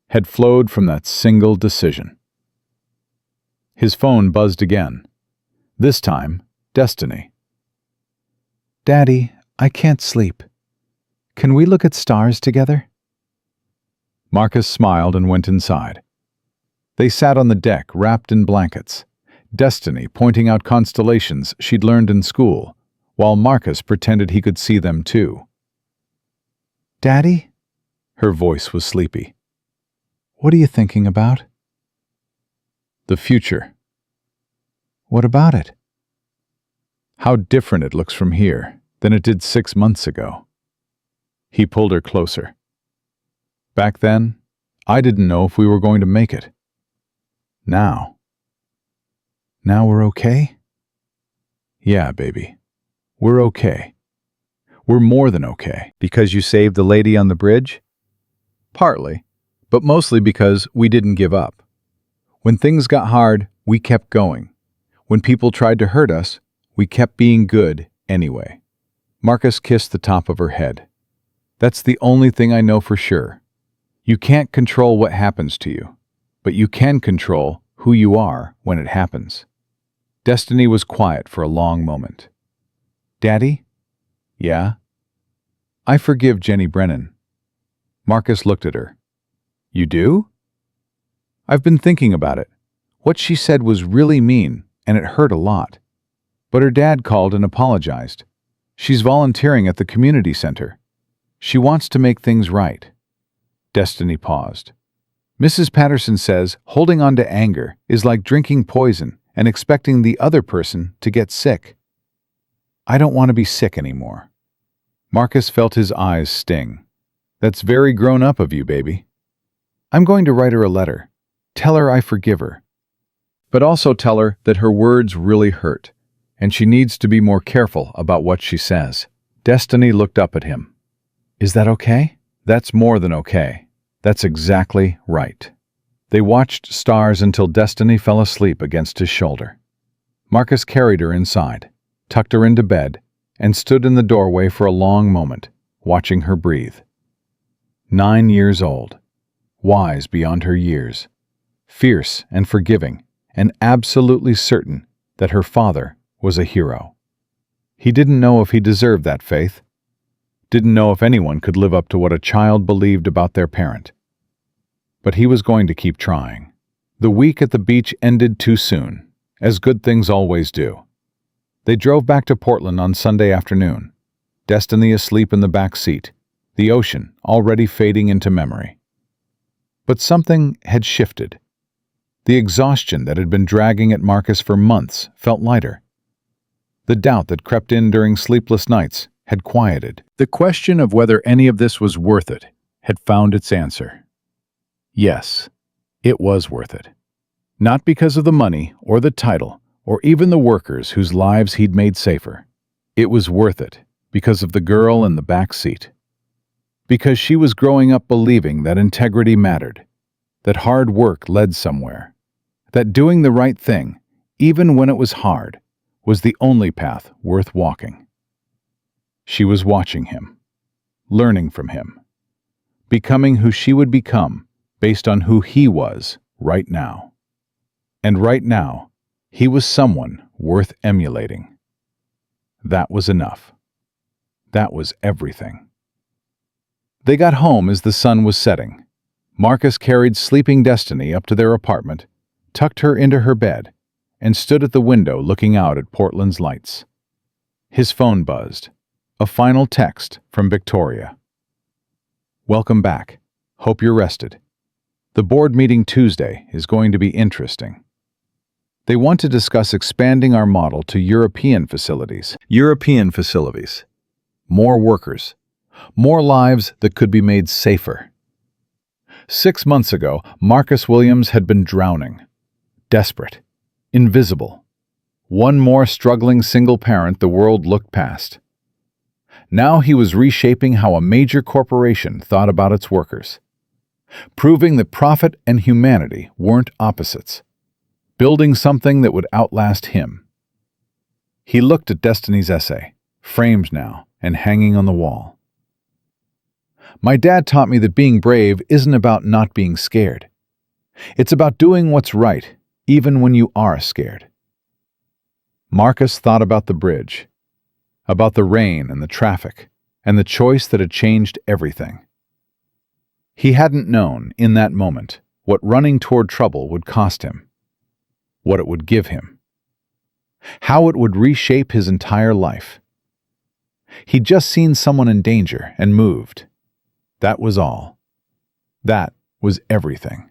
had flowed from that single decision. His phone buzzed again. This time, Destiny. "Daddy, I can't sleep. Can we look at stars together?" Marcus smiled and went inside. They sat on the deck, wrapped in blankets, Destiny pointing out constellations she'd learned in school, while Marcus pretended he could see them too. "Daddy?" Her voice was sleepy. "What are you thinking about?" "The future." "What about it?" "How different it looks from here than it did 6 months ago." He pulled her closer. "Back then, I didn't know if we were going to make it. Now we're okay?" "Yeah, baby. We're okay. We're more than okay." "Because you saved the lady on the bridge?" "Partly, but mostly because we didn't give up. When things got hard, we kept going. When people tried to hurt us, we kept being good anyway." Marcus kissed the top of her head. "That's the only thing I know for sure. You can't control what happens to you, but you can control who you are when it happens." Destiny was quiet for a long moment. "Daddy?" "Yeah?" "I forgive Jenny Brennan." Marcus looked at her. "You do?" "I've been thinking about it. What she said was really mean, and it hurt a lot. But her dad called and apologized. She's volunteering at the community center. She wants to make things right." Destiny paused. "Mrs. Patterson says holding on to anger is like drinking poison and expecting the other person to get sick. I don't want to be sick anymore." Marcus felt his eyes sting. "That's very grown up of you, baby. I'm going to write her a letter. Tell her I forgive her. But also tell her that her words really hurt, and she needs to be more careful about what she says." Destiny looked up at him. "Is that okay?" "That's more than okay. That's exactly right." They watched stars until Destiny fell asleep against his shoulder. Marcus carried her inside, tucked her into bed, and stood in the doorway for a long moment, watching her breathe. 9 years old, wise beyond her years, fierce and forgiving, and absolutely certain that her father was a hero. He didn't know if he deserved that faith, didn't know if anyone could live up to what a child believed about their parent. But he was going to keep trying. The week at the beach ended too soon, as good things always do. They drove back to Portland on Sunday afternoon, Destiny asleep in the back seat, the ocean already fading into memory. But something had shifted. The exhaustion that had been dragging at Marcus for months felt lighter. The doubt that crept in during sleepless nights had quieted. The question of whether any of this was worth it had found its answer. Yes, it was worth it. Not because of the money or the title or even the workers whose lives he'd made safer,
It was worth it because of the girl in the back seat. Because she was growing up believing that integrity mattered, that hard work led somewhere, that doing the right thing, even when it was hard, was the only path worth walking. She was watching him, learning from him, becoming who she would become based on who he was right now. And right now, he was someone worth emulating. That was enough. That was everything. They got home as the sun was setting. Marcus carried sleeping Destiny up to their apartment, tucked her into her bed, and stood at the window looking out at Portland's lights. His phone buzzed. A final text from Victoria. "Welcome back. Hope you're rested. The board meeting Tuesday is going to be interesting. They want to discuss expanding our model to European facilities. More workers. More lives that could be made safer." 6 months ago, Marcus Williams had been drowning. Desperate. Invisible. One more struggling single parent the world looked past. Now he was reshaping how a major corporation thought about its workers. Proving that profit and humanity weren't opposites. Building something that would outlast him. He looked at Destiny's essay, framed now and hanging on the wall. "My dad taught me that being brave isn't about not being scared. It's about doing what's right, even when you are scared." Marcus thought about the bridge, about the rain and the traffic, and the choice that had changed everything. He hadn't known, in that moment, what running toward trouble would cost him, what it would give him, how it would reshape his entire life. He'd just seen someone in danger and moved. That was all. That was everything.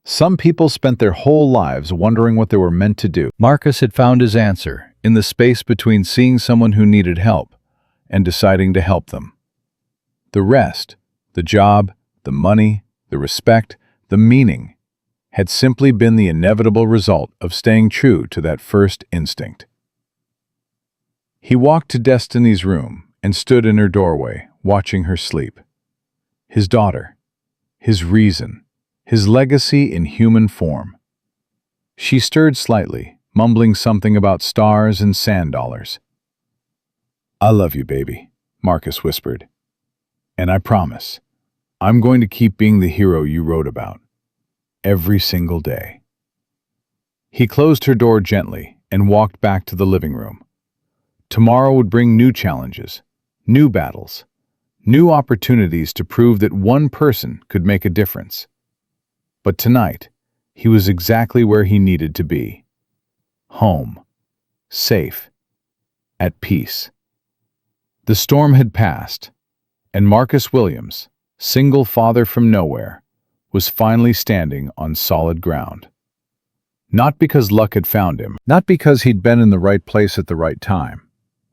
Some people spent their whole lives wondering what they were meant to do. Marcus had found his answer in the space between seeing someone who needed help and deciding to help them. The rest, the job, the money, the respect, the meaning, had simply been the inevitable result of staying true to that first instinct. He walked to Destiny's room and stood in her doorway, watching her sleep. His daughter, his reason, his legacy in human form. She stirred slightly, mumbling something about stars and sand dollars. "I love you, baby," Marcus whispered. "And I promise, I'm going to keep being the hero you wrote about. Every single day." He closed her door gently and walked back to the living room. Tomorrow would bring new challenges, new battles, new opportunities to prove that one person could make a difference. But tonight, he was exactly where he needed to be. Home. Safe. At peace. The storm had passed, and Marcus Williams, single father from nowhere, was finally standing on solid ground. Not because luck had found him, not because he'd been in the right place at the right time,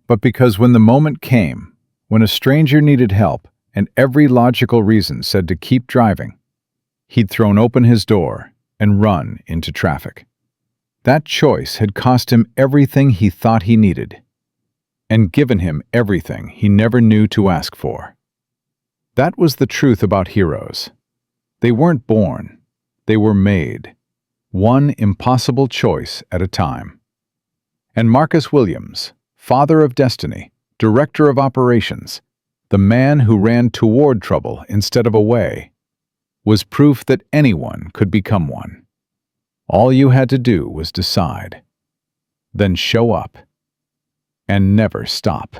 but because when the moment came, when a stranger needed help and every logical reason said to keep driving, he'd thrown open his door and run into traffic. That choice had cost him everything he thought he needed, and given him everything he never knew to ask for. That was the truth about heroes. They weren't born, they were made, one impossible choice at a time. And Marcus Williams, father of destiny, director of operations, the man who ran toward trouble instead of away, was proof that anyone could become one. All you had to do was decide, then show up, and never stop.